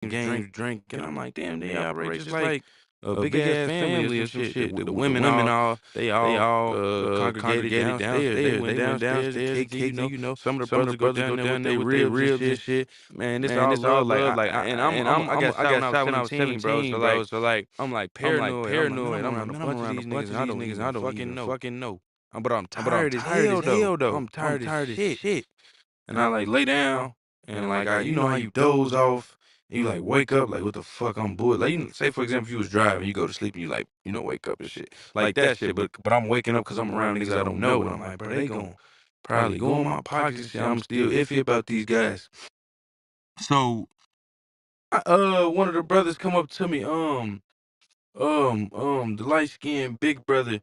games, drink, and I'm like, damn, they operate just like a big ass family or some shit. The women all congregated downstairs. They went downstairs and kicked it. Some of the brothers go down there with their ribs and shit. Man, this all love. Like, I got shot when I was 17, bro. So like, I'm like paranoid. I'm around a bunch of these niggas. And I don't even fucking know. But I'm tired as hell though. I'm tired as shit. And I like lay down and like you know how you doze off and you like wake up like what the fuck I'm bored. Like say for example if you was driving, you go to sleep and you like wake up and shit like that shit. But I'm waking up because I'm around niggas I don't know and I'm like, bro, they gon' probably go in my pockets and shit. I'm still iffy about these guys. So one of the brothers come up to me, the light skinned big brother,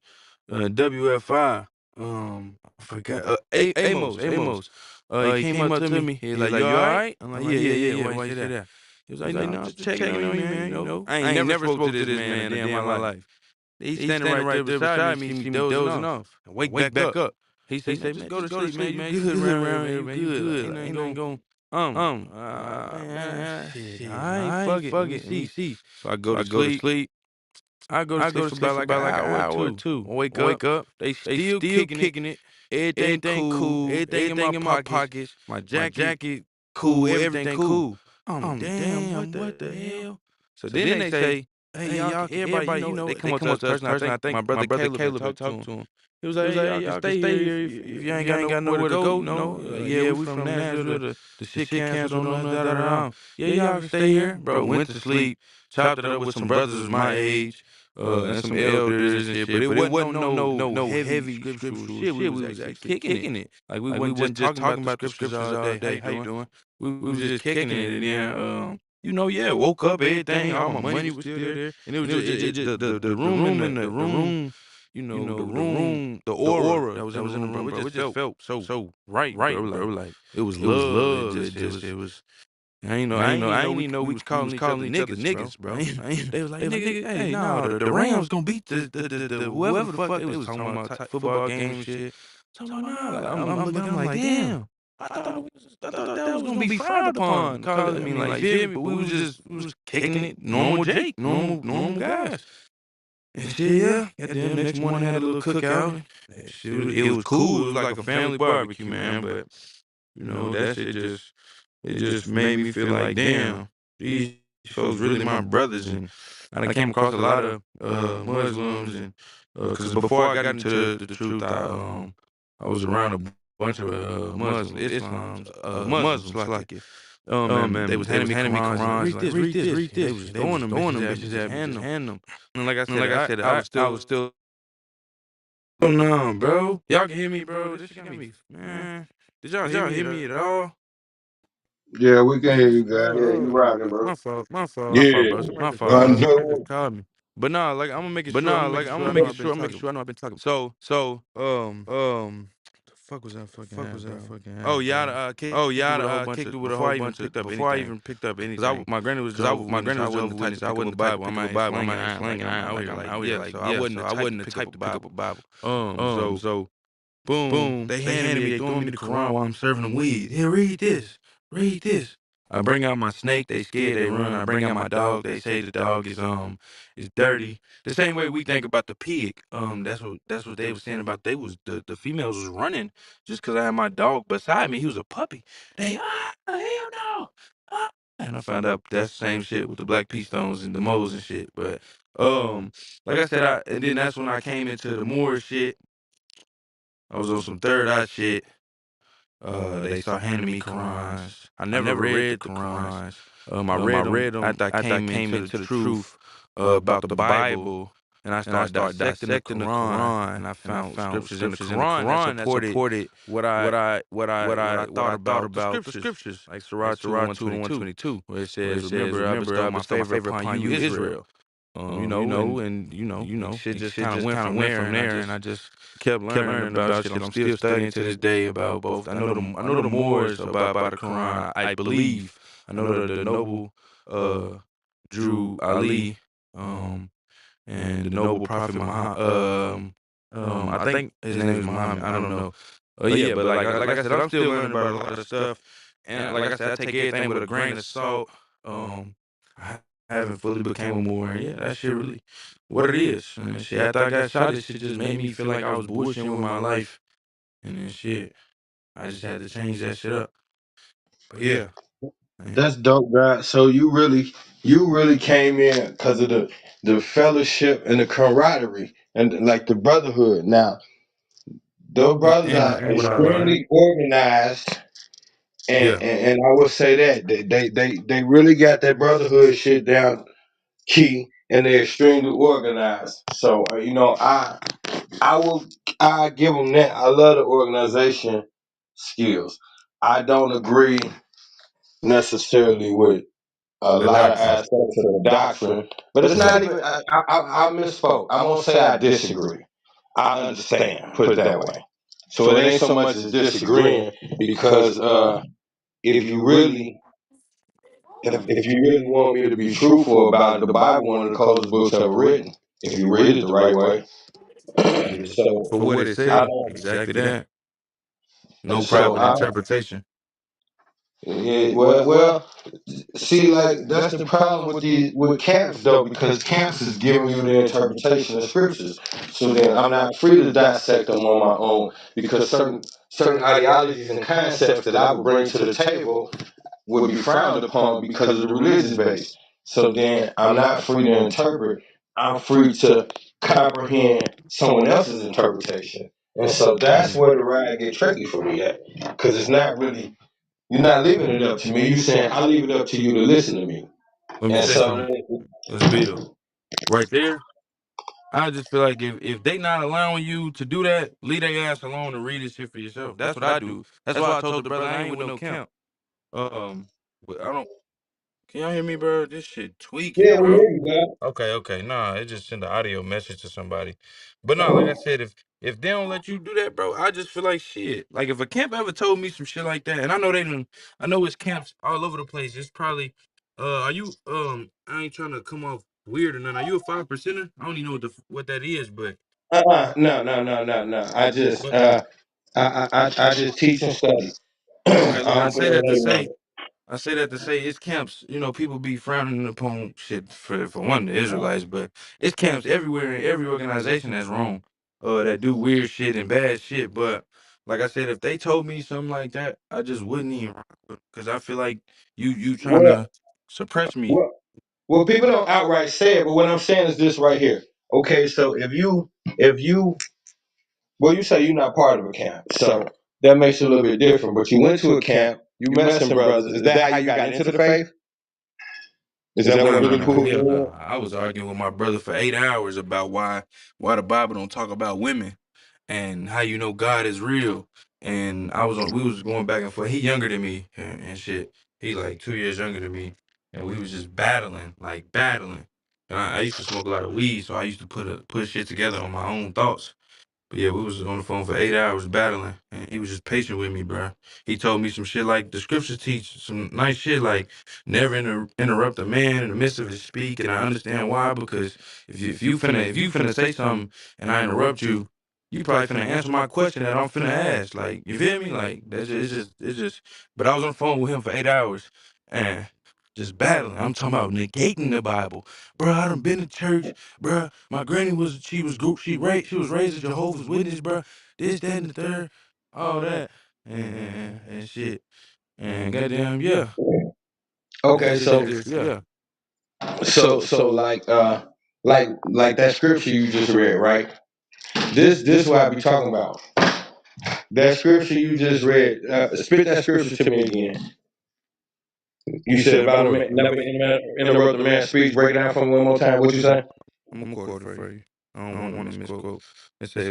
WFI, I forgot, Amos. He came up to me. He was like, you all right? I'm like, yeah. Why you say that? He was like, no, just checking on you, man. I ain't never spoke to this man a day in my life. He's standing right there beside me, see me dozing off. And wake back up. He said, man, just go to sleep, man. You good around here, man. You good. Ain't nothing going. Shit. All right, fuck it. Let me see. So I go to sleep. I go to sleep for about like an hour or two. I wake up. They still kicking it. Everything cool. Everything in my pockets. My jacket cool. Everything cool. Damn, what the hell? So then they say, hey, y'all, everybody, they come up to us person. I think my brother Caleb had talked to him. He was like, hey, y'all can stay here if you ain't got nowhere to go. No, yeah, we from Nashville. The shit canceled on us, da. Yeah, y'all can stay here. Bro, went to sleep, chopped it up with some brothers my age, and some elders and shit. But it wasn't no heavy scriptural shit. We was actually kicking it. Like we wasn't just talking about the scriptures all day. How you doing? We was just kicking it. And then, woke up, everything, all my money was still there. And it was just the room in the room, the aura that was in the room, bro. It just felt so right, bro. Like it was love. It was. I ain't even know we was calling each other niggas, bro. They was like, nigga, hey, no, the Rams gonna beat the whoever the fuck. They was talking about football game and shit. So nah, like, I'm looking, I'm like, damn. I thought that was gonna be frowned upon. I mean, like, feel me? But we was kicking it, normal Jake, normal guys. And shit, yeah. Goddamn, next morning had a little cookout. Shit, it was cool. It was like a family barbecue, man. But that shit just made me feel like, damn, these folks really my brothers. And I came across a lot of Muslims, and because before I got into the truth, I was around a bunch of Muslims, like it. Man, they was handing me Qurans, like, read this. They was throwing them bitches at me, just hand them. And like I said, I was still. Oh no, bro, y'all can hear me, bro. This shit got me, man. Did y'all hear me at all? Yeah, we can hear you, guys. Yeah, you rocking, bro. My fault, Yeah, bro. My fault, I bro. know. Called me. But nah, like I'm gonna make it sure. I'm gonna make it sure. I know I've been talking. So, the fuck was that fucking at, bro? Oh, yeah, kicked it with a whole bunch of before I even picked up anything. My granny was Jehovah's Witness. I wasn't the type to pick up a Bible. I'm not slanging. I'm out here. Like, I wasn't the type to pick up a Bible. So boom, they handed me, they throwing me the Quran while I'm serving them weed. Here, read this. I bring out my snake, they scared, they run. I bring out my dog, they say the dog is dirty. The same way we think about the pig. That's what they were saying about they was the females was running just because I had my dog beside me. He was a puppy. They hell no. And I found out that's the same shit with the black pea stones and the moles and shit. But like I said, and then that's when I came into the Moorish shit. I was on some third eye shit. They started handing me Qurans. I never read the Qurans. I read them after I came into the truth about the Bible, and I started dissecting the Quran, and I found scriptures in the Quran that supported what I thought about the scriptures, like Surah 2:122, where it says, "Remember, I bestowed my favor upon you, Israel." Shit just kind of went from there, and I just kept learning about shit. I'm still studying to this day about both. I know the Moors about the Quran. I believe. I know the noble Drew Ali, and the noble Prophet Muhammad. I think his name is Muhammad. I don't know. Yeah, but like I said, I'm still learning about a lot of stuff. And like I said, I take everything with a grain of salt. haven't fully became a Moor. And yeah, that shit really what it is. And then shit, after I got shot, this shit just made me feel like I was bullshitting with my life. And then shit, I just had to change that shit up. But yeah, man. That's dope, God. So you really came in because of the fellowship and the camaraderie and like the brotherhood. Now, those brothers are And what I learned. extremely organized, Yeah. and I will say that they really got that brotherhood shit down key, and they're extremely organized. So I will I give them that. I love the organization skills. I don't agree necessarily with a The lot of doctrine. aspects of the doctrine, but it's not even. I misspoke. I won't say I disagree. I understand. Put it that way. So it ain't so much as disagreeing because if you really, if you really want me to be truthful about it, the Bible, one of the coldest books ever written. If you read it the right way. Yeah. So For what it I say. don't. Exactly that. No So private I. interpretation. Yeah, well, see, like that's the problem with with camps though, because camps is giving you the interpretation of scriptures. So then I'm not free to dissect them on my own because certain ideologies and concepts that I would bring to the table would be frowned upon because of the religious base. So then I'm not free to interpret. I'm free to comprehend someone else's interpretation. And so that's Mm. where the ride get tricky for me at, because it's not really, you're not leaving it up to me. You're saying I leave it up to you to listen to me. Let me And say so something. Let's build. Right there. I just feel like if they not allowing you to do that, leave their ass alone and read this shit for yourself. That's what I do. That's why I told the brother I ain't with no camp. But I don't. Can y'all hear me, bro? This shit tweaking, yeah, we bro. hear you, man. Okay, okay. Nah, it just sent an audio message to somebody. But nah, like I said, if they don't let you do that, bro, I just feel like shit. Like if a camp ever told me some shit like that, and I know they don't, I know it's camps all over the place. It's probably, are you I ain't trying to come off weird or nothing. Are you a 5%er? I don't even know what that is, but No. I just but I just teach and study. okay, look, I I don't say build that to anyone. say. I say that to say it's camps. You know, people be frowning upon shit for one the Israelites, but it's camps everywhere in every organization that's wrong, that do weird shit and bad shit. But like I said, if they told me something like that, I just wouldn't even because I feel like you trying Well, to suppress me. well, well, people don't outright say it, but what I'm saying is this right here. Okay, so if you well, you say you're not part of a camp, so that makes it a little bit different. But you went to a camp, you met some brothers. Is that how you got into the faith? Is that what No, no, really no, pulled hell no. you I was arguing with my brother for 8 hours about why the Bible don't talk about women and how you know God is real. And we was going back and forth. He younger than me and shit. He like 2 years younger than me, and we was just battling, like battling. And I used to smoke a lot of weed, so I used to put shit together on my own thoughts. But yeah, we was on the phone for 8 hours battling, and he was just patient with me, bro. He told me some shit like the scriptures teach, some nice shit like never interrupt a man in the midst of his speak, and I understand why because if you finna say something and I interrupt you, you probably finna answer my question that I'm finna ask. Like you feel me? Like it's just. But I was on the phone with him for 8 hours and just battling. I'm talking about negating the Bible, bro. I done been to church. Bruh, my granny she was raised a Jehovah's Witness, bruh. This, that, and the third, all that, and shit, and goddamn, yeah, that Okay, shit so just, yeah, like that scripture you just read, right? This what I be talking about. That scripture you just read. Spit that scripture to me again. You said about a hold man, on, never interrupt a man's speech. Break it down for me one more time. What you say? I'm gonna quote it for you. I don't want to misquote. It say,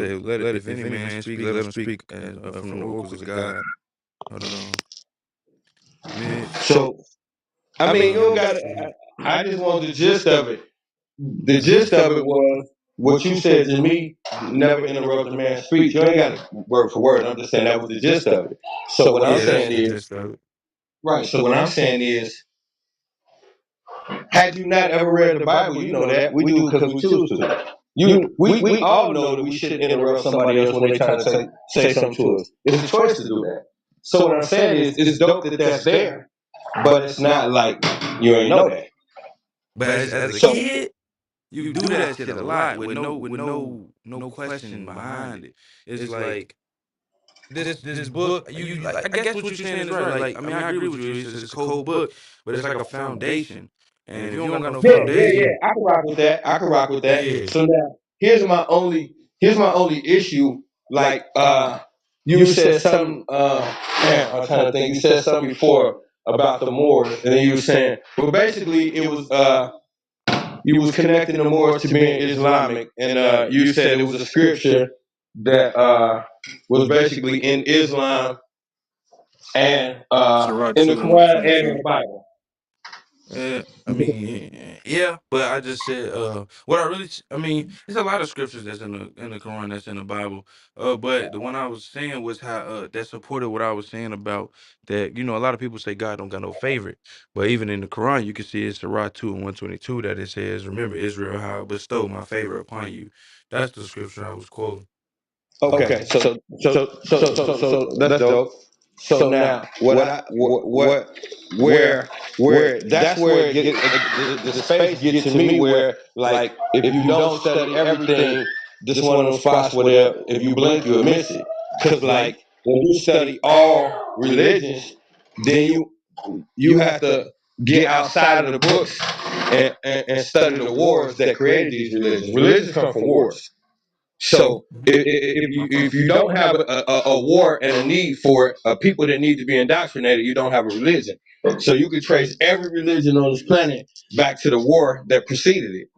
if any man speak, let him speak from the oracles of God. Hold on, Mitch. So I mean, you don't got. I just want the gist of it. The gist of it was what you said to me. Never interrupt a man's speech. You ain't got it word for word. I'm just saying that was the gist of it. So what I'm Yeah, that's saying the is gist of it. right. So what I'm saying is, had you not ever read the Bible, you know that we do because we choose to. We all know that we shouldn't interrupt somebody else when they trying to say something to us. It's a choice to do that. So what I'm saying is, it's dope that that's there, but it's not like you ain't know that. But as a So kid, you do that shit a lot with no question behind it. It's like this book. You like, I guess what you're saying is right. Like, I mean, I agree with you. It's a cold book, but it's like a foundation. And if you don't got no yeah, foundation, I can rock with that. I can rock with that. yeah, So now here's my only issue. Like you said something. Man, I'm trying to think. You said something before about the Moors, and then you were saying, well, basically it was you was connecting the Moors to being Islamic, and you said it was a scripture that was basically in Islam and Sirach in the 2 and Quran and in 122. the Bible. I mean, yeah, but I just said, what I really, I mean, there's a lot of scriptures that's in the Quran that's in the Bible. But the one I was saying was how that supported what I was saying about that. You know, a lot of people say God don't got no favorite, but even in the Quran, you can see it's Sirach 2 and 122 that it says, "Remember Israel, how I bestowed my favor upon you." That's the scripture I was quoting. Okay, so that's dope. So now, where that's where it get the space get to me where like if you don't study everything, this one of those spots where if you blink you'll miss it. Cause like when you study all religions, then you have to get outside of the books and study the wars that created these religions. Religions come from wars. So if you don't have a war and a need for it, people that need to be indoctrinated, you don't have a religion. So you can trace every religion on this planet back to the war that preceded it.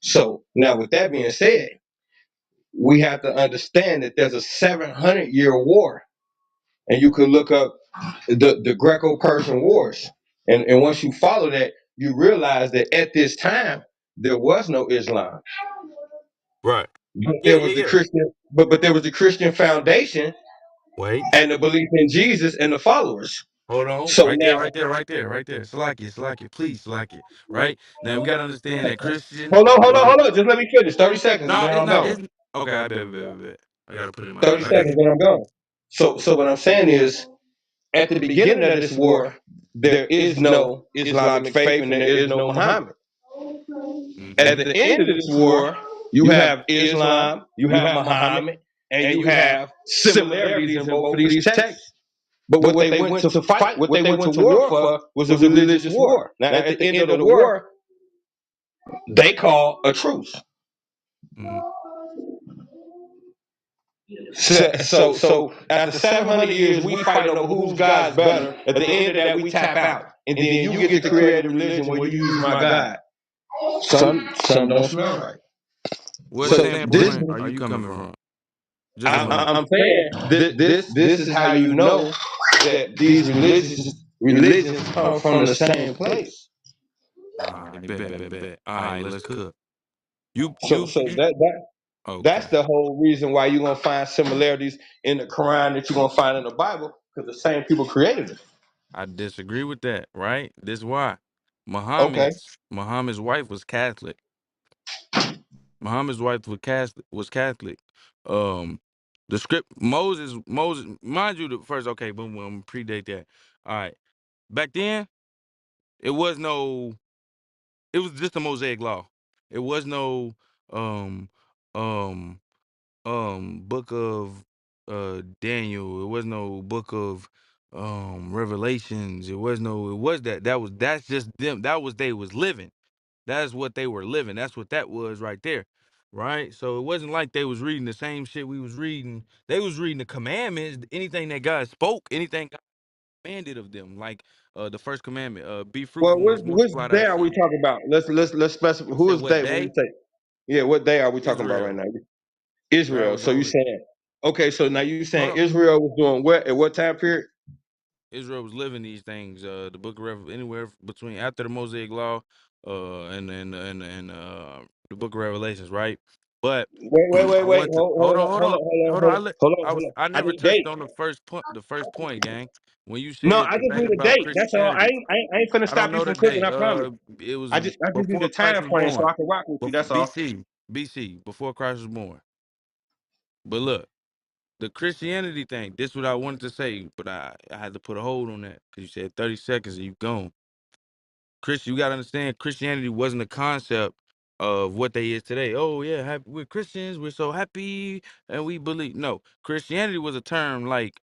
So now, with that being said, we have to understand that there's a 700-year war, and you could look up the Greco-Persian Wars, and once you follow that, you realize that at this time there was no Islam, Right. but Yeah, there yeah, was the yeah. Christian, but there was the Christian foundation Wait. and the belief in Jesus and the followers. Hold on, So now, right there. Salakia, please, Salakia. Right now, we gotta understand that Christian was. hold on. Just let me finish. 30 seconds, and No, then it's I'm not. gone. It's okay. I bet. I gotta put it in my 30 seconds, notepad. then I'm gone. So what I'm saying is, at the beginning of this war, there is no Islamic faith and there is no Muhammad. Mm-hmm. At the end of this war, you have Islam, you have Muhammad, and you have similarities in both of these texts. But what they went to fight, what they went to war for, was a religious war. Now, at the end of the war, they call a truce. Mm-hmm. So after 700 years, we fighting over whose God's better. At the end of that, we tap out, and then you get to create a religion where you use my God. Some don't smell right. What So this, standpoint are you coming from? Just I, so I know. I'm saying, this is how you know that these religions come from the same place. All right, bet. All right, let's cook. You, So you, so you. that's Okay, the whole reason why you're gonna find similarities in the Quran that you're gonna find in the Bible, because the same people created it. I disagree with that. Right? This why. Okay. Muhammad's wife was Catholic. Muhammad's wife was Catholic. Was Catholic. Um, the script Moses. Mind you, the first. Okay, boom, predate that. All right. Back then, it was no. It was just a Mosaic law. It was no um um book of Daniel. It was no book of Revelations. It was that's just them. That was they was living. That's what they were living. That's what that was right there. Right? So it wasn't like they was reading the same shit we was reading. They was reading the commandments, anything that God spoke, anything God commanded of them. Like the first commandment, be Well, fruitful and which multiply thy day are we seed. talking about? Let's specify. You Who said is what day when we day? say? Yeah, what day are we talking about right Israel. now? God Israel. was So you over. saying, okay? So now you Hold saying on. Israel was doing what at what time period? Israel was living these things. The Book of anywhere between after the Mosaic Law, and the Book of Revelations, right? But I Wait. want to hold on. I I never need touched date. on the first point. The first point, gang. When you No, said I the just thing need a about date. That's all. Christianity, I ain't finna I don't stop you know the from cooking. date. I promise. It was I just need before the Christ time was frame so born. I can rock with you. That's all. BC, before Christ was born. But look, the Christianity thing. This is what I wanted to say, but I had to put a hold on that because you said 30 seconds and you gone. You gotta understand, Christianity wasn't a concept of what they is today. Oh yeah, we're Christians. We're so happy and we believe. No, Christianity was a term like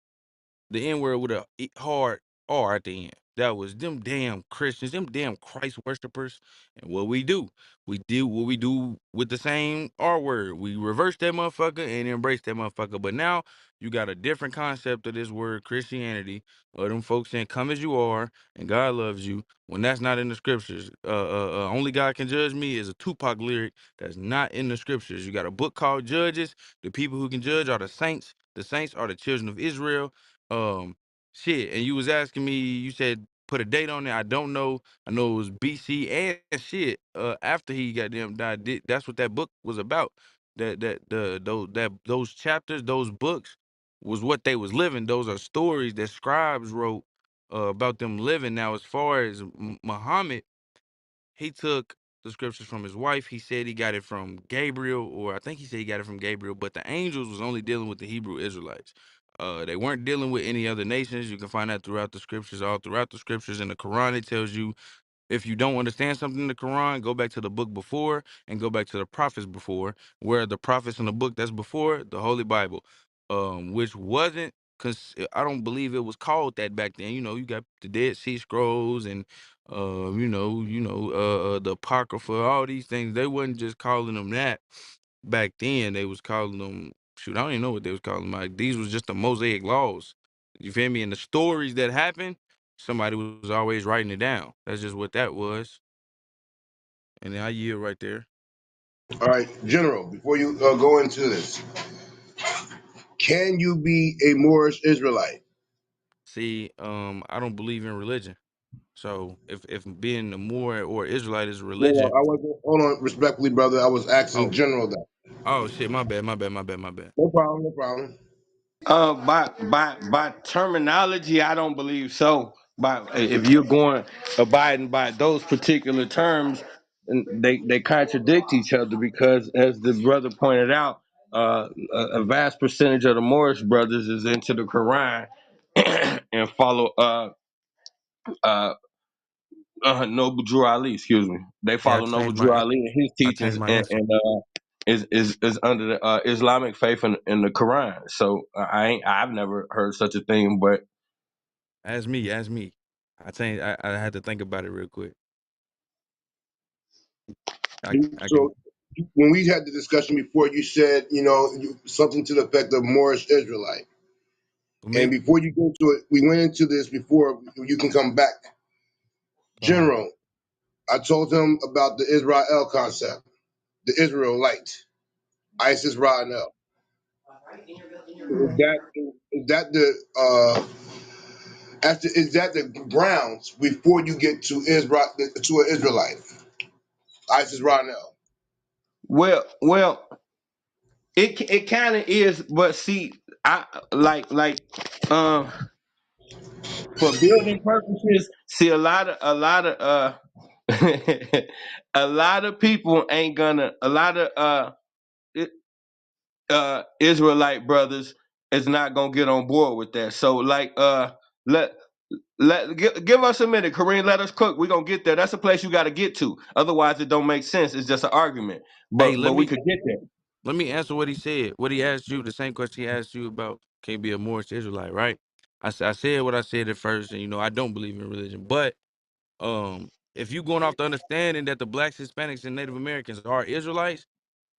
the N word with a hard R at the end. That was them damn Christians, them damn Christ worshipers. And what we do, we do what we do with the same R word. We reverse that motherfucker and embrace that motherfucker. But now you got a different concept of this word Christianity, or them folks saying come as you are and God loves you when that's not in the scriptures. Only God can judge me is a Tupac lyric that's not in the scriptures. You got a book called Judges. The people who can judge are the saints. The saints are the children of Israel. um, Shit, and you was asking me, you said put a date on it. I don't know. I know it was BC and shit. After he got them died, that's what that book was about. Those chapters, those books, was what they was living. Those are stories that scribes wrote about them living. Now, as far as Muhammad, he took the scriptures from his wife. He said he got it from Gabriel, or I think he said he got it from Gabriel, but the angels was only dealing with the Hebrew Israelites. They weren't dealing with any other nations. You can find that throughout the scriptures, all throughout the scriptures. In the Quran, it tells you if you don't understand something in the Quran, go back to the book before and go back to the prophets before, where the prophets in the book that's before the Holy Bible, which wasn't. Cause I don't believe it was called that back then. You know, you got the Dead Sea Scrolls and the Apocrypha, all these things. They wasn't just calling them that back then. They was calling them shoot. I don't even know what they was calling them. Like these was just the Mosaic laws. You feel me? And the stories that happened somebody was always writing it down. That's just what that was. And then I yield right there. All right, General. Before you go into this, can you be a Moorish Israelite? See, I don't believe in religion. So if being a Moor or Israelite is No, religion, I wasn't. Hold on, respectfully, brother. I was asking oh General that. oh shit, my bad. No problem. No problem. By terminology, I don't believe so. By if you're going abiding by those particular terms, and they contradict each other because, as the brother pointed out, a vast percentage of the Moorish brothers is into the Quran and follow uh Noble Drew Ali. Excuse me, they Yeah, follow Noble Drew Ali and his I teachings, changed my and, answer. is under the Islamic faith in the Quran. So I've never heard such a thing, but As me. I had to think about it real quick. I can So when we had the discussion before, you said something to the effect of Moorish Israelite. for And me, before you go to it, we went into this before. You can come back, uh General. I told him about the Israel concept, the Israelite, Isis Ra'el. Is that the after is that the grounds before you get to Israel to an Israelite, Isis Ra'el? well, it kind of is. But see, I like uh for building purposes. See, a lot of people ain't gonna. A lot of Israelite brothers is not gonna get on board with that. So let give us a minute, Kareem. Let us cook. We're gonna get there. That's a place you got to get to. Otherwise, it don't make sense. It's just an argument. hey, But we could get there. let me answer what he said. What he asked you, the same question he asked you about can't be a Moorish Israelite, right? I said what I said at first, and I don't believe in religion, but if you going off the understanding that the blacks, Hispanics, and Native Americans are Israelites,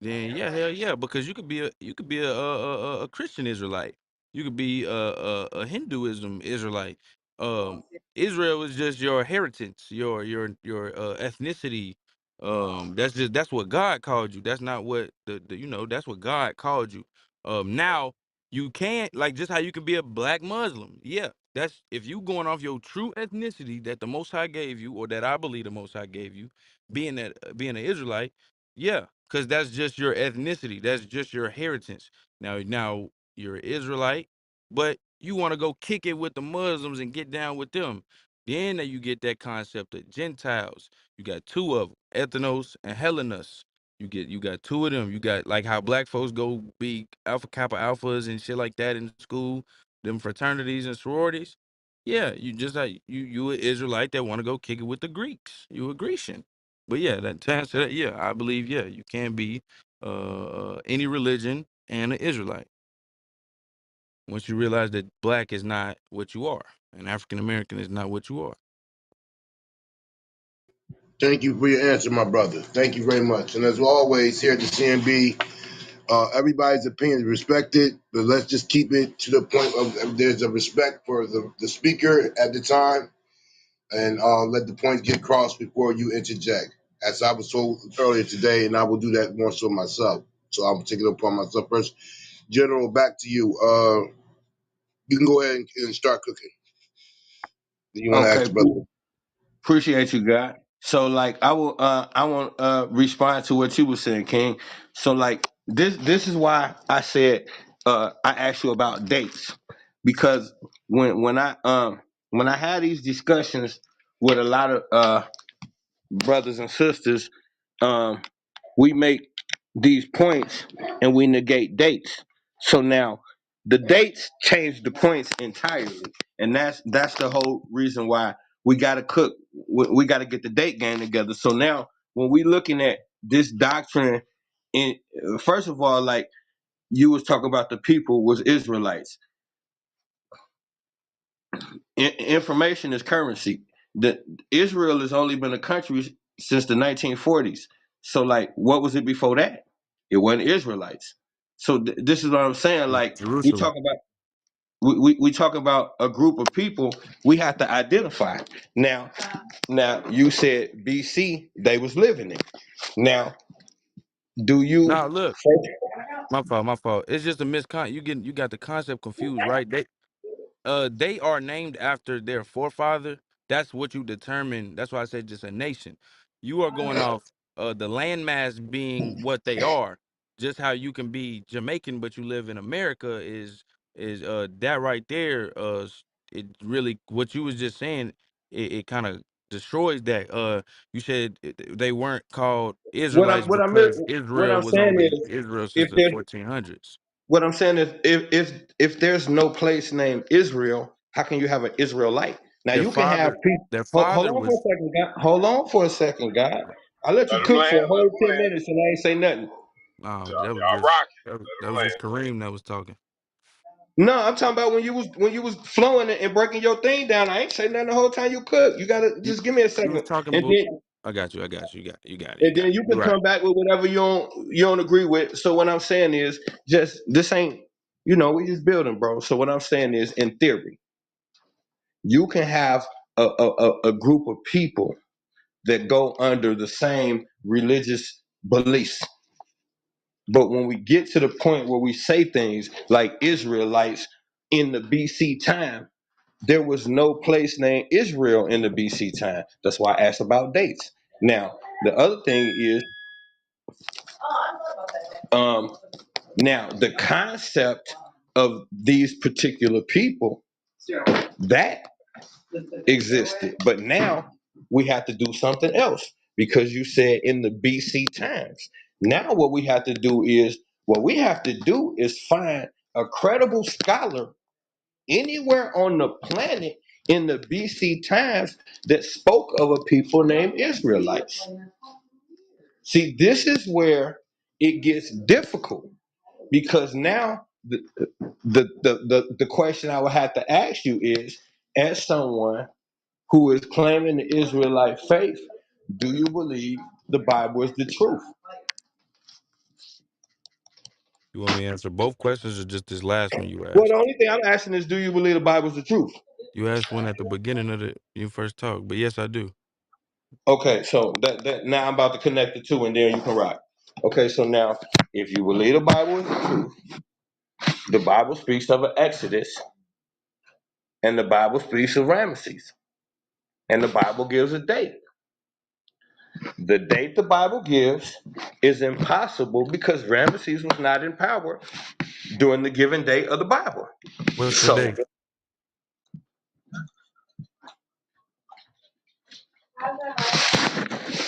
then yeah, hell yeah, because you could be a Christian Israelite, you could be a Hinduism Israelite. Um, Israel is just your heritage, your ethnicity. That's what God called you. That's not what that's what God called you. Now you can't like just how you can be a black Muslim. Yeah, that's if you going off your true ethnicity that the Most High gave you, or that I believe the Most High gave you, being an Israelite. Yeah, because that's just your ethnicity. That's just your heritage. Now you're Israelite, but you want to go kick it with the Muslims and get down with them. Then you get that concept of Gentiles. You got two of them, ethnos and Hellenos. You got two of them. You got like how black folks go be Alpha Kappa Alphas and shit like that in school, them fraternities and sororities. Yeah, you just like you an Israelite that want to go kick it with the Greeks. You a Grecian. But yeah, that to answer that, yeah, I believe yeah, you can be any religion and an Israelite once you realize that black is not what you are and African American is not what you are. Thank you for your answer, my brother. Thank you very much. And as always, here at the C.M.B, everybody's opinion is respected, but let's just keep it to the point of there's a respect for the speaker at the time, and let the points get crossed before you interject. As I was told earlier today, and I will do that more so myself. So I'm taking it upon myself first. General, back to you. You can go ahead and start cooking. Do you want to ask Okay, the brother? appreciate you, God. So like I want respond to what you were saying, King. So like this is why I said I asked you about dates, because when I had these discussions with a lot of brothers and sisters, um, we make these points and we negate dates. So now the dates change the points entirely, and that's the whole reason why we got to cook. We got to get the date game together. So now when we looking at this doctrine, in first of all, like you was talking about, the people was Israelites. Information is currency. The Israel has only been a country since the 1940s. So like, what was it before that? It wasn't Israelites. So this is what I'm saying. Like we talk Jerusalem. about, we talk about a group of people we have to identify. Now you said BC they was living it. Now do you? Now look, my fault, my fault. It's just a you got the concept confused, right? They are named after their forefather. That's what you determine. That's why I said just a nation. You are going off the landmass being what they are. Just how you can be Jamaican but you live in America is that right there. It really what you was just saying. It kind of destroys that. You said they weren't called What Israelites I'm what I'm because what Israel I'm was saying only is, Israel if since the there's 1400s. what I'm saying is, if there's no place named Israel, how can you have an Israelite? Now Their you can have father, people. their Hold father on for a was. second, God. Hold on for a second, God. I let you Let him cook for land. a Let whole him 10 minutes and I ain't say nothing. Oh, that was Y'all just rock it. that was just Kareem that was talking. No, I'm talking about when you was flowing and breaking your thing down. I ain't say nothing the whole time you cook. You gotta You just give me a you was second, talking and about. then I got you. I got you. You got it. You got it. You and got then it. you You're can right. come back with whatever you don't agree with. So what I'm saying is, just this ain't, we just building, bro. So what I'm saying is, in theory, you can have a group of people that go under the same religious beliefs. But when we get to the point where we say things like Israelites in the BC time, there was no place named Israel in the BC time. That's why I asked about dates. Now, the other thing is, um, now the concept of these particular people that existed, but now we have to do something else, because you said in the BC times. Now what we have to do is find a credible scholar anywhere on the planet in the BC times that spoke of a people named Israelites. See, this is where it gets difficult, because now the question I would have to ask you is, as someone who is claiming the Israelite faith, do you believe the Bible is the truth? You want me to answer both questions or just this last one you Well, the asked? only thing I'm asking is, do you believe the Bible is the truth? You asked one at the beginning of the you first talk, but yes, I do. Okay, so that now I'm about to connect the two, and then you can rock. Okay, so now if you believe the Bible is the truth, the Bible speaks of an Exodus, and the Bible speaks of Ramesses, and the Bible gives a date. The date the Bible gives is impossible because Ramesses was not in power during the given date of the Bible. What's the So, day?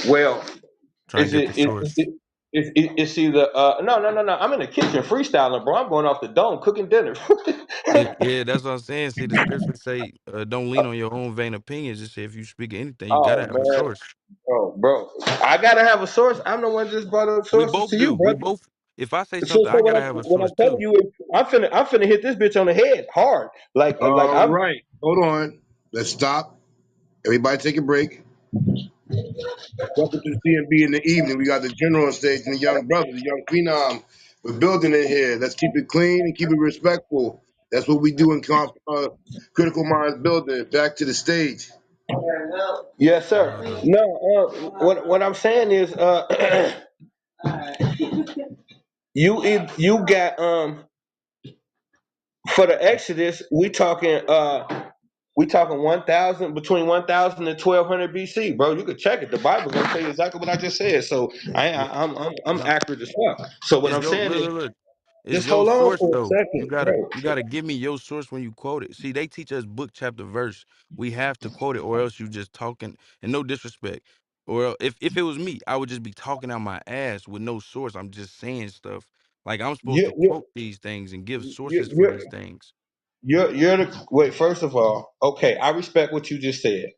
well, Try and is get the it is source. it It's either no. I'm in the kitchen freestyling, bro. I'm going off the dome cooking dinner. Yeah, that's what I'm saying. See, the scriptures say, don't lean on your own vain opinions. Just say if you speak of anything, you gotta Oh have a man, source. bro, I gotta have a source. I'm the one just brought up We sources both to you, do. We brother. both. If I say So something, I what gotta I'm have a what source I'm telling too. you is I'm finna hit this bitch on the head hard. Like All I'm right, hold on. Let's stop. Everybody take a break. Welcome to the C.M.B. in the evening. We got the general on stage and the young brother, the young phenom. We're building in here. Let's keep it clean and keep it respectful. That's what we do in Critical Minds building. Back to the stage. yes, sir. Uh, No, what I'm saying is you got for the Exodus we talking 1,000 between 1,000 and 1,200 BC, bro. You could check it. The Bible gonna tell you exactly what I just said. So yeah. I'm No, accurate as fuck. So what it's I'm your saying look, is look, look. It's just your hold on source for a though. second, bro. You gotta give me your source when you quote it. See, they teach us book, chapter, verse. We have to quote it, or else you just talking. And no disrespect. If it was me, I would just be talking out my ass with no source. I'm just saying stuff. Like I'm supposed You to you quote these things and give sources you for you're these things. you're the wait. First of all, okay, I respect what you just said,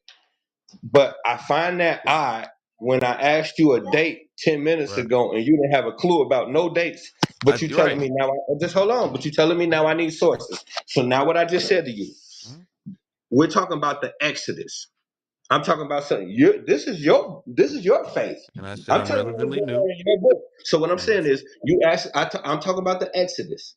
but I find that odd when I asked you a date 10 minutes Right. ago and you didn't have a clue about no dates. But you You're telling right. me now? Just hold on. But you telling me now I need sources. So now what I just said to you, Mhm. we're talking about the Exodus. I'm talking about something. This is your faith. And I said I'm I'm telling you what's relatively going new. on in your book. So what I'm And saying is, you ask. I'm talking about the Exodus.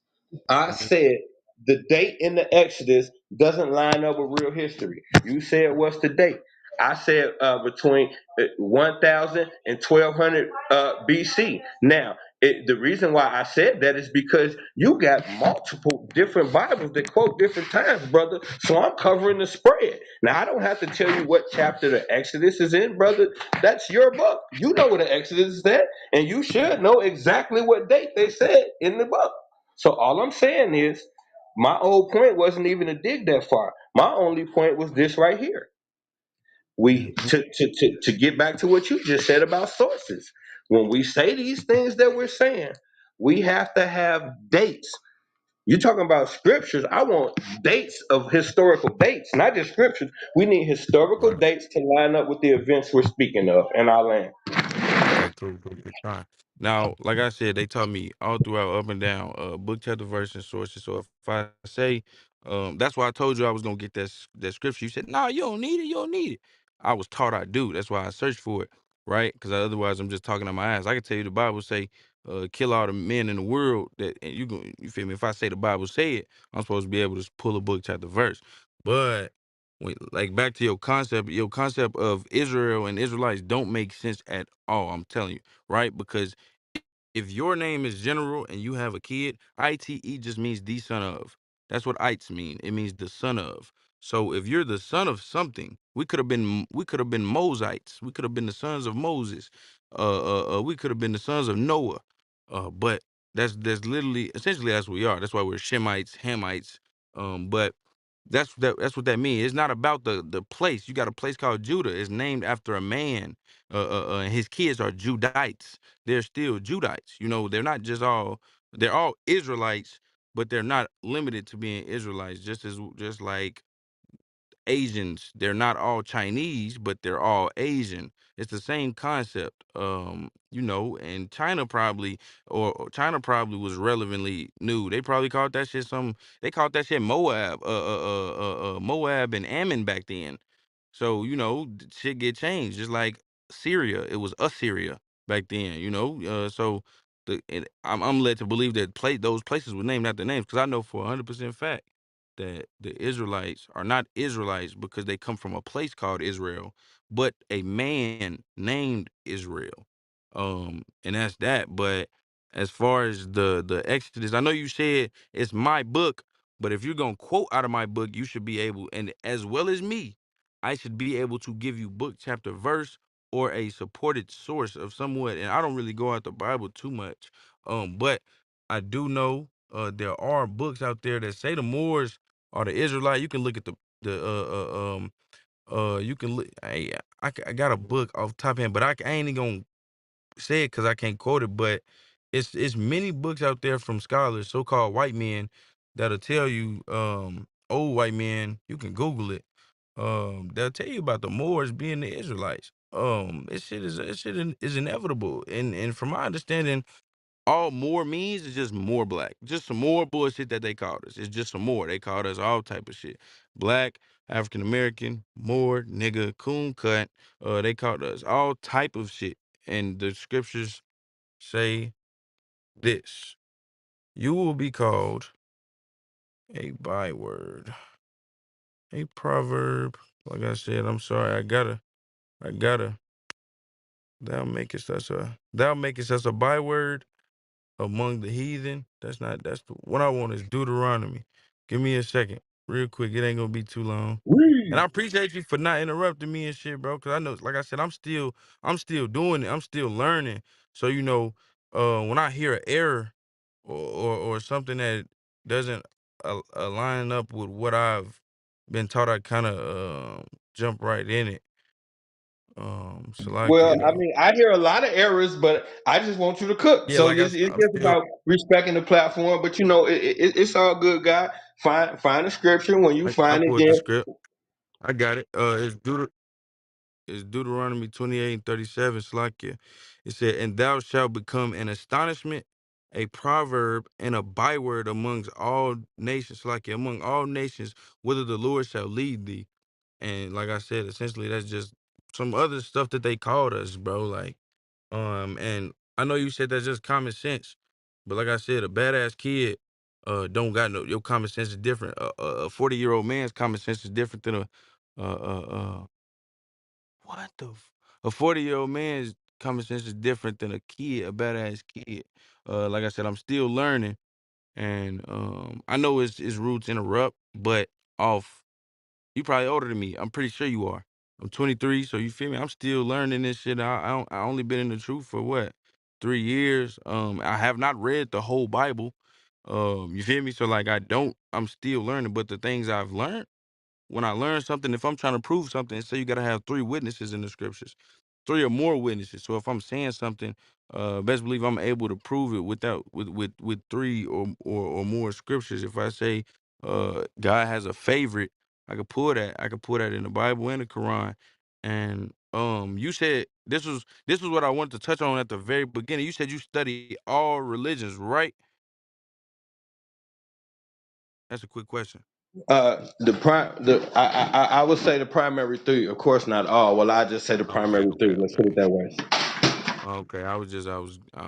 I mhm. said the date in the Exodus doesn't line up with real history. You said what's the date? I said between 1,000 and 1,200 BC. Now, the reason why I said that is because you got multiple different Bibles that quote different times, brother. So I'm covering the spread. Now, I don't have to tell you what chapter the Exodus is in, brother. That's your book. You know where the Exodus is at, and you should know exactly what date they said in the book. So all I'm saying is, my old point wasn't even to dig that far. My only point was this right here. We Mhm. to get back to what you just said about sources. When we say these things that we're saying, we have to have dates. You're talking about scriptures. I want dates of historical dates, not just scriptures. We need historical Right. dates to line up with the events we're speaking of in our land. Okay, cool, cool, cool. Fine. Now, like I said, they taught me all throughout, up and down, book, chapter, verse, and sources. So if I say, that's why I told you I was gonna get that scripture. You said, "No, you don't need it. You don't need it." I was taught I do. That's why I searched for it, right? Because otherwise, I'm just talking on my ass. I can tell you the Bible say, "Kill all the men in the world." That and you feel me? If I say the Bible say it, I'm supposed to be able to pull a book, chapter, verse. But like back to your concept of Israel and Israelites don't make sense at all. I'm telling you, right? Because if your name is General and you have a kid, ITE just means the son of. That's what ites mean. It means the son of. So if you're the son of something, we could have been Mosites. We could have been the sons of Moses. We could have been the sons of Noah. But that's literally essentially that's what we are. That's why we're Shemites, Hamites. But that's what that means. It's not about the place. You got a place called Judah. It's named after a man. And his kids are Judites. They're still Judites. They're not they're all Israelites, but they're not limited to being Israelites. Just like Asians, they're not all Chinese, but they're all Asian. It's the same concept. And China probably was relevantly new. They probably called that shit some. They called that shit Moab, Moab and Ammon back then. So shit get changed. Just like Syria, it was Assyria back then. So I'm led to believe that those places were named after names because I know for 100% fact that the Israelites are not Israelites because they come from a place called Israel, but a man named Israel. And that's that. But as far as the Exodus, I know you said it's my book, but if you're gonna quote out of my book, you should be able, and as well as me, I should be able to give you book, chapter, verse, or a supported source of somewhat. And I don't really go out the Bible too much. But I do know there are books out there that say the Moors are the Israelite. You can look at the you can look. I got a book off the top end, but I ain't even gonna. say it because I can't quote it, but it's many books out there from scholars, so-called white men, that'll tell you, old white men, you can Google it. They'll tell you about the Moors being the Israelites. This shit is inevitable, and from my understanding, all more means is just more black. Just some more bullshit that they called us. It's just some more. They called us all type of shit. Black, African American, Moor, nigga, coon cut. They called us all type of shit. And the scriptures say this. You will be called a byword, a proverb. Like I said, I'm sorry. I gotta. Thou makest us a byword among the heathen. That's not. That's the what I want is Deuteronomy. Give me a second, real quick. It ain't gonna be too long. And Read. I appreciate you for not interrupting me and shit, bro. Cause I know, like I said, I'm still doing it. I'm still learning. So when I hear an error or something that doesn't align up with what I've been taught, I kind of jump right in it. Well, Salakia I though. mean, I hear a lot of errors, but I just want you to cook. Yeah, So like it's I'm just still. about respecting the platform. But it's all good, God. Find the scripture. When you I find it, pulled the then script. I got it. It's Deuteronomy 28:37. Slakia. It said, "And thou shalt become an astonishment, a proverb, and a byword amongst all nations." Slakia, among all nations, whither the Lord shall lead thee. And like I said, essentially, that's just some other stuff that they called us, bro. Like, and I know you said that's just common sense, but like I said, a badass kid, don't got no. Your common sense is different. A 40-year-old man's common sense is different than uh, uh, uh, what the? A 40-year-old man's common sense is different than a kid, a badass kid. Like I said, I'm still learning, and I know his roots interrupt, but off. You probably older than me. I'm pretty sure you are. I'm 23, so you feel me? I'm still learning this shit. I only been in the truth for what, 3 years. I have not read the whole Bible. You feel me? So like I don't. I'm still learning, but the things I've learned when I learn something, if I'm trying to prove something, say you gotta have 3 witnesses in the scriptures, 3 or more witnesses. So if I'm saying something, best believe I'm able to prove it with 3 or more scriptures. If I say God has a favorite, I could pull that. I could pull that in the Bible and the Quran. And you said this was what I wanted to touch on at the very beginning. You said you study all religions, right? That's a quick question. I would say the primary three. Of course, not all. Well, I just say the Okay, primary okay, three. Let's put okay. it that way. Okay,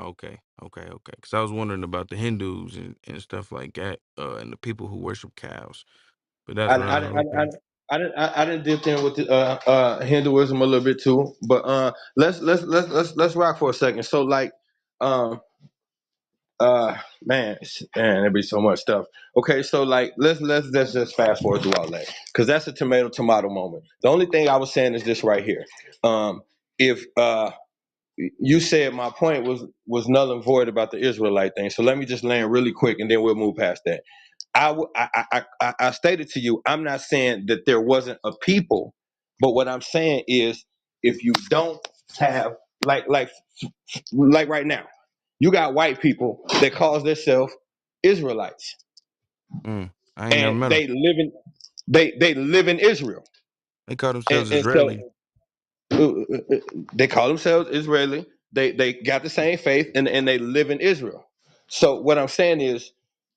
okay, okay, okay. Because I was wondering about the Hindus and stuff like that, and the people who worship cows. But that's I what I I okay. I didn't dip in with the, Hinduism a little bit too, but let's rock for a second. So like, um, man, there be so much stuff. Okay, so like, let's just fast forward through all that because that's a tomato moment. The only thing I was saying is this right here. If you said my point was null and void about the Israelite thing, so let me just land really quick and then we'll move past that. I stated to you, I'm not saying that there wasn't a people, but what I'm saying is if you don't have like right now, you got white people that calls themselves Israelites, I ain't never and met them. they live in Israel, They call and themselves and Israeli. so they call themselves Israeli. They got the same faith, and they live in Israel. So what I'm saying is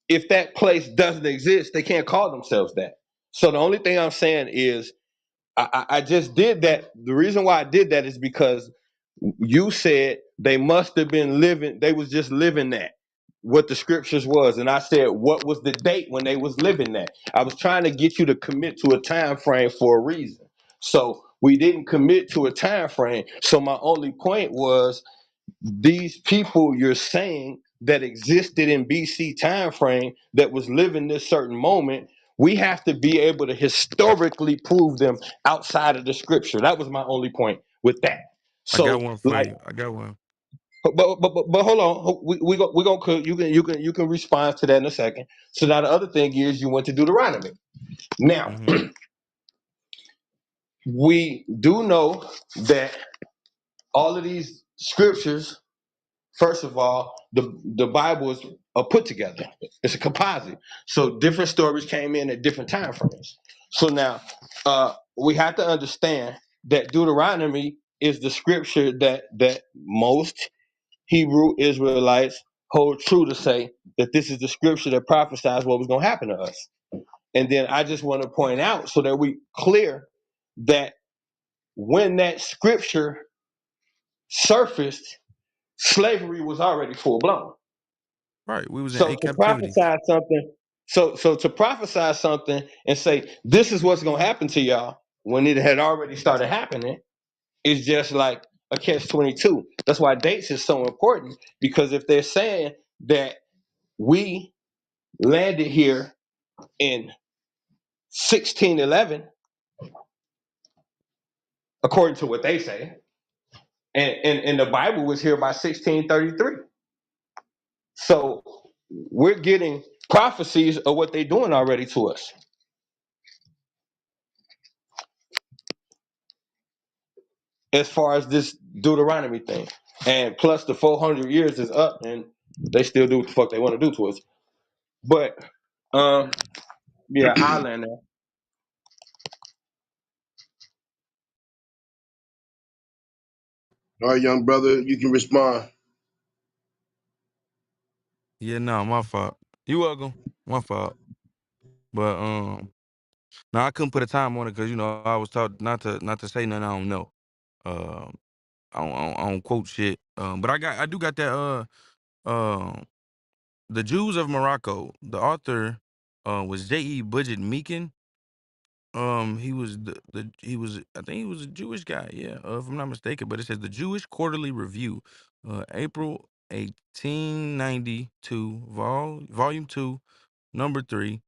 if that place doesn't exist, they can't call themselves that. So the only thing I'm saying is I just did that. The reason why I did that is because you said they must have been living, they was just living that, what the scriptures was. And I said, what was the date when they was living that? I was trying to get you to commit to a time frame for a reason. So we didn't commit to a time frame. So my only point was these people you're saying that existed in BC time frame that was living this certain moment, we have to be able to historically prove them outside of the scripture. That was my only point with that. I got So one for like, you. I got one. but hold on, we gonna you can respond to that in a second. So now the other thing is you went to Deuteronomy. Now Mm-hmm. we do know that all of these scriptures first of all, the Bible is a put together. It's a composite. So different stories came in at different time frames. So now we have to understand that Deuteronomy is the scripture that most Hebrew Israelites hold true to say that this is the scripture that prophesies what was going to happen to us. And then I just want to point out so that we clear that when that scripture surfaced, slavery was already full blown. Right. We was in So 8 to captivities. prophesy something, so to prophesy something and say this is what's going to happen to y'all when it had already started happening is just like a catch-22. That's why dates is so important, because if they're saying that we landed here in 1611, according to what they say, and the Bible was here by 1633. So we're getting prophecies of what they're doing already to us. As far as this Deuteronomy thing. And plus the 400 years is up and they still do what the fuck they want to do to us. But um yeah, I'll land there. All right, young brother, you can respond. Yeah, no, my fault. You welcome. My fault. But no, I couldn't put a time on it because I was taught not to say nothing I don't know. Um, I don't quote shit. But I do got that. The Jews of Morocco. The author, was J.E. Budget Meekin. He was I think he was a Jewish guy. Yeah, if I'm not mistaken. But it says the Jewish Quarterly Review, April 1892, volume 2, number 3.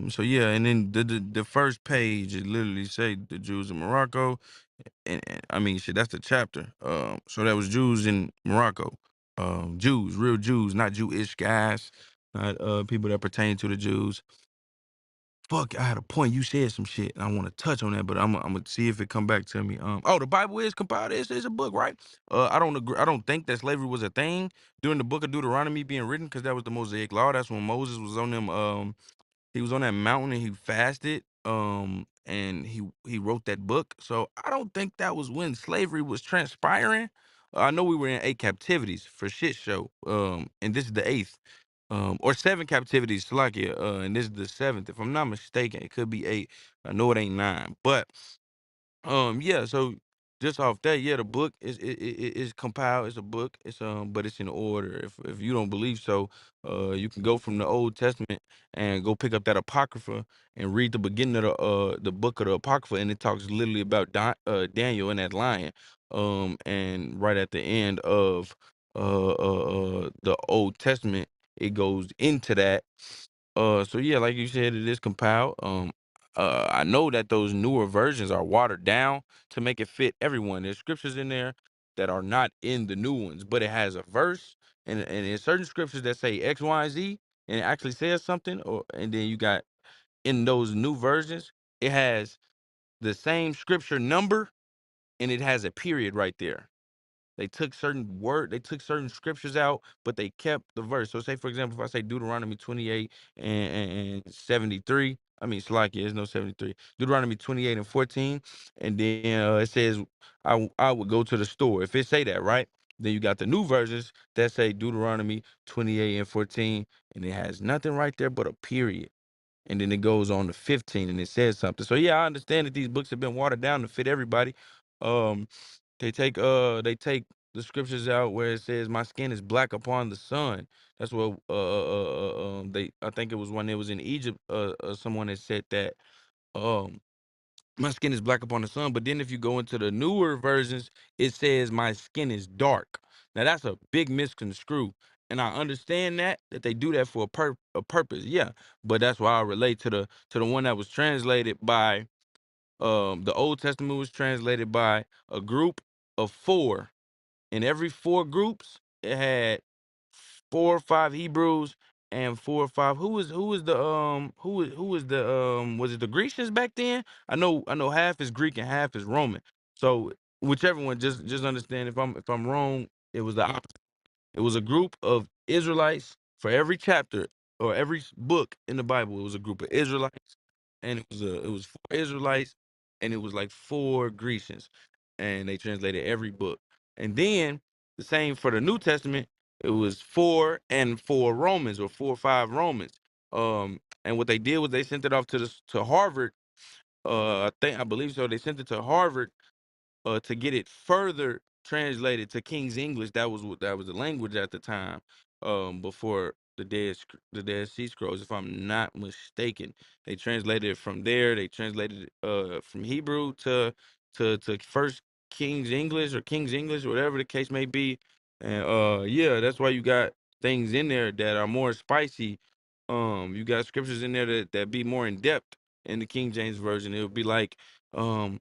So yeah, and then the first page it literally say the Jews in Morocco, and I mean shit, that's the chapter. So that was Jews in Morocco. Jews, real Jews, not Jewish guys, not people that pertain to the Jews. Fuck, I had a point. You said some shit, and I want to touch on that, but I'm gonna see if it come back to me. Oh, the Bible is compiled. It's a book, right? I don't agree. I don't think that slavery was a thing during the Book of Deuteronomy being written, because that was the Mosaic Law. That's when Moses was on them. He was on that mountain and he fasted. And he wrote that book. So I don't think that was when slavery was transpiring. I know we were in 8 captivities for shit show. And this is the 8th. Or 7 captivities, Salakia, and this is the 7th. If I'm not mistaken, it could be 8. I know it ain't 9. But yeah, so just off that, yeah, the book is compiled. It's a book. But it's in order. If you don't believe so, you can go from the Old Testament and go pick up that Apocrypha and read the beginning of the book of the Apocrypha, and it talks literally about Daniel and that lion. And right at the end of the Old Testament, it goes into that. So yeah, like you said, it is compiled. I know that those newer versions are watered down to make it fit everyone. There's scriptures in there that are not in the new ones, but it has a verse, and there's certain scriptures that say X, Y, and Z, and it actually says something. And then you got in those new versions, it has the same scripture number, and it has a period right there. They took certain scriptures out, but they kept the verse. So say for example, if I say Deuteronomy 28 and 73, I mean Slakia, there's no 73. Deuteronomy 28 and 14, and then it says I would go to the store. If it say that, right? Then you got the new versions that say Deuteronomy 28 and 14, and it has nothing right there but a period. And then it goes on to 15 and it says something. So yeah, I understand that these books have been watered down to fit everybody. Um, they take the scriptures out where it says my skin is black upon the sun. That's what they I think it was when it was in Egypt, someone had said that um my skin is black upon the sun. But then if you go into the newer versions, it says my skin is dark. Now that's a big misconstrue. And I understand that they do that for a purpose, yeah. But that's why I relate to the one that was translated by the Old Testament was translated by a group of 4. In every 4 groups, it had 4 or 5 Hebrews and 4 or 5. Who was the who was the was it the Grecians back then? I know half is Greek and half is Roman. So whichever one, just understand if I'm wrong, it was the opposite. It was a group of Israelites for every chapter or every book in the Bible. It was a group of Israelites, and it was 4 Israelites, and it was like 4 Grecians, and they translated every book. And then the same for the New Testament. It was 4 and 4 Romans, or 4 or 5 Romans. And what they did was they sent it off to Harvard. I believe so. They sent it to Harvard to get it further translated to King's English. That was the language at the time, before the Dead Sea Scrolls, if I'm not mistaken. They translated it from there. They translated it from Hebrew to First King's English, or King's English, whatever the case may be. And yeah, that's why you got things in there that are more spicy. You got scriptures in there that be more in depth in the King James version. It would be like, um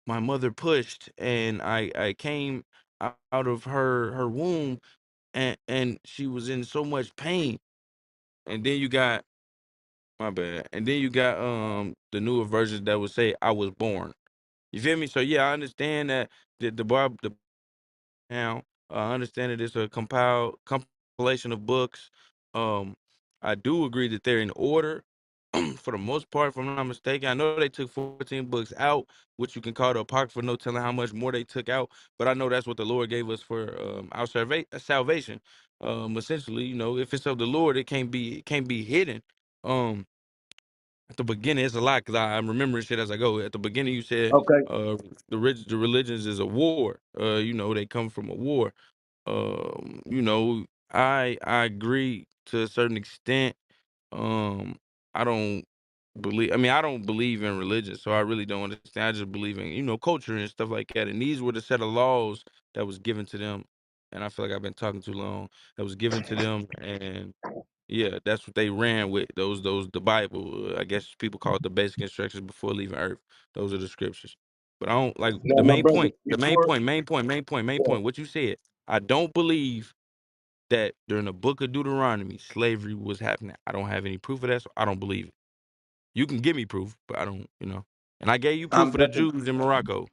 my mother pushed, and I came out of her womb, and she was in so much pain. And then you got, my bad, and then you got the newer versions that would say I was born. You feel me? So yeah, I understand that the Bible, now. I understand that it's a compilation of books. Um, I do agree that they're in order for the most part, if I'm not mistaken. I know they took 14 books out, which you can call the Apocrypha, no telling how much more they took out. But I know that's what the Lord gave us for our salvation. Essentially, if it's of the Lord, it can't be hidden. Um, at the beginning, it's a lot because I'm remembering shit as I go. At the beginning, you said Okay. uh, the religions is a war. They come from a war. I agree to a certain extent. um, I don't I don't believe in religion, so I really don't understand. I just believe in, culture and stuff like that. And these were the set of laws that was given to them. And I feel like I've been talking too long. That was given to them, and yeah, that's what they ran with. Those the Bible. I guess people call it the basic instructions before leaving Earth. Those are the scriptures. But I don't like Now, the my main brother, point. The main before, point. Main point. Main point. Main yeah. point. What you said. I don't believe that during the book of Deuteronomy, slavery was happening. I don't have any proof of that, so I don't believe it. You can give me proof, but I don't, And I gave you proof Um, for the Jews in Morocco.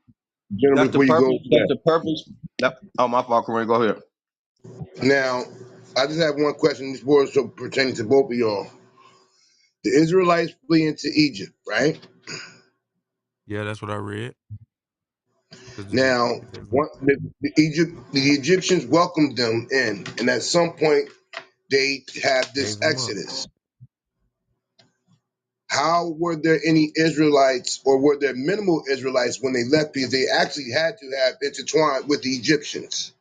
Gentlemen, that's the before you go purpose. into That's that. the purpose. Oh, my fault, Kareem. Go ahead. Now, I just have one question. This board so pertaining to both of y'all. The Israelites flee into Egypt, right? Yeah, that's what I read. 'Cause Now, the Egyptians welcomed them in, and at some point they had this gave them up. exodus. How were there any Israelites, or were there minimal Israelites when they left? Because they actually had to have intertwined with the Egyptians.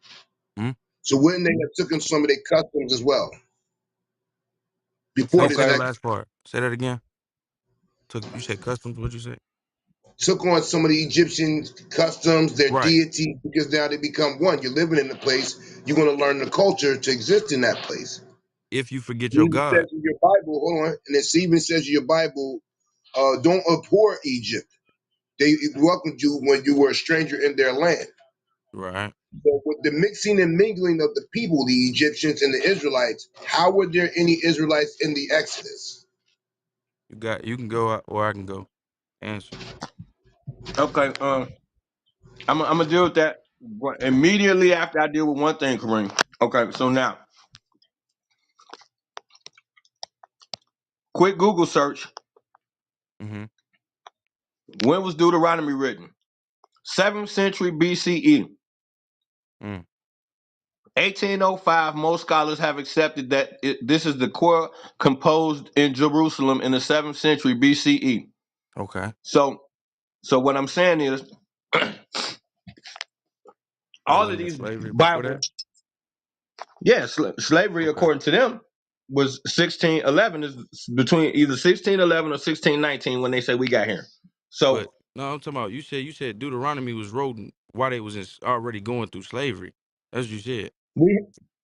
Hmm? So wouldn't they have taken some of their customs as well before Say this Okay. the exodus? last part. Say that again. You said customs. What'd you say? Took on some of the Egyptian customs, their Right. deity, because now they become one. You're living in the place, you're going to learn the culture to exist in that place. If you forget It your even God. says in your Bible, hold on, and it even says in your Bible, don't abhor Egypt. They welcomed you when you were a stranger in their land. Right. So with the mixing and mingling of the people, the Egyptians and the Israelites, how were there any Israelites in the Exodus? You can go out, or I can go. Answer. Okay. I'm gonna deal with that immediately after I deal with one thing, Kareem. Okay. So now, quick Google search. Mm-hmm. When was Deuteronomy written? 7th century BCE. Mm. 1805. Most scholars have accepted that this is the core composed in Jerusalem in the 7th century BCE. Okay. So, so what I'm saying is, They all of wasn't in these slavery before Bible, that. yeah, slavery Okay. according to them was 1611, is between either 1611 or 1619 when they say we got here. But So no, I'm talking about, you said Deuteronomy was written while they was already going through slavery. That's what you said. we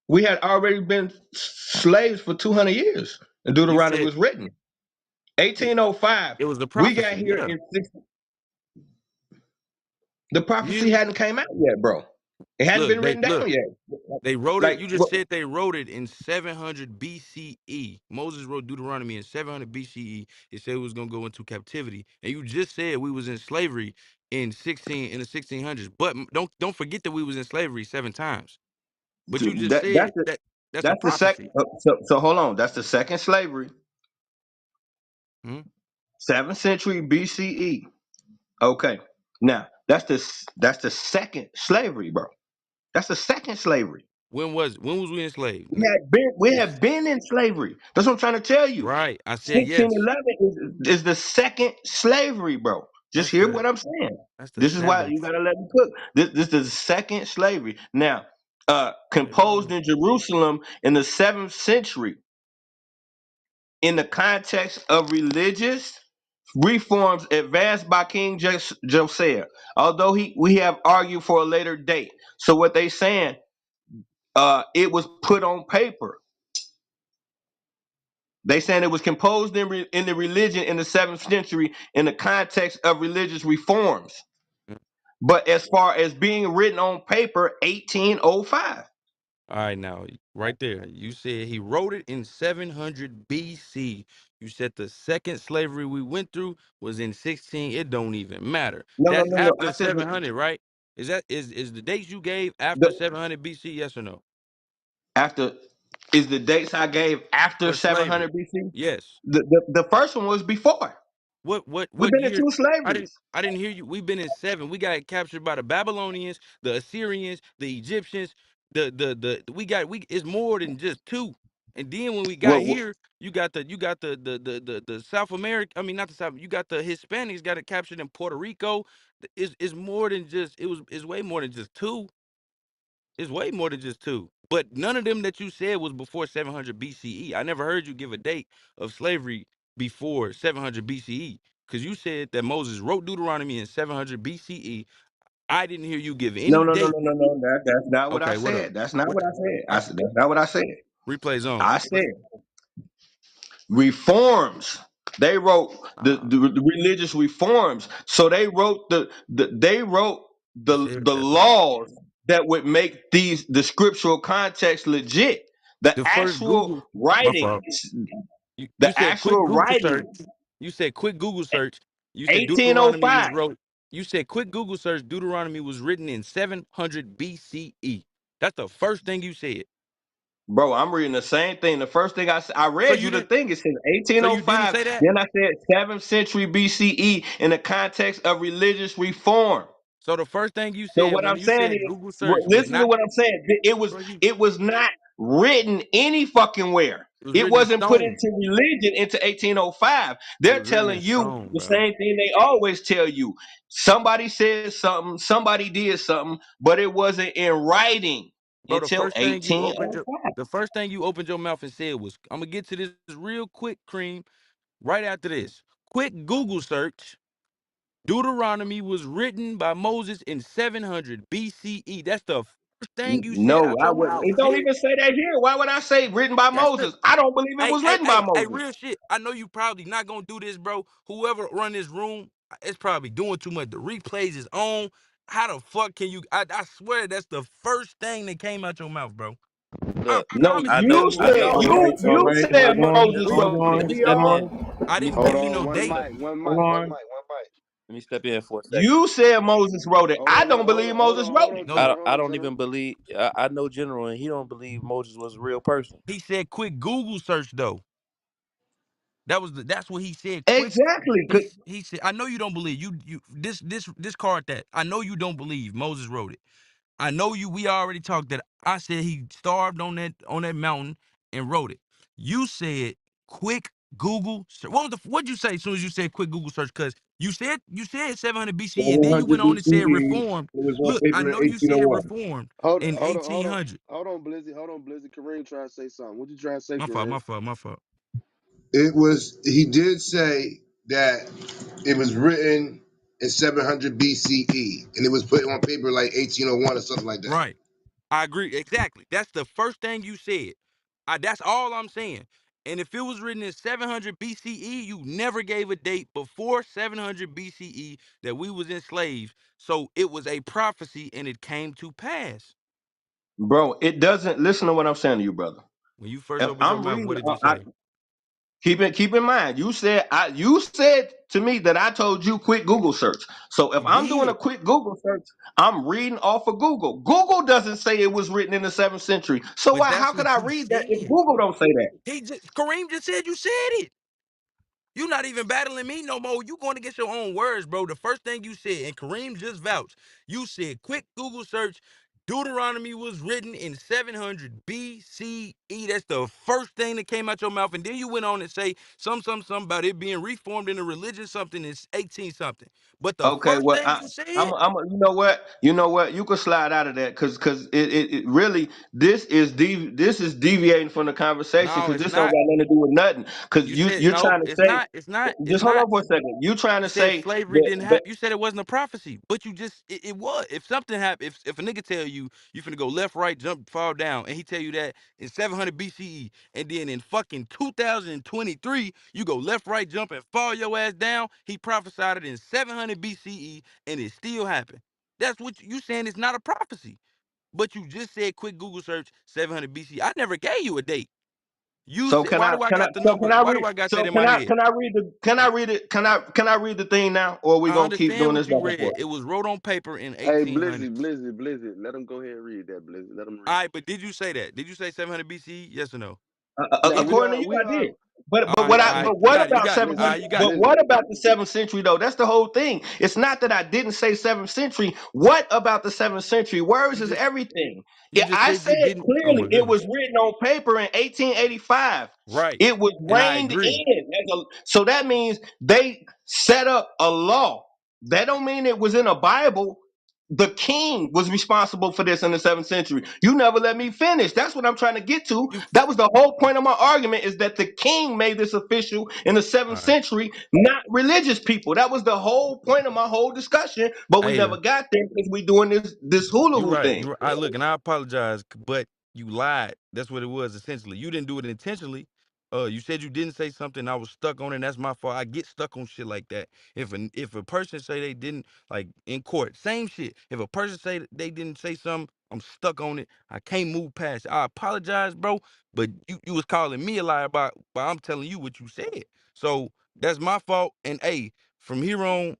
we had already been slaves for 200 years, and You Deuteronomy said was written it, 1805. it was the We got prophecy. here Yeah. in the prophecy You hadn't came out yet, bro. It hadn't look, been they written down look. yet. They wrote it. Like You just what? said they wrote it in 700 BCE. Moses wrote Deuteronomy in 700 BCE. It said it was gonna go into captivity, and you just said we was in slavery in the 1600s. But don't forget that we was in slavery 7 times. But you just That that's said the that that's a that's the second. prophecy. So hold on. That's the second slavery, Hmm? 7th century BCE. Okay. Now that's the second slavery, bro. That's the second slavery. When was we enslaved? We It's have been in slavery. That's what I'm trying to tell you. right. I said yes. 1611 is the second slavery, bro. Just That's hear the what I'm saying. that's the This is why you seventh. gotta let me cook. This is the second slavery. Now, Slavery composed one. in Jerusalem in the 7th century, in the context of religious reforms advanced by King Josiah. Although we have argued for a later date. So what they saying, it was put on paper. They saying it was composed in the religion in the 7th century in the context of religious reforms. Mm. But as far as being written on paper, 1805. All right, now right there. You said he wrote it in 700 BC. You said the second slavery we went through was in 16. It don't even matter. No, no, That's no, no. after I said 700, right? Is the dates you gave after the 700 BC? Yes or no? after is the dates I gave after For slavery. 700 BC. Yes. The first one was before. We've What been in year? two slaveries. I didn't hear you. We've been in seven. We got captured by the Babylonians, the Assyrians, the Egyptians. The we got we it's more than just two. And then when we got What here, you got the South America. I mean not the South. You got the Hispanics got it captured in Puerto Rico. It's more than just it's way more than just two. It's way more than just two. But none of them that you said was before 700 BCE. I never heard you give a date of slavery before 700 BCE because you said that Moses wrote Deuteronomy in 700 BCE. I didn't hear you give No, any no, no, date. no, no, no. That's not what I Okay, what up? said. That's not What? what I said. Uh, I said that's not what I said. replays on. I said reforms. They wrote Uh, the religious reforms. So they wrote they wrote you said the that though. laws that would make the scriptural context legit. The The first actual Google, my fault. writings, You the said quick actual Google search. writings, You said quick Google search. You said Deuteronomy was 1805. wrote. You said quick Google search. Deuteronomy was written in 700 BCE. That's the first thing you said. Bro, I'm reading the same thing. The first thing I So read you you the didn't. thing. It says So you didn't 1805. say that. Then I said 7th century BCE in the context of religious reform. So the first thing you So said what when I'm you saying said is, Google search was listen to not. what I'm saying. Bro, you. It was not written any fucking where. It was It written in wasn't put stone. into religion into 1805. It They're was written telling in you stone, the bro. same thing they always tell you. Somebody said something, somebody did something, but it wasn't in writing Bro, the until first thing you opened your 1805. the first thing you opened your mouth and said was, "I'm gonna get to this real quick, Cream." Right after this, quick Google search. Deuteronomy was written by Moses in 700 BCE. That's the first thing you said No, out I your would. mouth, It don't G. even say that here. Why would I say written by That's the Moses? I don't believe it Hey, was hey, written by hey, hey, Moses. real shit. I know you probably not gonna do this, bro. Whoever run this room, it's probably doing too much. The replays is on. How the fuck can you? I swear that's the first thing that came out your mouth, bro. I Look, No, promise I you know that you was I me. said know All I'm right, all you right. said Hold on, Moses hold hold on. wrote on. it. Let me We step all in. I Let me didn't Hold give step you in. on. no One date. mic, one Hold mic, one on. mic, one mic. Let me step in for a second. You said Moses wrote it. I don't believe Moses wrote it. No, I Hold on, don't gentlemen. even believe. I know General, and he don't believe Moses was a real person. he said quick Google search though. That's what he said. Quick. Exactly. He said, I know you don't believe this card that I know you don't believe Moses wrote it. I know you. We already talked that. I said he starved on that mountain and wrote it. You said quick Google search. What'd you say as soon as you said quick Google search? Because you said 700 BCE and then you 700 went on and said BCE. reformed. It was on Look, I paper in know you said 1801. reformed Hold, in hold on, hold on, 1800. hold on, Blizzy. Kareem trying to say something. What you trying to say, My fault. Kareem? My fault. My fault. It was, he did say that it was written in 700 BCE and it was put on paper like 1801 or something like that. Right. I agree. Exactly. That's the first thing you said. That's all I'm saying. And if it was written in 700 BCE, you never gave a date before 700 BCE that we was enslaved. So it was a prophecy and it came to pass. Bro, it doesn't listen to what I'm saying to you, brother. When you first If opened your I'm mouth, reading, what did you say? keep in mind, you said to me that I told you quick Google search. So if You I'm doing a did. quick Google search, I'm reading off of Google. Google doesn't say it was written in the 7th century. So But why? that's How could what I you read that if said. Google don't say that? Kareem just said you said it. You not even battling me no more. You going against your own words, bro. The first thing you said, and Kareem just vouched, you said quick Google search, Deuteronomy was written in 700 BCE. That's the first thing that came out your mouth. And then you went on and say some about it being reformed in a religion something in 18 something. But the Okay, first well, thing you said, you know what, you can slide out of that because it really this is deviating from the conversation no, because it's this don't not. got nothing to do with nothing. Because You said you're no, trying to it's say, not, it's just hold not. on for a second. You trying You to said say slavery that, didn't happen. You said it wasn't a prophecy, but you just it was. If something happened, if a nigga tell you you finna go left, right, jump, fall down, and he tell you that in 700 BCE, and then in fucking 2023 you go left, right, jump, and fall your ass down, he prophesied it in 700 BCE, and it still happened. That's what you saying. It's not a prophecy, but you just said quick Google search 700 BCE. I never gave you a date. You so said why do I got the number? Why do I got that in my head? can I read the thing now, or are we I gonna keep understand doing this what you back and read. forth? It was wrote on paper in Hey, Blizzy, 1800s. Blizzy, Blizzy. Let him go ahead and read that, Blizzy. Let him All read it. right, but did you say that? Did you say 700 BCE? Yes or no? Now According to you, we I are did. But All but right, what all I right. but You what got it. You about got it. All 700? right, Blizzy, you got But it. Blizzy. what about the 7th century though? That's the whole thing. It's not that I didn't say 7th century. What about the 7th century? Words You is just everything. you just I said you said didn't. Oh clearly my it goodness. was written on paper in 1885. Right. It was And I reigned agree. in. So that means they set up a law. That don't mean it was in a Bible. The king was responsible for this in the 7th century. You never let me finish. That's what I'm trying to get to. You That was the whole point of my argument, is that the king made this official in the seventh all right. century, not religious people. That was the whole point of my whole discussion, but we Hey, never got there because we doing this hula you hoop right. thing. You right. I look, and I apologize, but you lied. That's what it was essentially. You didn't do it intentionally. You said you didn't say something. I was stuck on it. And that's my fault. I get stuck on shit like that. If a person say they didn't, like in court, same shit. If a person say that they didn't say something, I'm stuck on it. I can't move past it. I apologize, bro. But you was calling me a liar by I'm telling you what you said. So that's my fault. And hey, from here on,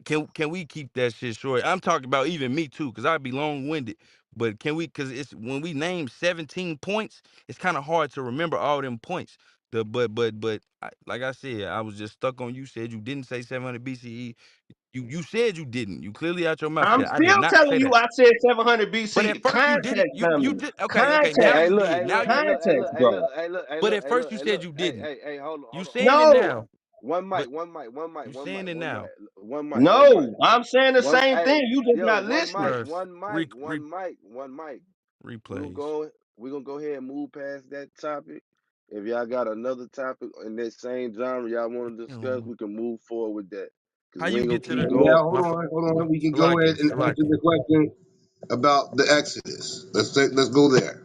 can we keep that shit short? I'm talking about even me too, cause I'd be long winded. But can we? Cause it's when we name 17 points, it's kind of hard to remember all them points. Like I said, I was just stuck on. You said you didn't say 700 BCE. You said you didn't. You clearly out your mouth I'm said I did still not telling say you that. I said 700 But BC. at first you didn't. Context, You family. did. Okay. Hey, Now Context. hey, you look, did. hey, Now look, you hey, did. look, hey, Context, look, hey, bro. look, hey, look, hey, But look, at hey, first look, you hey, said look. you Hey, didn't. hey, hey, hold on, You hold on. One saying it mic, No, now. But you one mic, saying it now. one mic. no, I'm saying the One, same hey, thing. You just yo, not listening. first one mic. replays. We gonna go ahead and move past that topic. If y'all got another topic in that same genre y'all want to discuss, we can move forward with that. Cause How we you ain't gonna get to keep the Yeah, going. hold my on, hold on. We can go ahead Salaki, and answer Salaki. the question about the Exodus. Let's go there.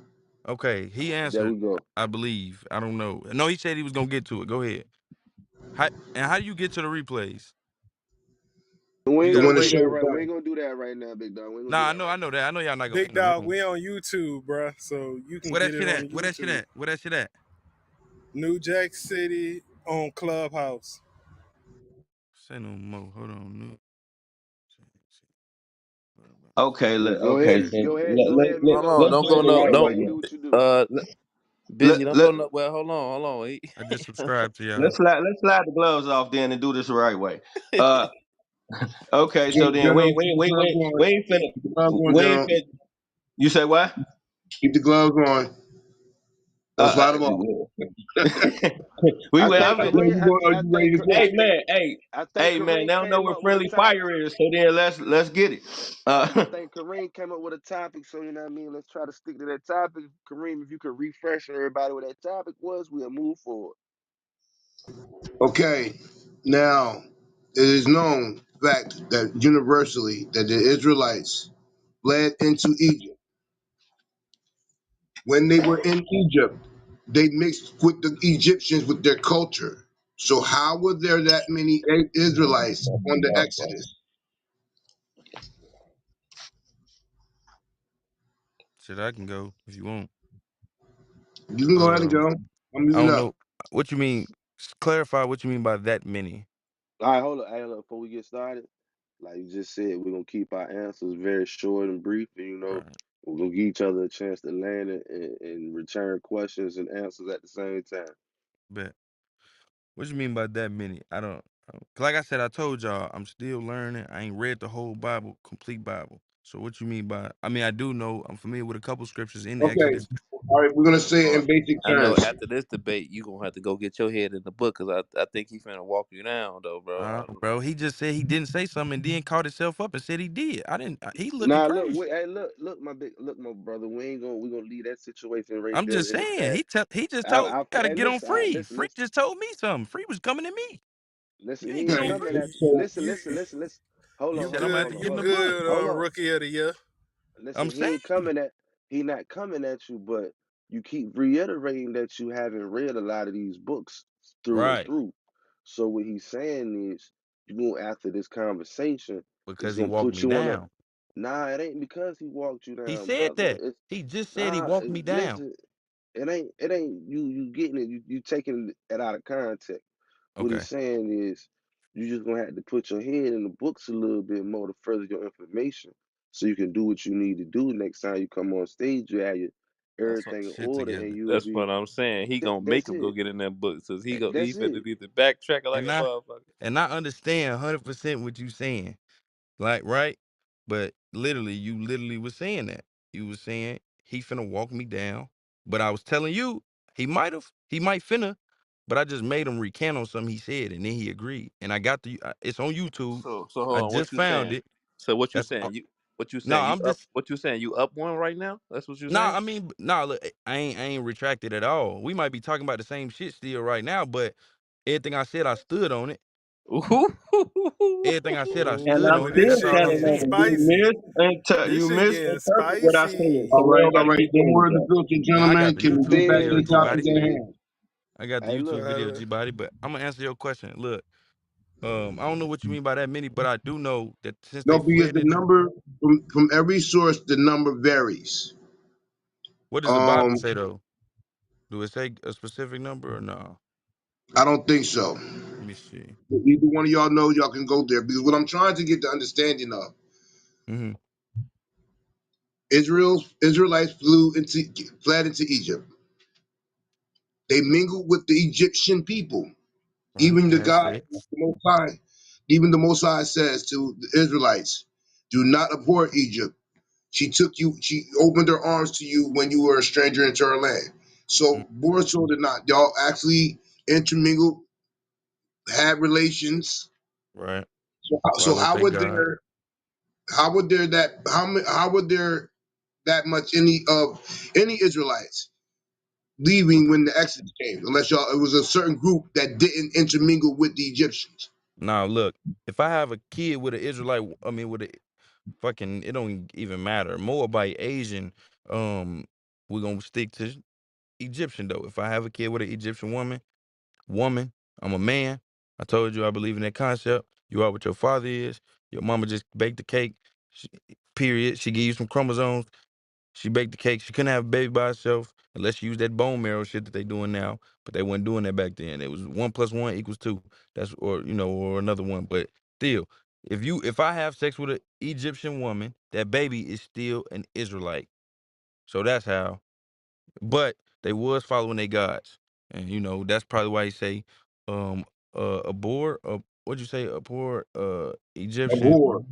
Okay, he There answered, we go. I believe. I don't know. No, he said he was gonna get to it. Go ahead. How do you get to the replays? We You ain't The gotta gonna one that do wait. that shows right. We that. ain't gonna do that right now, big dog. We ain't gonna do Nah, that right I know that. I know y'all not gonna Big open the dog, room. we on YouTube, bruh, so you can Where that get it shit on at? Where that shit YouTube. at? Where that shit at? New Jack City on Clubhouse. Say no more. Hold on. No. Okay, now. okay. Go ahead, mute Hold up on, your Let's don't do it go mic, the and no, right way don't everybody then. do what you do. uh Let, busy. Don't let, go no. Well, hold on. I just subscribed to y'all. let's slide the gloves off then and do this the right way. Uh, okay. So then General, keep the gloves on. we ain't finna Keep the gloves on, we ain't General. finna. You say what? Keep the gloves on. Don't Uh, slide them off. we I went. think I'm. Kareem. Are you ready to I Hey go? think man. Hey. I think Hey man. Kareem They don't know came where up with a friendly top. fire is. So then let's get it. I Uh, think Kareem came up with a topic, so you know what I mean. Let's try to stick to that topic. Kareem, if you could refresh everybody what that topic was, we'll move forward. Okay. Now, it is known fact that universally that the Israelites fled into Egypt. When they were in Egypt, they mixed with the Egyptians with their culture. So how were there that many Israelites on the Exodus? Shit, I can go if you want. You can go ahead and Uh, go. I'm I muting don't up. know what you mean. Clarify what you mean by that many. All right, hold up. Hey, look, before we get started, like you just said, we're gonna keep our answers very short and brief, and Right. we're gonna give each other a chance to land it and return questions and answers at the same time. Bet. What you mean by that many? Like I said, I told y'all, I'm still learning. I ain't read the whole Bible, complete Bible. So what you mean by? I mean, I do know. I'm familiar with a couple scriptures in Okay. Exodus. All right, we're gonna say it Boy, in basic I know terms. after this debate, you gonna have to go get your head in the book, cause I think he finna walk you down though, bro. Bro, he just said he didn't say something and then caught himself up and said he did. I didn't. He looking Nah, look, crazy. hey, look, my brother. We gonna leave that situation right I'm there just in the saying. past. He just told gotta Hey, get on listen, Free. listen, Free listen, just told me something. Free was coming to me. listen. You He ain't get ain't on Okay. coming Free. at you. So Listen. Hold He on, You said hold I'm on, gonna have good? to hold on, get You in hold the on, book. good hold on on. Rookie of the Year? Listen, I'm saying. he not coming at you, but you keep reiterating that you haven't read a lot of these books through and Right. through. So what he's saying is, after this conversation, it's Because he gonna walked put me you on a. down. Nah, it ain't because he walked you He down, said brother. that. It's He just said he nah. walked me down. Listen, it ain't you getting it. You taking it out of context. What Okay. he's saying is you just gonna have to put your head in the books a little bit more to further your information so you can do what you need to do next time you come on stage. You have That's what everything in Shit order and together. you'll that's be what I'm saying. He gonna make that's him go it. get in that book, so And, he That's finna it. need to backtrack like and a I motherfucker. and I understand 100% what you saying. Like, right? But literally, you literally was saying that. You was saying he finna walk me down. But I was telling you, he might finna, but I just made him recant on something he said, and then he agreed. And I got it's on YouTube. So hold I on, what just you found saying? it. So what you That's saying? What you no, saying? You I'm up? just What you saying? You up one right now? That's what you no, saying? I mean, no, look, I ain't retracted at all. We might be talking about the same shit still right now, but everything I said, I stood on it. Everything I said, I And stood I'm Ooh, on it. this still That's shit all I'm standing getting on saying. spicy. it. This You shit getting misinterpret what I said. spicy. So all we right, don't got all to right. keep In the doing words of that. filthy Now I got gentlemen, the can we YouTube get back to video, Then the G topic Body. at hand? I got the hey YouTube look, video, G Body. But I'm gonna answer your question. Look, I don't know what you mean by that many, but I do know that since they No, because fled the into, number from every source, the number varies. what does the Bible Um, say though? Do it say a specific number or no? I don't think so. Let me see. Either one of y'all know, y'all can go there because what I'm trying to get the understanding of, Mm-hmm. Israelites fled into Egypt. They mingled with the Egyptian people. Right. Even the Had God, the sex. Most High, even the Most High says to the Israelites, "Do not abhor Egypt. She took you. She opened her arms to you when you were a stranger into her land." Mm, So, more so than not, y'all actually intermingled, had relations. right. So Followed how they would God. there? How would there that much any Israelites leaving when the Exodus came? Unless y'all, it was a certain group that didn't intermingle with the Egyptians. Now look, if I have a kid with an Israelite, I mean with a fucking, it don't even matter. Moabite, Asian, we're gonna stick to Egyptian though. If I have a kid with an Egyptian woman, I'm a man. I told you I believe in that concept. You are what your father is. Your mama just baked the cake. She, period. She give you some chromosomes. She baked the cake. She couldn't have a baby by herself unless she used that bone marrow shit that they doing now. But they wasn't doing that back then. It was 1 + 1 = 2. That's or another one. But still, if I have sex with an Egyptian woman, that baby is still an Israelite. So that's how. But they was following their gods, and that's probably why he say, abhor. What'd you say? Abhor Egyptian. Abhor.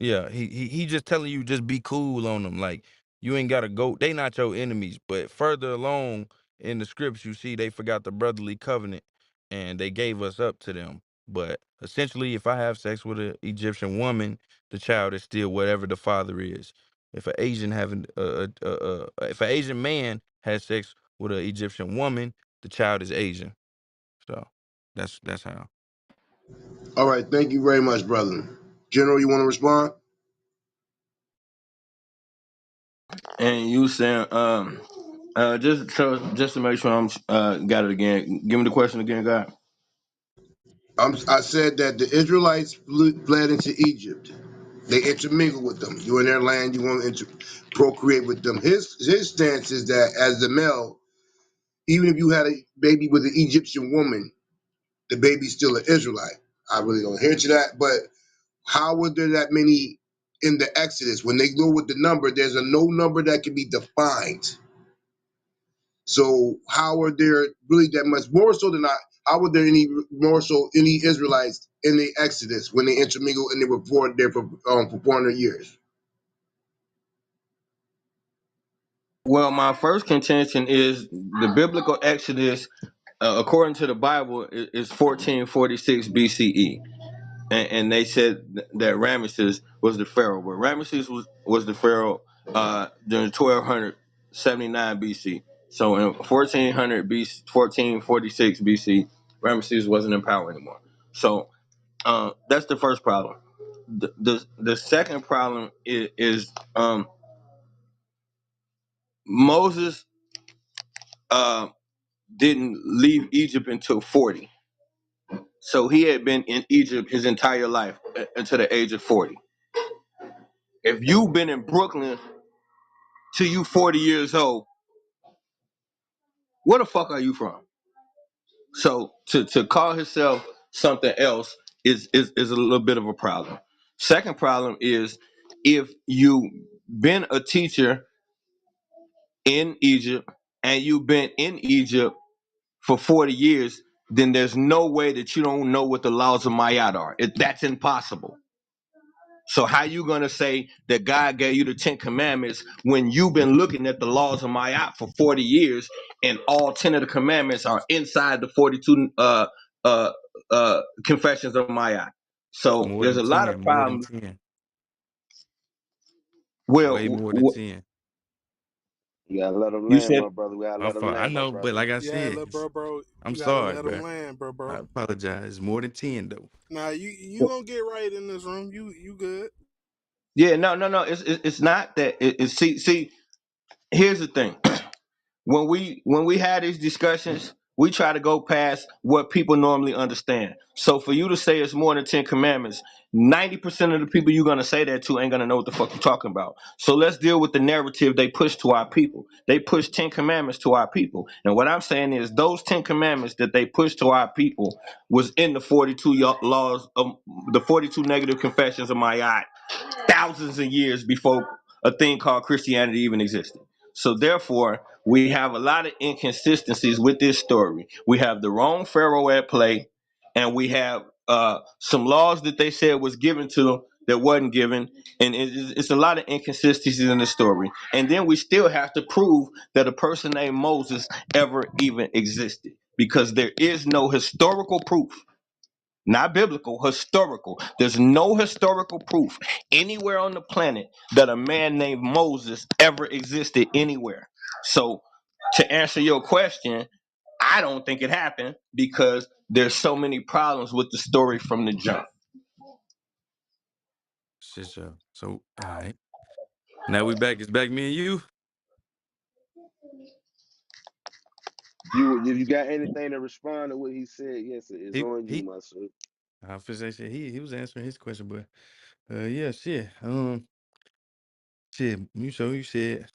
Yeah, he just telling you just be cool on them. Like you ain't gotta go. They not your enemies. But further along in the scripts, you see they forgot the brotherly covenant, and they gave us up to them. But essentially, if I have sex with an Egyptian woman, the child is still whatever the father is. If an Asian having if an Asian man has sex with an Egyptian woman, the child is Asian. So that's how. All right, thank you very much, brother. General, you want to respond? And you saying, just to make sure I'm got it again. Give me the question again, God. I said that the Israelites fled into Egypt. They intermingled with them. You in their land, you want to procreate with them. His stance is that as the male, even if you had a baby with an Egyptian woman, the baby's still an Israelite. I really don't hear to that. But how were there that many in the Exodus? When they go with the number, there's a no number that can be defined. So how are there really that much more so than not? How were there any more so any Israelites in the Exodus when they intermingled and they were born there for 400 years? Well, my first contention is the biblical Exodus, according to the Bible, is 1446 BCE. And they said that Ramesses was the pharaoh, but Ramesses was the pharaoh during 1279 BC. So in 1400 BC, 1446 BC, Ramesses wasn't in power anymore. So that's the first problem. The second problem is Moses uh, didn't leave Egypt until 40. So he had been in Egypt his entire life until the age of 40. If you've been in Brooklyn till you 40 years old, where the fuck are you from? So to call himself something else is a little bit of a problem. Second problem is if you been a teacher in Egypt and you've been in Egypt for 40 years, then there's no way that you don't know what the laws of Mayat are. That's impossible. So how you gonna say that God gave you the 10 Commandments when you've been looking at the laws of Mayat for 40 years and all 10 of the commandments are inside the 42 confessions of Mayat? It's So more there's than a lot of 10, more than problems. 10. It's Well, way more than 10. You gotta let them you land, said my brother. We gotta My let them fault. I land, my know, but brother. like I Yeah, said, little bro, I'm you gotta sorry, let them bro. land, I bro. apologize. It's more than 10, though. Nah, you gonna get right in this room. You good? yeah, no. It's not that. See. Here's the thing. When we had these discussions, we try to go past what people normally understand. So for you to say it's more than 10 commandments, 90% of the people you're gonna say that to ain't gonna know what the fuck you're talking about. So let's deal with the narrative they push to our people. They push 10 commandments to our people. And what I'm saying is those 10 commandments that they push to our people was in the 42 laws of the 42 negative confessions of Ma'at thousands of years before a thing called Christianity even existed. So therefore, we have a lot of inconsistencies with this story. We have the wrong pharaoh at play, and we have some laws that they said was given to that wasn't given, and it's a lot of inconsistencies in the story. And then we still have to prove that a person named Moses ever even existed, because there is no historical proof, not biblical, historical. There's no historical proof anywhere on the planet that a man named Moses ever existed anywhere. So, to answer your question, I don't think it happened because there's so many problems with the story from the jump. Shit, so, all right. Now we back. It's back me and you. You if you got anything to respond to what he said, yes, it's He, on you, he, my son. I was say shit. He was answering his question, but, yeah, shit. Shit, you said,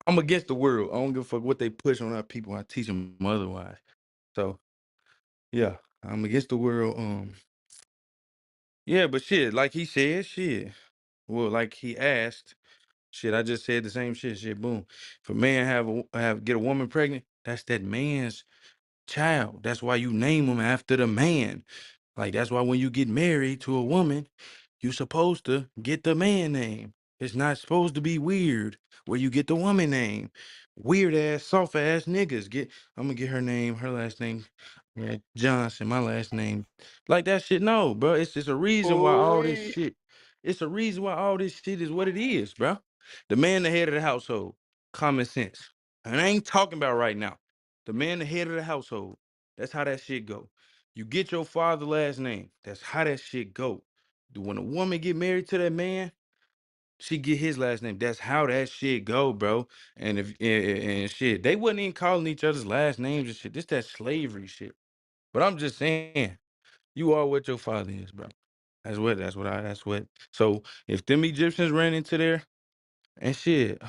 I'm against the world. I don't give a fuck what they push on our people. I teach them otherwise. So, yeah, I'm against the world. Yeah, but shit, like he said, shit. Well, like he asked, shit, I just said the same shit. Shit, boom. If a man get a woman pregnant, that's that man's child. That's why you name them after the man. Like that's why when you get married to a woman, you supposed to get the man name. It's not supposed to be weird where you get the woman name. Weird ass, soft ass niggas get. I'm gonna get her name, her last name, yeah, Johnson. My last name, like that shit. No, bro. It's just a reason why all this Ooh-wee. shit. It's a reason why all this shit is what it is, bro. The man, the head of the household. Common sense. And I ain't talking about right now. The man, the head of the household. That's how that shit go. You get your father last name. That's how that shit go. When a woman get married to that man, she get his last name. That's how that shit go, bro. And if and shit, they wasn't even calling each other's last names and shit. This that slavery shit. But I'm just saying, you are what your father is, bro. That's what. So if them Egyptians ran into there and shit,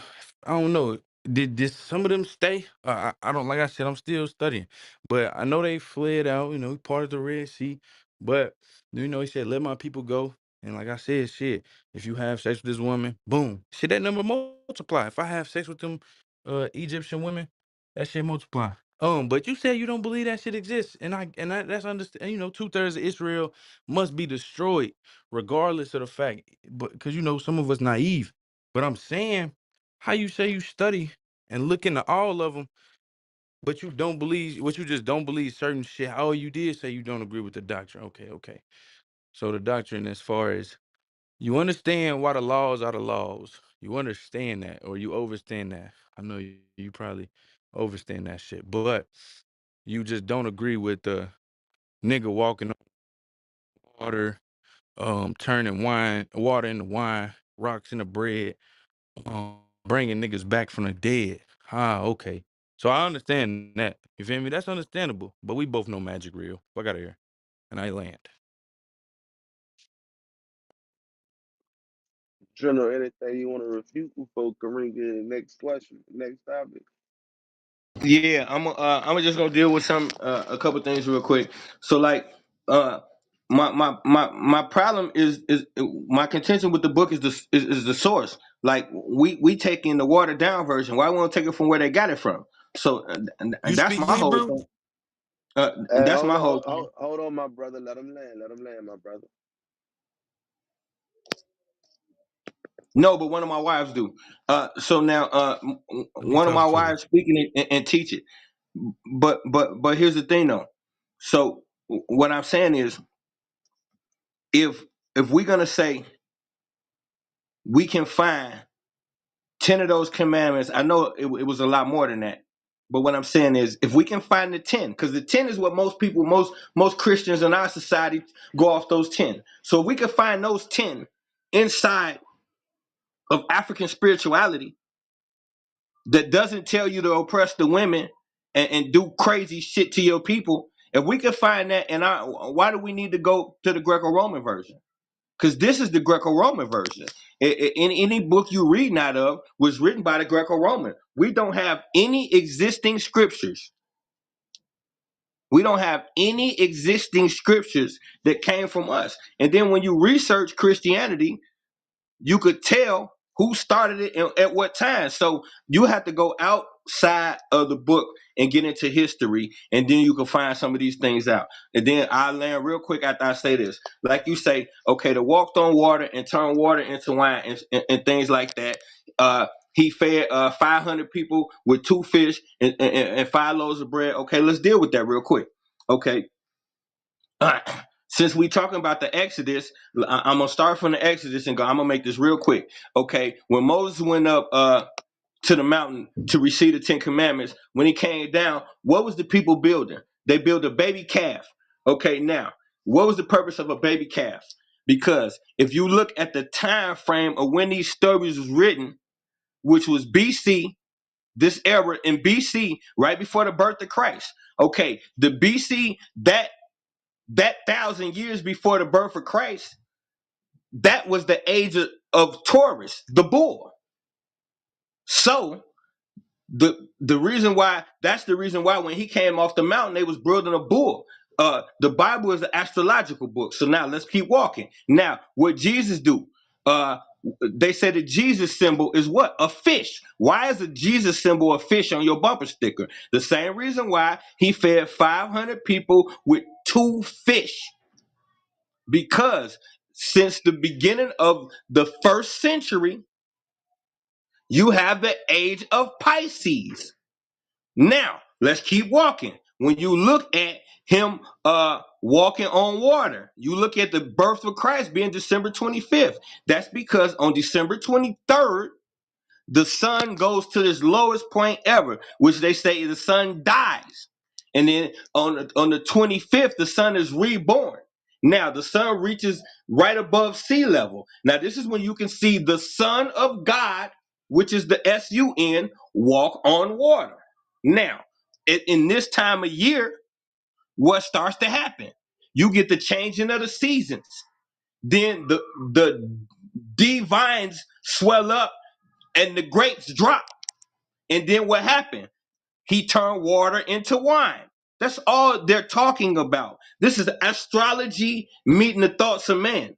I don't know. Did some of them stay? I don't, like I said, I'm still studying, but I know they fled out. Part of the Red Sea. But he said, "Let my people go." And like I said, shit, if you have sex with this woman, boom, shit, that number multiply. If I have sex with them Egyptian women, that shit multiply. But you said you don't believe that shit exists, and that's understand. 2/3 of Israel must be destroyed, regardless of the fact. But because some of us naive. But I'm saying, how you say you study and look into all of them, but you don't believe what you just don't believe certain shit. Oh, you did say you don't agree with the doctrine. Okay, okay. So the doctrine, as far as you understand why the laws are the laws, you understand that, or you overstand that. I know you probably overstand that shit, but you just don't agree with the nigga walking on water, turning water into wine, rocks into bread, bringing niggas back from the dead. Ah, okay. So I understand that. You feel me? That's understandable. But we both know magic real. Fuck out of here. And I land. General, anything you want to refute before Kareem get the next question, next topic? Yeah, I'm just gonna deal with a couple things real quick. So like uh my problem is my contention with the book is the source. Like we taking the watered down version. Why won't take it from where they got it from? So You and that's speak my whole Hebrew? thing. Hey, That's my whole thing. hold on, my brother. Let him land. Let him land, my brother. No, but one of my wives do. So now Let me one of my talk to her. wives speaking it and teach it. But here's the thing though. So what I'm saying is if we're gonna say we can find 10 of those commandments, I know it was a lot more than that. But what I'm saying is if we can find the 10, because the 10 is what most people, most Christians in our society go off those 10. So if we can find those 10 inside of African spirituality that doesn't tell you to oppress the women and do crazy shit to your people, if we can find that in our, why do we need to go to the Greco-Roman version? Because this is the Greco-Roman version. In any book you read out of was written by the Greco-Roman. We don't have any existing scriptures. We don't have any existing scriptures that came from us. And then when you research Christianity, you could tell who started it and at what time. So you have to go outside of the book and get into history, and then you can find some of these things out. And then I land real quick after I say this. Like you say, okay, to walked on water and turn water into wine and things like that. He fed 500 people with 2 fish and 5 loaves of bread. Okay, let's deal with that real quick. Okay, since we talking about the Exodus, I'm gonna start from the Exodus and go. I'm gonna make this real quick. Okay, when Moses went up to the mountain to receive the 10 Commandments, when he came down, what was the people building? They built a baby calf. Okay, now what was the purpose of a baby calf? Because if you look at the time frame of when these stories was written, which was BC, this era in BC, right before the birth of Christ. Okay, the BC that 1,000 years before the birth of Christ, that was the age of Taurus, the bull. So the reason why that's the reason why when he came off the mountain, they was building a bull. The Bible is an astrological book. So now let's keep walking. Now, what Jesus do? Uh, they said the Jesus symbol is what? A fish. Why is the Jesus symbol a fish on your bumper sticker? The same reason why he fed 500 people with 2 fish. Because since the beginning of the first century, you have the age of Pisces. Now, let's keep walking. When you look at him walking on water, you look at the birth of Christ being December 25th. That's because on December 23rd, the sun goes to this lowest point ever, which they say the sun dies. And then on the 25th, the sun is reborn. Now, the sun reaches right above sea level. Now, this is when you can see the Son of God, which is the SUN, walk on water. Now, in this time of year, what starts to happen? You get the changing of the seasons. Then the D vines swell up and the grapes drop. And then what happened? He turned water into wine. That's all they're talking about. This is astrology meeting the thoughts of man.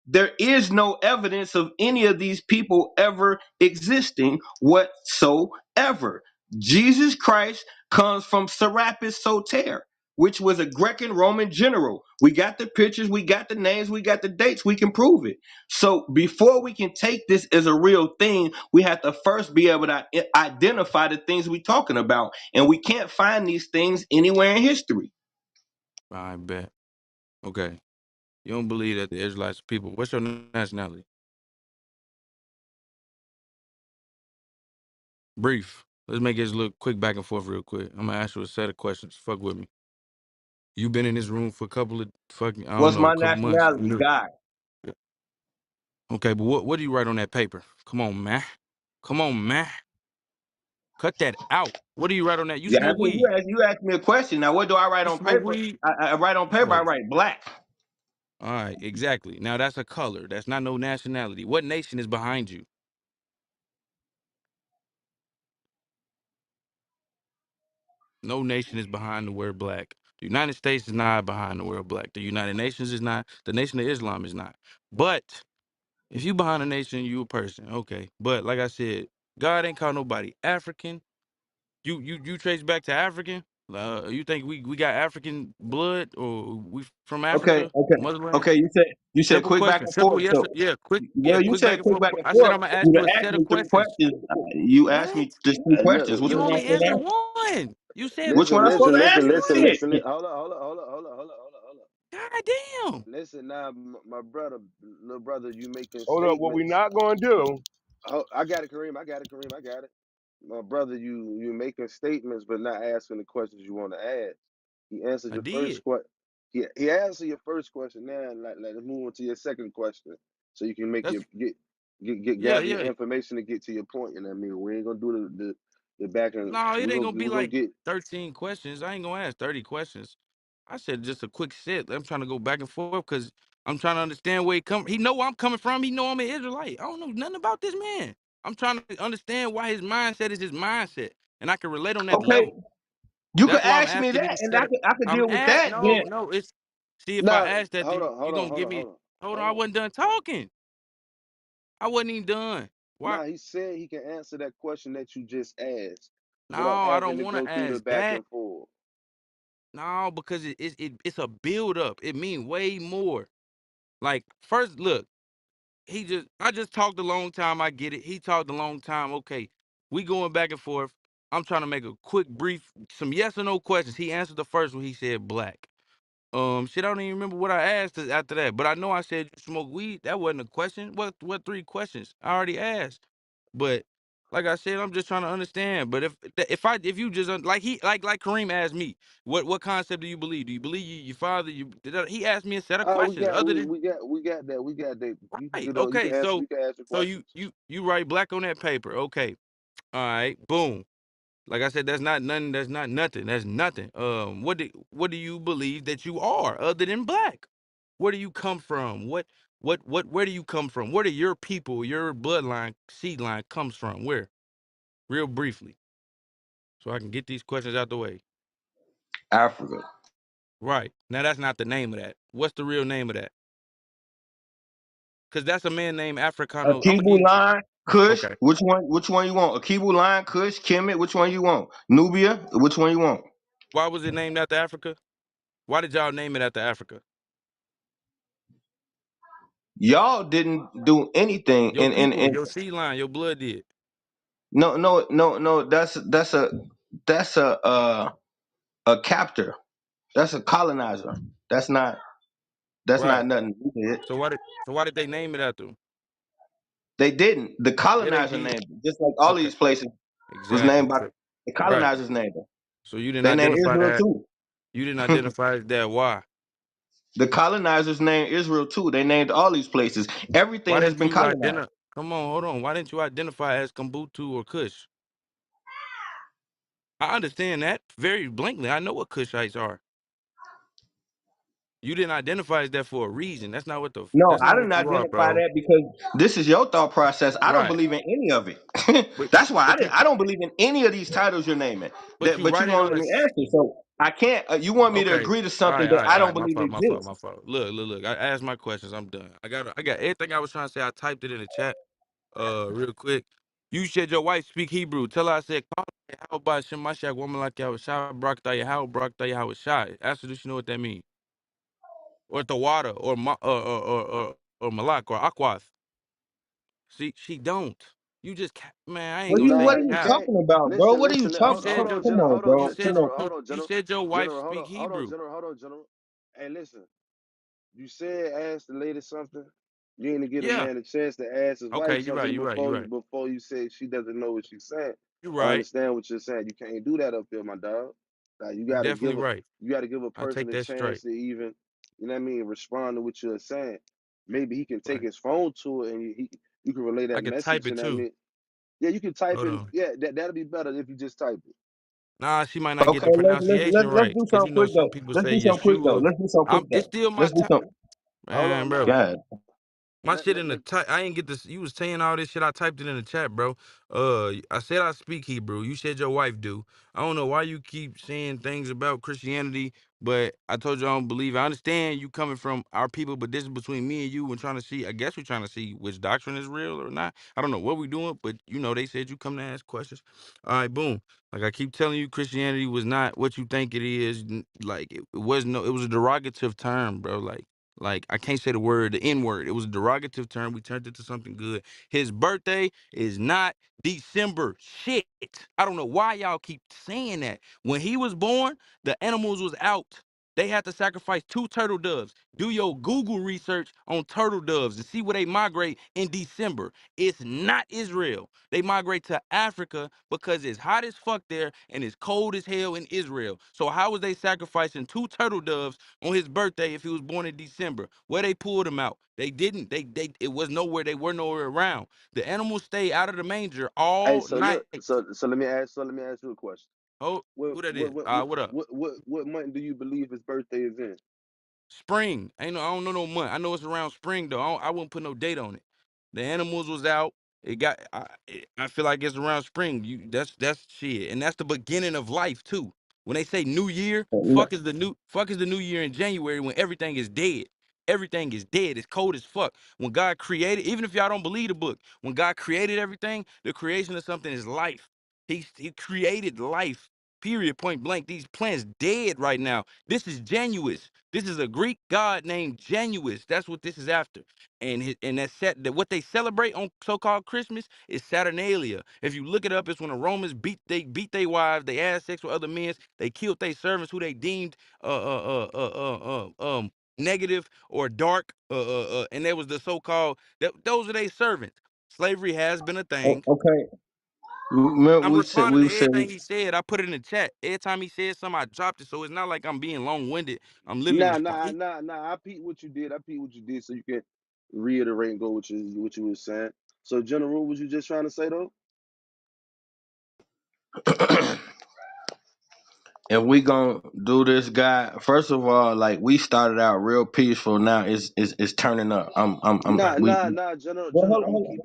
There is no evidence of any of these people ever existing whatsoever. Jesus Christ comes from Serapis Soter, which was a Greek and Roman general. We got the pictures, we got the names, we got the dates, we can prove it. So before we can take this as a real thing, we have to first be able to identify the things we're talking about. And we can't find these things anywhere in history. I bet. Okay. You don't believe that the Israelites are people. What's your nationality? Brief. Let's make this look quick back and forth real quick. I'm gonna ask you a set of questions. Fuck with me. You been in this room for a couple of fucking, I don't What's know, my a couple months. You nationality? know. God. Okay, but what do you write on that paper? Come on, man. Come on, man. Cut that out. What do you write on that? You Yeah, smoke weed. you asked me a question. Now, what do I write You on smoke paper? weed. I write on paper. I Oh, write black. all right, exactly. Now that's a color. That's not no nationality. What nation is behind you? No nation is behind the word black. The United States is not behind the word black. The United Nations is not. The Nation of Islam is not. But if you behind a nation, you a person. Okay. But like I said, God ain't called nobody African. You trace back to African? You think we got African blood or we from Okay, Africa, okay, motherland? okay. You said Simple quick back question. and Simple forth. yes. So, Yeah. Quick. Yeah. well, you Quick back said and quick forth. back and I said forth. I'm gonna ask You you a done asked set of me three questions. questions. You asked What? me just three questions. Which You one Look, I only supposed to answered answer? one. You said Which one listen, I two. supposed listen, to listen, answer? listen, Shit. listen. Hold up. God damn. Listen now, my brother, little brother, you making Hold up. What we statements. not going to do? Oh, I got it, Kareem. I got it. My brother, you making statements, but not asking the questions you want to ask. He answered I your first did. question. He answered your first question. Now, let's move on to your second question, so you can make That's your get yeah, gather your yeah. information to get to your point. And I mean, we ain't gonna do the back and No, it ain't gonna be we gonna like get 13 questions. I ain't gonna ask 30 questions. I said just a quick set. I'm trying to go back and forth because I'm trying to understand where he come. He know where I'm coming from. He know I'm an Israelite. I don't know nothing about this man. I'm trying to understand why his mindset is his mindset, and I can relate on that Okay, level. you could That's why I'm ask me asking that, you to and set it. I could I'm deal with at that. Then no. It's see if I nah. ask that, then you gonna give me. Hold on, Hold I on. wasn't done talking. I wasn't even done. Why? Nah, he said he can answer that question that you just asked No, without I having don't to want to go through the ask back that. and forth. No, because it's a build up. It mean way more. Like first, look, I just talked a long time. I get it. He talked a long time. Okay, we going back and forth. I'm trying to make a quick, brief, some yes or no questions. He answered the first one. He said black. Shit, I don't even remember what I asked after that. But I know I said you smoke weed. That wasn't a question. What three questions I already asked? But like I said, I'm just trying to understand. But if you just like Kareem asked me, what concept do you believe? Do you believe your father? He asked me a set of We questions got other we, than we got we got that. right. You Okay, can answer your so you questions. you you write black on that paper. Okay, all right, boom. Like I said, that's not nothing. That's not nothing. That's nothing. What do you believe that you are other than black? Where do you come from? Where do you come from? Where do your people, your bloodline, seed line comes from? Where? Real briefly, so I can get these questions out the way. Africa. Right. Now that's not the name of that. What's the real name of that? Because that's a man named Africano. I'm gonna Akibu give. line, Kush. Okay. Which one? Which one you want? Akibu line, Kush, Kemet. Which one you want? Nubia. Which one you want? Why was it named after Africa? Why did y'all name it after Africa? Y'all didn't do anything, Your people, and your seed line, your blood did. no. That's a captor. That's a colonizer. That's not. That's not Right. nothing. We did. So why did they name it after him? They didn't. The Yeah, they colonizer did. named it, just like all Okay. these places was Exactly. named by So, the right. colonizers named it. So you didn't They named identify Israel that. too. You didn't identify as that. Why? The colonizers named Israel too. They named all these places. Why Everything has didn't been you colonized. identify? Come on, hold on. Why didn't you identify as Kumbutu or Kush? I understand that very blankly. I know what Kushites are. You didn't identify as that for a reason. That's not what the. No, That's I not didn't what you are, identify bro. that because this is your thought process. I don't Right. believe in any of it. But That's why but you I don't believe in any of these titles you're naming. but you But you write it won't on let a me answer. So I can't. You want me to Okay. agree to All something right, all that right, I all don't right. My believe fault, my fault, my exists? fault. Look. I asked my questions. I'm done. I got everything I was trying to say. I typed it in the chat. Real quick. You said your wife speak Hebrew. Tell her I said, call her, how about Shemashak, woman like y'all shot, Brakta, how was shot. Ask her, does she know what that means? Or the water, or Malak, or Aquath. See, she don't. You just, man, I ain't gonna say What Nah, are you you cap. can't. talking about, bro? Listen, What are you listen. You talking? Hold said Come, on, your, come General. on, Hold on, you bro. General. said, Come on. General. Hold on, you General. said your wife General, speak Hebrew. hold on, General. Hey, listen. You said ask the lady something. You ain't to get a Yeah. man a chance to ask his Okay, wife you're right, something you're right, you're right. before you say she doesn't know what she's saying. You're I right. understand what you're saying. You can't do that up here, my dog. Like You're definitely right. you gotta give a I take person a that chance straight. to even, you know what I mean, respond to what you're saying. Maybe he can take Right. his phone to it and you can relay I that could type message. You it know what I too. mean? Yeah, you can type Hold in. on. Yeah, that'll be better if you just type it. Nah, she might not get Okay, the pronunciation let's right. do Cause something you know quick some though. people Let's say do something quick though. Yeshua. Let's do something quick It's though. still my Let's do time. something. Hold on Man, bro. now. God, My Let, shit let, in the let, I ain't get this. You was saying all this shit. I typed it in the chat, bro. I said I speak Hebrew. You said your wife do. I don't know why you keep saying things about Christianity, but I told you I don't believe. I understand you coming from our people, but this is between me and you. And trying to see. I guess we're trying to see which doctrine is real or not. I don't know what we doing, but you know they said you come to ask questions. All right, boom. Like I keep telling you, Christianity was not what you think it is. Like it was no. It was a derogative term, bro. Like I can't say the word, the N word. It was a derogative term. We turned it to something good. His birthday is not December. Shit. I don't know why y'all keep saying that. When he was born, the animals was out. They had to sacrifice 2 turtle doves. Do your Google research on turtle doves and see where they migrate in December. It's not Israel. They migrate to Africa because it's hot as fuck there and it's cold as hell in Israel. So how was they sacrificing 2 turtle doves on his birthday if he was born in December? Where they pulled him out? They didn't. They it was nowhere. They were nowhere around. The animals stayed out of the manger hey, all so night. look, so let me ask you a question. Oh, What who that what is? what what What up? what month do you believe his birthday is in? Spring. Ain't no. I don't know no month. I know it's around spring though. I wouldn't put no date on it. The animals was out. It got. I feel like it's around spring. That's shit, and that's the beginning of life too. When they say New Year, fuck is the New Year in January when everything is dead. Everything is dead. It's cold as fuck. When God created, even if y'all don't believe the book, when God created everything, the creation of something is life. He created life. Period. Point blank. These plants dead right now. This is Janus. This is a Greek god named Janus. That's what this is after. And that's set that what they celebrate on so-called Christmas is Saturnalia. If you look it up, it's when the Romans beat their wives, they had sex with other men, they killed their servants who they deemed negative or dark, and that was the so-called those are their servants. Slavery has been a thing. okay. Remember I'm responding to we said everything he said. I put it in the chat. Every time he said something, I dropped it. So it's not like I'm being long-winded. I'm literally responding. I peep what you did. I peep what you did, so you can reiterate and go what you was saying. So, General, what was you just trying to say though? if we gonna do this, guy, first of all, like we started out real peaceful. Now it's turning up. I'm Right. we. Well, General. hold on.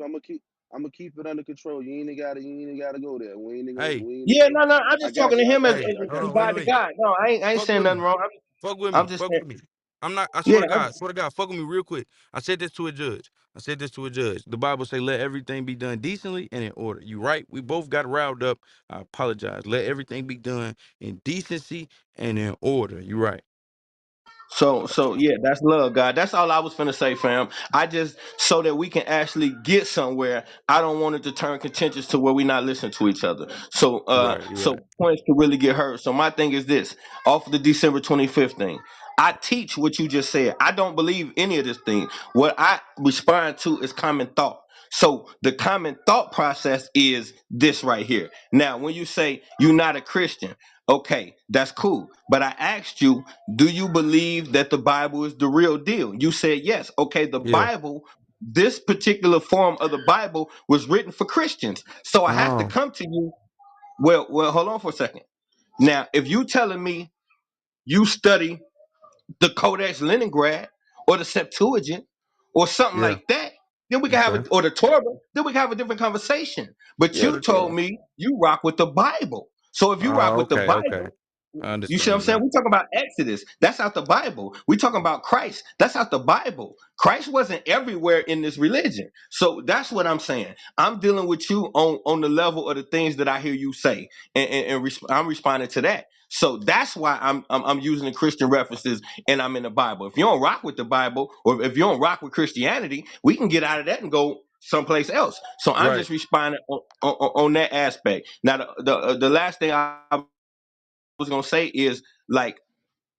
I'm gonna keep it under control. You ain't gotta go there. Hey, We ain't. Yeah, no, I'm I just talking got to you. him hey, I hold got as on, you. God to wait. God. No, I ain't Fuck saying with nothing me. wrong. Fuck with I'm me. just Fuck saying. with me. I'm not. I Yeah, swear to God. Swear to God. Fuck with me real quick. I said this to a judge. I said this to a judge. The Bible say, "Let everything be done decently and in order." You right? We both got riled up. I apologize. Let everything be done in decency and in order. You right? so yeah, that's love, God. That's all I was finna say, fam. I just so that we can actually get somewhere. I don't want it to turn contentious to where we not listening to each other. So You right. You right. so points can really get heard. So my thing is this: off of the December 25th thing, I teach what you just said. I don't believe any of this thing. What I respond to is common thought. So the common thought process is this right here. Now, when you say you're not a Christian, okay, that's cool. But I asked you, do you believe that the Bible is the real deal? You said yes. Okay, the Yeah. Bible, this particular form of the Bible was written for Christians. So I have to Oh. come to you. Well, hold on for a second. Now, if you telling me you study the Codex Leningrad or the Septuagint or something Yeah. like that, then we can have Okay. a or the Torah, then we can have a different conversation. But Yeah. you The told Torah. me you rock with the Bible. So if you rock with the Okay. Bible, Okay. I You see what I'm understand, saying? bro. We talking about Exodus. That's out the Bible. We talking about Christ. That's out the Bible. Christ wasn't everywhere in this religion. So that's what I'm saying. I'm dealing with you on the level of the things that I hear you say, and I'm responding to that. So that's why I'm using the Christian references and I'm in the Bible. If you don't rock with the Bible, or if you don't rock with Christianity, we can get out of that and go someplace else. So I'm Right. just responding on that aspect. Now, the last thing I was gonna say is, like,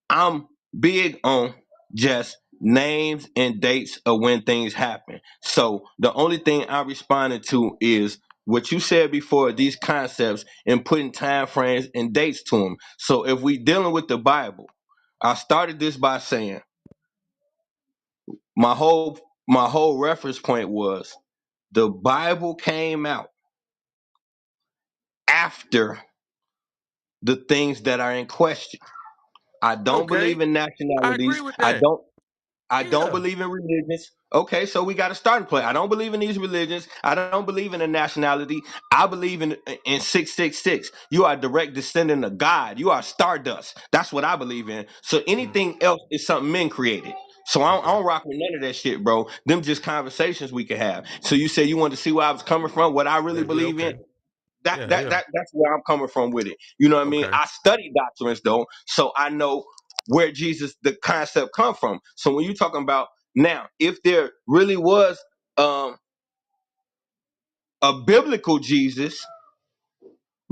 I'm big on just names and dates of when things happen. So the only thing I responded to is what you said before, these concepts, and putting time frames and dates to them. So if we dealing with the Bible, I started this by saying my whole reference point was the Bible came out after the things that are in question. I don't Okay. believe in I agree nationalities. with I that. don't I don't Yeah. believe in religions. Okay, so we got a starting point. I don't believe in these religions. I don't believe in a nationality. I believe in 666. You are a direct descendant of God. You are stardust. That's what I believe in. So Mm, anything else is something men created. So I okay. don't rock with none of that shit, bro. Them just conversations we could have. So you say you wanted to see where I was coming from, what I really Yeah. Yeah. believe in. Okay. That Yeah. that Yeah. that that's where I'm coming from with it. You know what I mean? Okay. I study doctrines though, so I know where Jesus the concept come from. So when you talking about now, if there really was um a biblical Jesus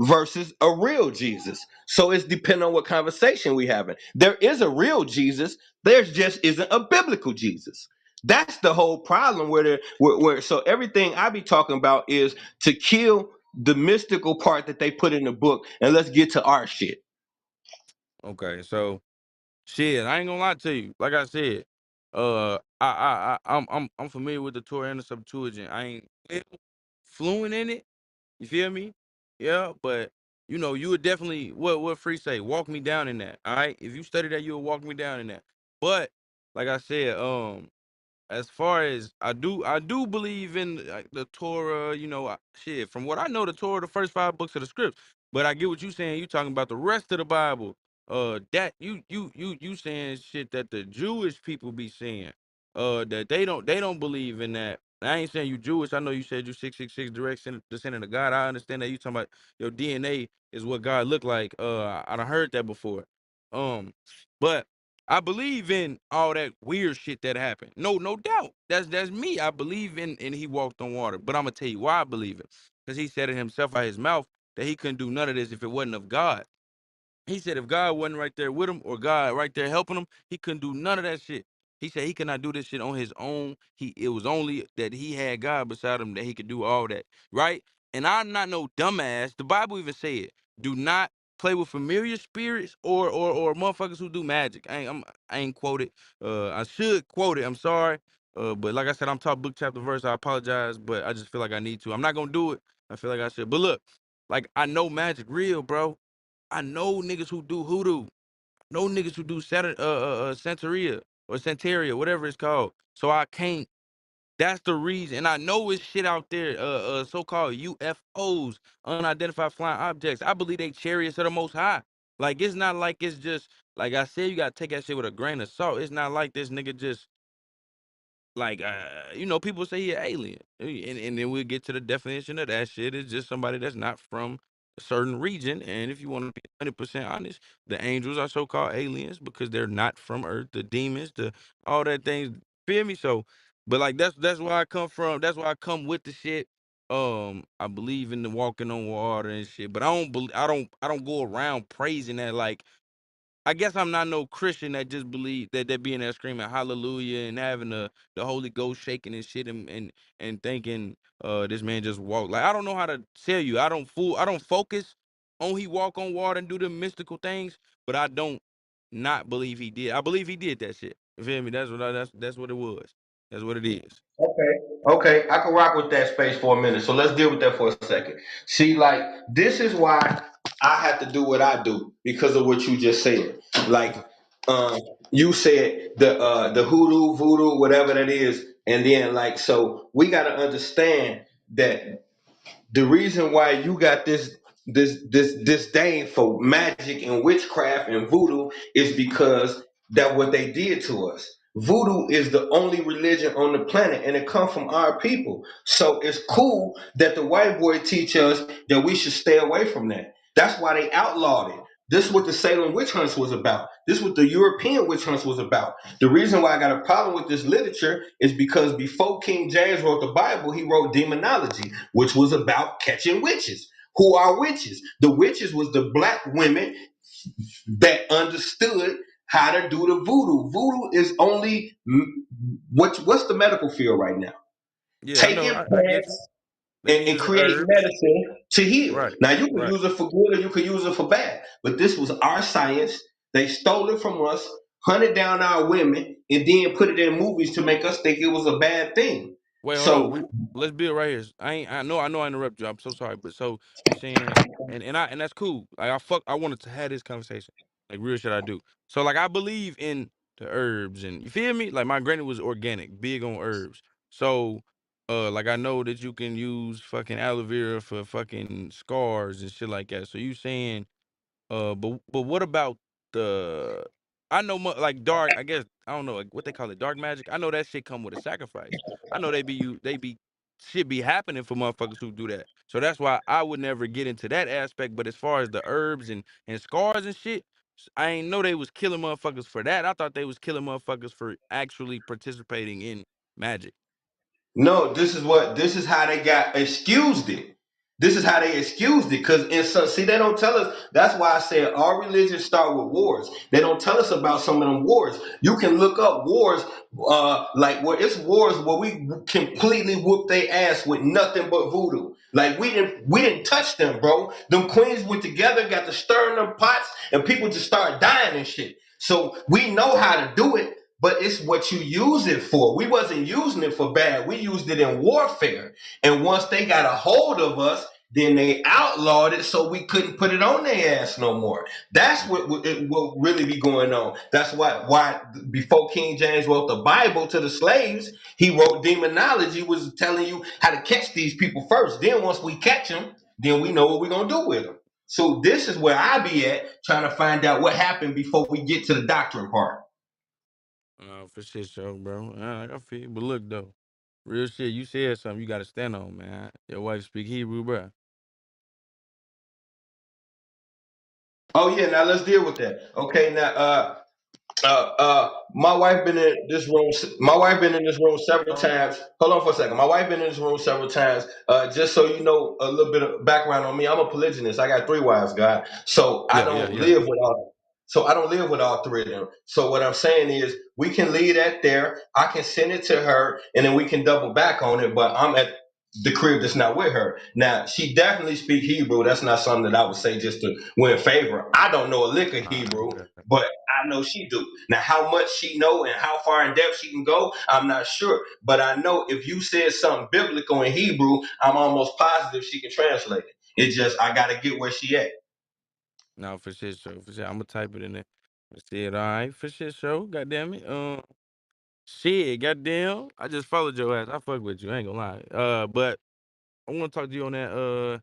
versus a real Jesus, so it's depending on what conversation we having. There is a real Jesus, there's just isn't a biblical Jesus. That's the whole problem where so everything I be talking about is to kill the mystical part that they put in the book, and let's get to our shit. Okay. So shit, I ain't gonna lie to you. Like I said, I'm familiar with the Torah and the Septuagint. I ain't fluent in it. You feel me? Yeah, but you would definitely what Free say, walk me down in that. All right. If you study that, you would walk me down in that. But like I said, as far as I do believe in the Torah. Shit. From what I know, the Torah, the first 5 books of the scripts. But I get what you saying. You talking about the rest of the Bible. That you saying shit that the Jewish people be saying. That they don't believe in that. I ain't saying you Jewish. I know you said you 666 direct descendant of God. I understand that you talking about your DNA is what God look like. I done heard that before. But I believe in all that weird shit that happened. No doubt. That's me. I believe in he walked on water. But I'm gonna tell you why I believe it. Because he said it himself out his mouth that he couldn't do none of this if it wasn't of God. He said if God wasn't right there with him or God right there helping him, he couldn't do none of that shit. He said he could not do this shit on his own. It was only that he had God beside him that he could do all that. Right? And I'm not no dumbass. The Bible even say it. Do not play with familiar spirits or motherfuckers who do magic. I ain't quoted. I should quote it. I'm sorry. But like I said, I'm taught book chapter verse. I apologize, but I just feel like I need to. I'm not gonna do it. I feel like I should. But look, like I know magic real, bro. I know niggas who do hoodoo. No niggas who do Santeria or Santeria, whatever it's called. So I can't. That's the reason. And I know it's shit out there. So-called UFOs, unidentified flying objects. I believe they chariots of the Most High. Like it's not like it's just like I said. You gotta take that shit with a grain of salt. It's not like this nigga just like people say he an alien, and then we'll get to the definition of that shit. It's just somebody that's not from a certain region. And if you want to be 100% honest, the angels are so-called aliens because they're not from Earth. The demons, the all that things. Feel me? So, but like that's where I come from. That's why I come with the shit. I believe in the walking on water and shit, but I don't go around praising that like. I guess I'm not no Christian that just believe that they being there screaming hallelujah and having the Holy Ghost shaking and shit and thinking this man just walked. Like I don't know how to tell you. I don't focus on he walk on water and do the mystical things, but I don't not believe he did. I believe he did that shit. You feel me? That's what it was. That's what it is. Okay, I can rock with that space for a minute. So let's deal with that for a second. See, like, this is why I have to do what I do because of what you just said. Okay. Like, um, you said the hoodoo, voodoo, whatever that is, and then like, so we got to understand that the reason why you got this this disdain for magic and witchcraft and voodoo is because that what they did to us. Voodoo is the only religion on the planet, and it comes from our people. So it's cool that the white boy teach us that we should stay away from that. That's why they outlawed it. This is what the Salem witch hunts was about. This is what the European witch hunts was about. The reason why I got a problem with this literature is because before King James wrote the Bible, he wrote demonology, which was about catching witches. Who are witches? The witches was the black women that understood how to do the voodoo. Voodoo is only what's the medical field right now? Yeah, I know. Taking I get you. plants They be and using create herbs. medicine to heal. Right. Now you can Right. use it for good or you can use it for bad. But this was our science. They stole it from us, hunted down our women, and then put it in movies to make us think it was a bad thing. Wait, hold on. So Let's build right here. I know I interrupt you. I'm so sorry. But so you saying and that's cool. Like I wanted to have this conversation. Like real shit I do. So like I believe in the herbs and you feel me? Like my granny was organic, big on herbs. So like I know that you can use fucking aloe vera for fucking scars and shit like that. So you saying but what about the? I know like dark. I guess I don't know like what they call it, dark magic. I know that shit come with a sacrifice. I know they be shit be happening for motherfuckers who do that. So that's why I would never get into that aspect. But as far as the herbs and scars and shit, I ain't know they was killing motherfuckers for that. I thought they was killing motherfuckers for actually participating in magic. no, this is how they got excused it. This is how they excused it. Because in some see, they don't tell us. That's why I said our religions start with wars. They don't tell us about some of them wars. You can look up wars, like where it's wars where we completely whoop their ass with nothing but voodoo. Like we didn't touch them, bro. Them queens went together, got to stirring them pots, and people just start dying and shit. So we know how to do it, but it's what you use it for. We wasn't using it for bad. We used it in warfare. And once they got a hold of us, then they outlawed it so we couldn't put it on their ass no more. That's what really be going on. That's why before King James wrote the Bible to the slaves, he wrote demonology, was telling you how to catch these people first. Then once we catch them, then we know what we're gonna do with them. So this is where I be at, trying to find out what happened before we get to the doctrine part. For shit, show, bro. Like I feel, but look though, real shit. You said something you got to stand on, man. Your wife speak Hebrew, bro. Oh yeah, now let's deal with that. Okay, now my wife been in this room. My wife been in this room several times. Hold on for a second. My wife been in this room several times. Just so you know a little bit of background on me, I'm a polygynist. I got three wives, God. So I Yeah, yeah, don't yeah. live with all. So I don't live with all three of them. So what I'm saying is, we can leave that there. I can send it to her, and then we can double back on it. But I'm at the crib that's not with her. Now she definitely speak Hebrew. That's not something that I would say just to win favor. I don't know a lick of Hebrew, Okay. but I know she do. Now, how much she know and how far in depth she can go, I'm not sure. But I know if you said something biblical in Hebrew, I'm almost positive she can translate it. It's just I gotta get where she at. No, for shit, show, for shit. I'm gonna type it in there. Shit, all right, for shit, show. Goddamn it. Shit, goddamn. I just followed your ass. I fuck with you. I ain't gonna lie. But I want to talk to you on that.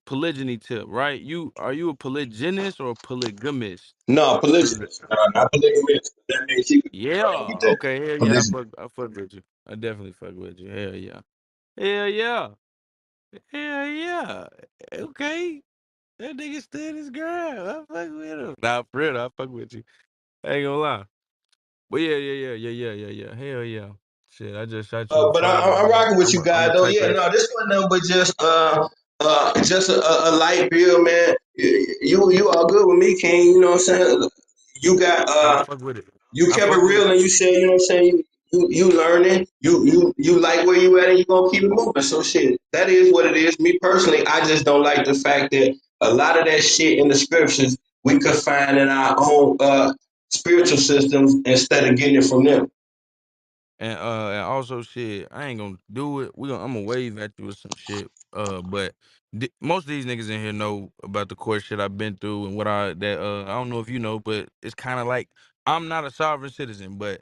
Polygyny tip, right? Are you a polygynist or a polygamist? No, True. polygynous. Not polygamous. That means she could Yeah. get that Okay. Hell yeah. polygamy. I fuck with you. I definitely fuck with you. Hell yeah. Hell yeah. Hell yeah. Okay. That nigga stood his ground. I fuck with him. Nah, for real, I fuck with you. I ain't gonna lie. But yeah. Hell yeah. Shit, I just shot you a But follow. I'm rocking with I'm you a, I'm guys a though. type Yeah, that. no, this one no, but just a light bill, man. You all good with me, King? You know what I'm saying? You got Nah, I fuck with it. you I kept it fuck with it. real and you said, you know what I'm saying, you learning, you like where you at and you gonna keep it moving. So shit, that is what it is. Me personally, I just don't like the fact that a lot of that shit in the scriptures we could find in our own spiritual systems instead of getting it from them. And also shit, I ain't gonna do it. I'm gonna wave at you with some shit. But most of these niggas in here know about the court shit I've been through and what I don't know if you know, but it's kind of like I'm not a sovereign citizen, but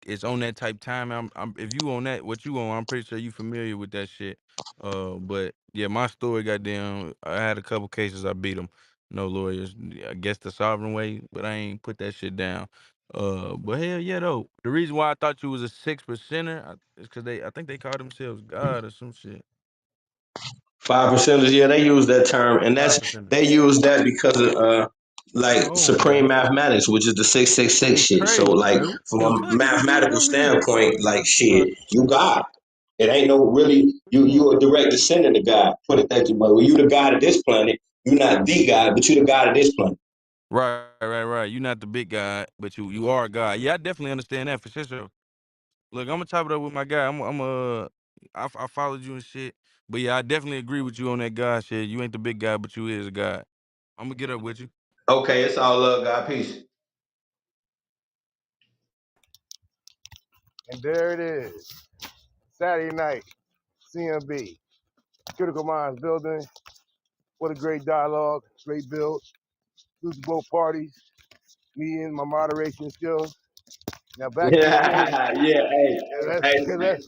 it's on that type time. I'm if you on that what you on, I'm pretty sure you familiar with that shit. But Yeah, my story, goddamn. I had a couple cases. I beat them. No lawyers. I guess the sovereign way, but I ain't put that shit down. But hell yeah, though. The reason why I thought you was a 6%er is because I think they call themselves God or some shit. 5%ers, yeah, they use that term, and Five that's percenter. they use that because of like Oh, supreme okay. mathematics, which is the 666 You shit. So crazy, like bro. from Yo, a look, he just mathematical over here. standpoint, like Uh, shit, you God. It ain't no really you a direct descendant of God. Put it that way. Well, you the God of this planet. You're not the God, but you the God of this planet. right. You're not the big guy, but you are a guy. Yeah, I definitely understand that for sure. Look, I'm gonna chop it up with my guy. I followed you and shit. But yeah, I definitely agree with you on that God shit. You ain't the big guy, but you is a God. I'm gonna get up with you. Okay, it's all love, God, peace. And there it is. Saturday night, C.M.B. Critical Minds building. What a great dialogue, great build. Lose both parties. Me and my moderation skills. Now back to the stage. Yeah, yeah. Hey, Let's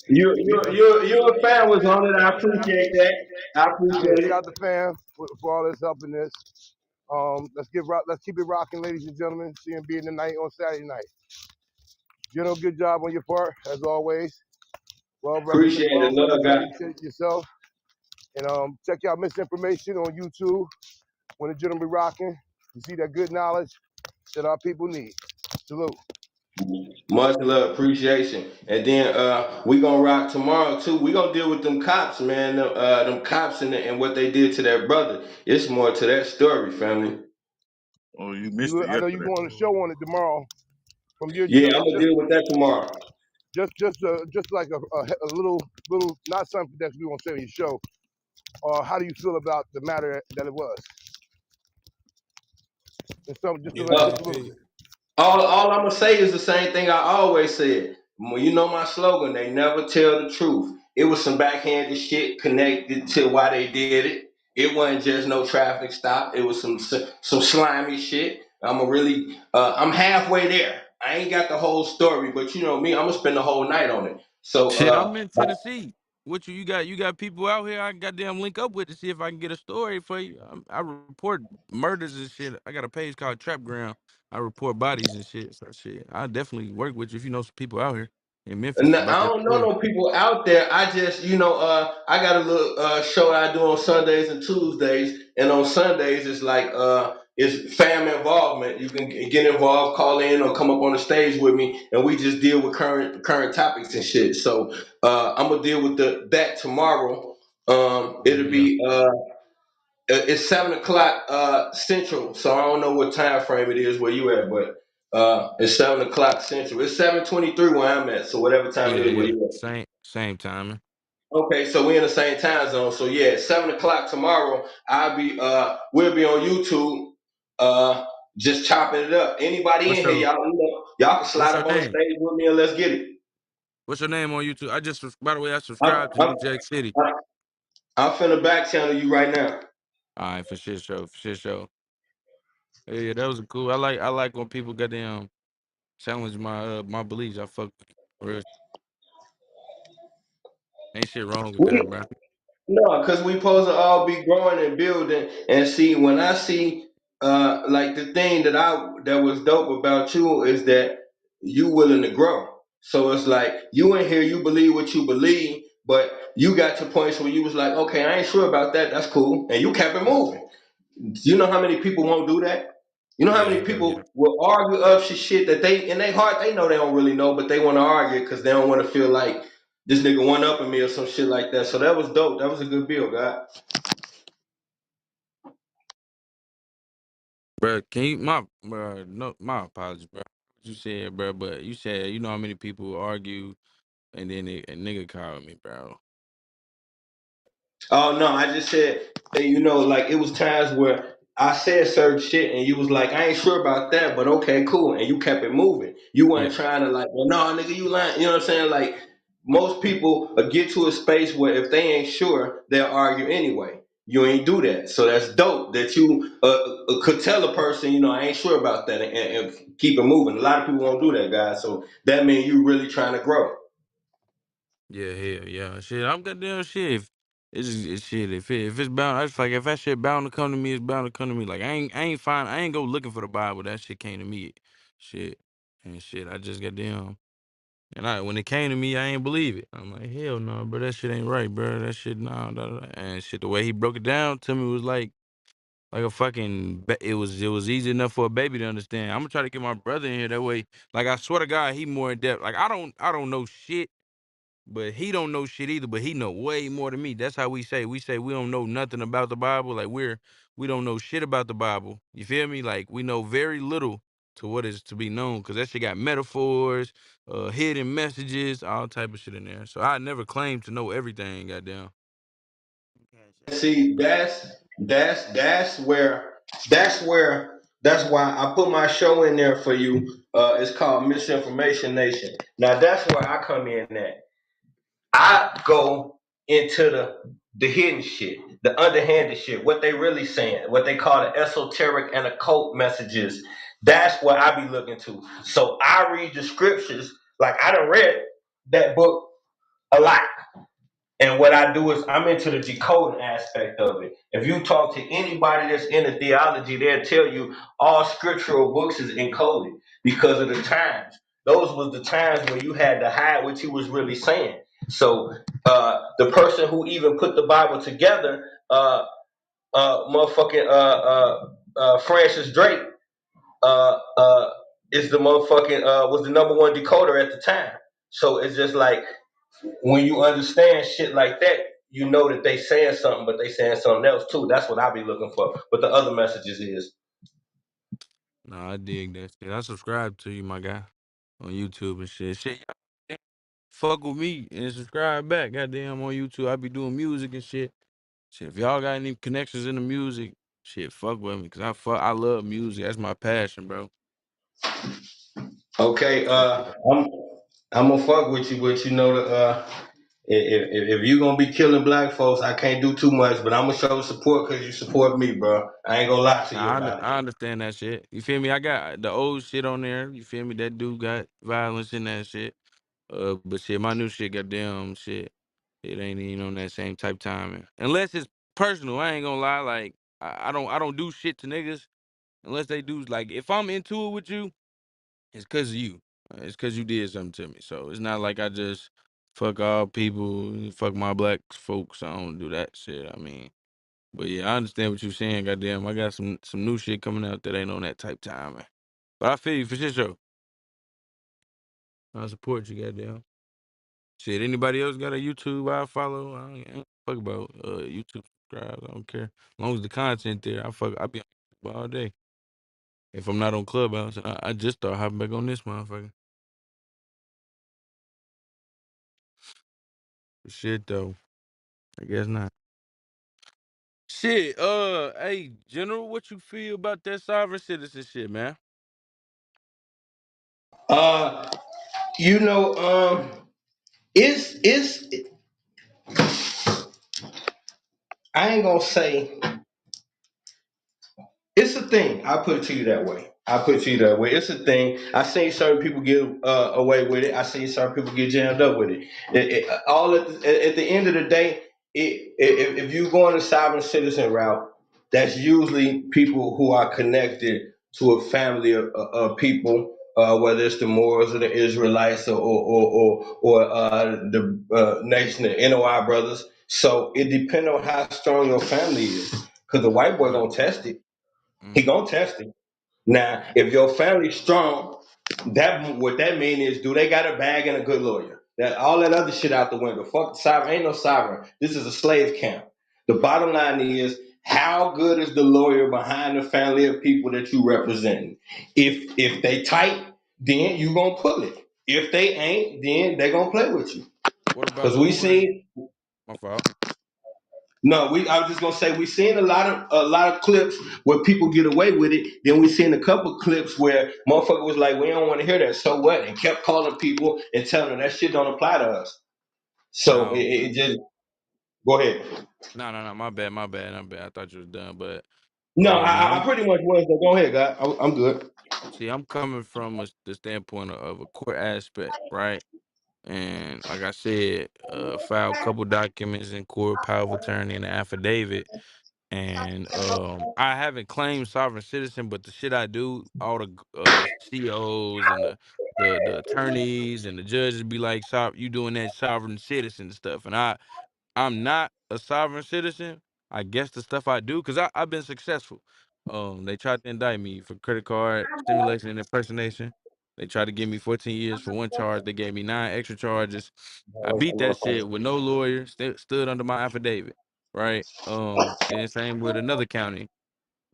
you a fan was on it. I appreciate that. I yeah, appreciate shout it. out the fam for all this help in this. Let's keep it rocking, ladies and gentlemen. CMB in the night on Saturday night. General, good job on your part as always. Appreciate it. Well Love God. represented yourself. And check out misinformation on YouTube when the general be rocking. You see that good knowledge that our people need. Salute. Much love, appreciation. And then we gonna rock tomorrow too. We gonna deal with them cops, man. Them cops and what they did to their brother. It's more to that story, family. Oh, you missed it I know you yesterday. going to show on it tomorrow from your Yeah, I'm gonna deal with that tomorrow. just like a little not something that we want to say on your show. How do you feel about the matter that it was? And so just Yeah, Uh, just a little hey, bit. all I'm gonna say is the same thing I always said. Well, you know my slogan, they never tell the truth. It was some backhanded shit connected to why they did it. It wasn't just no traffic stop. It was some slimy shit. I'm halfway there. I ain't got the whole story, but you know me, I'm gonna spend the whole night on it. So Shit, I'm in Tennessee. What you got people out here I can goddamn link up with to see if I can get a story for you. I report murders and shit. I got a page called Trap Ground. I report bodies and shit. So shit, I definitely work with you if you know some people out here in Memphis No, about I that don't know story. no people out there. I just, I got a little show I do on Sundays and Tuesdays, and on Sundays it's fam involvement. You can get involved, call in, or come up on the stage with me, and we just deal with current topics and shit. So I'm gonna deal with that tomorrow. Yeah, It'll yeah. be it's 7 o'clock central, so I don't know what time frame it is where you at, but it's 7 o'clock central. It's 7:23 where I'm at, so whatever time it is where Yeah. you at. Same timing. Okay, so we in the same time zone. So yeah, 7 o'clock tomorrow. We'll be on YouTube, uh, just chopping it up. Anybody What's in here, your y'all can What's slide your up on the name? stage with me and let's get it. What's your name on YouTube? By the way, I I'm, subscribed to I'm, New Jack City. I'm finna back channel you right now. All right, for shit show, for shit show. Yeah, that was cool. I like when people goddamn challenge my beliefs. I fuck with it. Real. Ain't shit wrong with that, We bro. No, because we supposed to all be growing and building. And see, when I see like the thing that was dope about you is that you willing to grow. So it's like you in here, you believe what you believe, but you got to points where you was like, okay, I ain't sure about that. That's cool, and you kept it moving. You know how many people won't do that? You know how Yeah, many hell yeah. people will argue up shit that they in their heart they know they don't really know, but they want to argue because they don't want to feel like this nigga one up on me or some shit like that. So that was dope. That was a good build, God. Bro, can you my apologies, bro. What you said, bro, but you said you know how many people argue and then a nigga called me, bro. Oh no, I just said, like it was times where I said certain shit and you was like, I ain't sure about that, but okay, cool, and you kept it moving. You Yeah, weren't trying to like, well, no, nigga, you lying. You know what I'm saying? Like most people get to a space where if they ain't sure, they'll argue anyway. You ain't do that, so that's dope that you could tell a person, I ain't sure about that, and keep it moving. A lot of people won't do that, guys. So that means you really trying to grow. hell yeah. Shit, I'm goddamn shit. It's shit. If it's bound, I just like if that shit bound to come to me, it's bound to come to me. Like I ain't go looking for the Bible. That shit came to me. Shit and shit. I just got them. And when it came to me, I ain't believe it. I'm like, hell no, bro. That shit ain't right, bro. That shit, nah, da, da, da. And shit. The way he broke it down to me was like a fucking. It was easy enough for a baby to understand. I'm gonna try to get my brother in here that way. Like I swear to God, he more in depth. Like I don't know shit. But he don't know shit either, but he know way more than me. That's how we say. We say we don't know nothing about the Bible. Like we don't know shit about the Bible. You feel me? Like we know very little to what is to be known because that shit got metaphors, hidden messages, all type of shit in there. So I never claimed to know everything, goddamn. See, that's why I put my show in there for you. It's called Misinformation Nation. Now that's where I come in at. I go into the hidden shit, the underhanded shit, what they really saying, what they call the esoteric and occult messages. That's what I be looking to. So I read the scriptures. Like I done read that book a lot. And what I do is I'm into the decoding aspect of it. If you talk to anybody that's into theology, they'll tell you all scriptural books is encoded because of the times. Those was the times when you had to hide what you was really saying. So the person who even put the Bible together, motherfucking Francis Drake, is the motherfucking was the number one decoder at the time. So it's just like when you understand shit like that, you know that they saying something, but they saying something else too. That's what I be looking for. But the other messages is No, I dig that shit. I subscribe to you, my guy, on YouTube and shit. Shit, y'all fuck with me and subscribe back. Goddamn, on YouTube, I be doing music and shit. Shit, if y'all got any connections in the music, shit, fuck with me, cause I love music. That's my passion, bro. okay. So yeah. I'm gonna fuck with you, but you know the if you gonna be killing black folks, I can't do too much. But I'm gonna show support because you support me, bro. I ain't gonna lie to you about it. I understand that shit. You feel me? I got the old shit on there. You feel me? That dude got violence in that shit. But shit, my new shit, goddamn shit, it ain't even on that same type timing. Unless it's personal, I ain't gonna lie. Like I don't do shit to niggas unless they do. Like if I'm into it with you, it's cause of you. It's cause you did something to me. So it's not like I just fuck all people, fuck my black folks. I don't do that shit. I mean. But yeah, I understand what you're saying. Goddamn, I got some new shit coming out that ain't on that type time, man. But I feel you for sure. I support you, goddamn. Shit, anybody else got a YouTube I follow? I ain't fuck about YouTube subscribes. I don't care. As long as the content there, I be on YouTube all day. If I'm not on Clubhouse, I just start hopping back on this motherfucker. Shit though, I guess not. Shit, hey, General, what you feel about that sovereign citizen shit, man? Uh, you know, it's I ain't gonna say it's a thing. I put it to you that way. I put it to you that way. It's a thing. I seen certain people get away with it. I seen certain people get jammed up with it. All at the end of the day, if you go on the sovereign citizen route, that's usually people who are connected to a family of people, whether it's the Moors or the Israelites or the nation of NOI brothers. So it depends on how strong your family is, because the white boy Right. gonna test it. He Mm-hmm. gonna test it. Now, if your family's strong, that what that mean is, do they got a bag and a good lawyer? That all that other shit out the window. Fuck the sovereign. Ain't no sovereign. This is a slave camp. The bottom line is, how good is the lawyer behind the family of people that you representing? If they tight, then you gonna pull it. If they ain't, then they gonna play with you. What about Cause the we ones? seen My fault. no, I was just gonna say we seen a lot of clips where people get away with it. Then we seen a couple clips where motherfucker was like, "We don't want to hear that." So what? And kept calling people and telling them that shit don't apply to us. So Now, it just go ahead. no. My bad. I thought you was done, but No, now I pretty much was. But go ahead, guy. I'm good. I'm coming from the standpoint of a court aspect, right? And like I said, filed a couple documents in court, power of attorney, and an affidavit. And I haven't claimed sovereign citizen, but the shit I do, all the COs and the attorneys and the judges be like, you doing that sovereign citizen stuff," and I'm not a sovereign citizen. I guess the stuff I do, because I've been successful. They tried to indict me for credit card stimulation and impersonation. They tried to give me 14 years for one charge. They gave me 9 extra charges. I beat that shit with no lawyer. Stood under my affidavit, right? Then same with another county.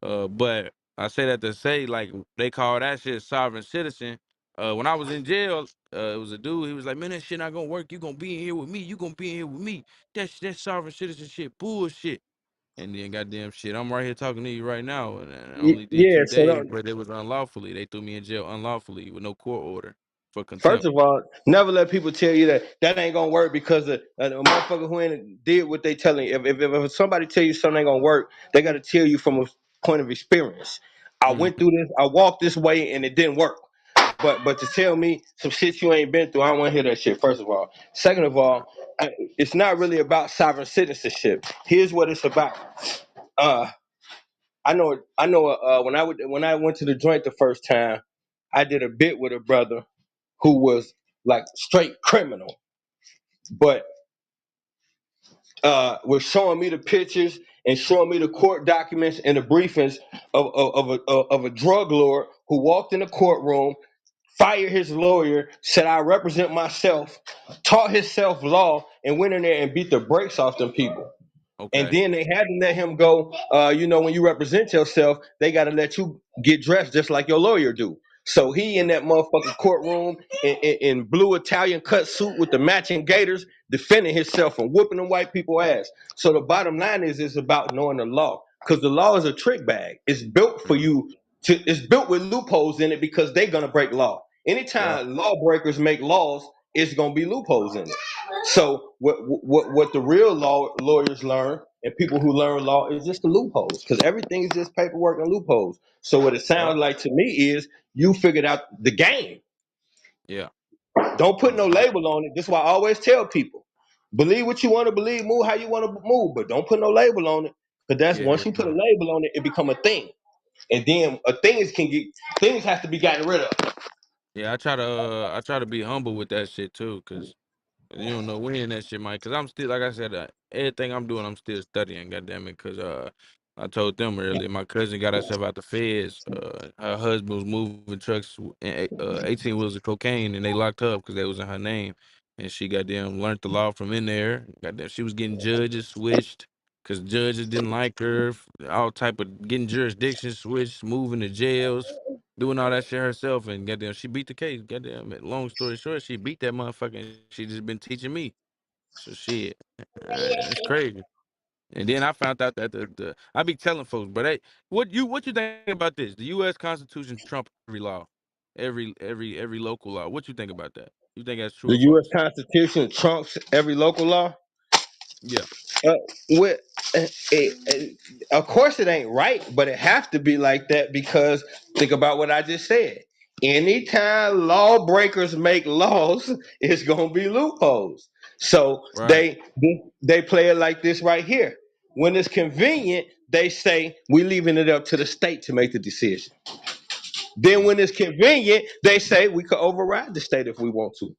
But I say that to say, like, they call that shit sovereign citizen. When I was in jail, it was a dude. He was like, "Man, that shit not gonna work. You gonna be in here with me. You gonna be in here with me. That's sovereign citizen shit, bullshit." And then goddamn shit, I'm right here talking to you right now, and I only did Yeah. 2 days, but it was unlawfully. They threw me in jail unlawfully with no court order for First contempt. of all, never let people tell you that that ain't gonna work because a motherfucker who ain't did what they telling you. If somebody tell you something ain't gonna work, they gotta tell you from a point of experience. I Mm, went through this, I walked this way, and it didn't work. But to tell me some shit you ain't been through, I don't want to hear that shit. First of all, second of right. all, it's not really about sovereign citizenship. Here's what it's about. Uh, I know. When I went to the joint the first time, I did a bit with a brother who was like straight criminal, but was showing me the pictures and showing me the court documents and the briefings of a drug lord who walked in the courtroom, fired his lawyer, said I represent myself, taught himself law, and went in there and beat the brakes off them people. And Okay. then they had to let him go. When you represent yourself, they got to let you get dressed just like your lawyer do. So he in that motherfucking courtroom in blue Italian cut suit with the matching gaiters, defending himself and whooping the white people ass. So the bottom line is, it's about knowing the law, because the law is a trick bag. It's built for Mm, you to. It's built with loopholes in it because they're gonna break law. yep. Anytime lawbreakers make laws, it's gonna be loopholes in it. So what the real lawyers learn, and people who learn law, is just the loopholes, because everything is just paperwork and loopholes. So what it Yep. sounds like to me is you figured out the game. Yeah. Don't put No, no for real. label on it. This is why I always tell people: believe what you want to believe, move how you want to move, but don't put no label on it. Because that's, Yeah. once you put a Yeah. label on it, it become a thing, and then things have to be gotten rid of. Yeah, I try to be humble with that shit too, cause you don't know when that shit might. Cause I'm still, like I said, everything I'm doing, I'm still studying. Goddamn it, cause I told them earlier, my cousin got herself out the feds. Her husband was moving trucks and 18 wheels of cocaine, and they locked her up because they was in her name. And she goddamn learned the law from in there. Goddamn, she was getting judges switched because judges didn't like her. All type of getting jurisdictions switched, moving to jails, doing all that shit herself, and goddamn, she beat the case. Goddamn, long story short, she beat that motherfucker. And she just been teaching me. So shit, it's crazy. And then I found out that I be telling folks, but hey, what you think about this? The U.S. Constitution trump every law, every local law. What you think about that? You think that's true The or U.S. false? Constitution trumps every local law. Yeah. Uh, with, of course, it ain't right, but it have to be like that, because think about what I just said. Anytime lawbreakers make laws, it's gonna be loopholes. So Right. they play it like this right here. When it's convenient, they say we leaving it up to the state to make the decision. Then Mm, when it's convenient, they say we could override the state if we want to.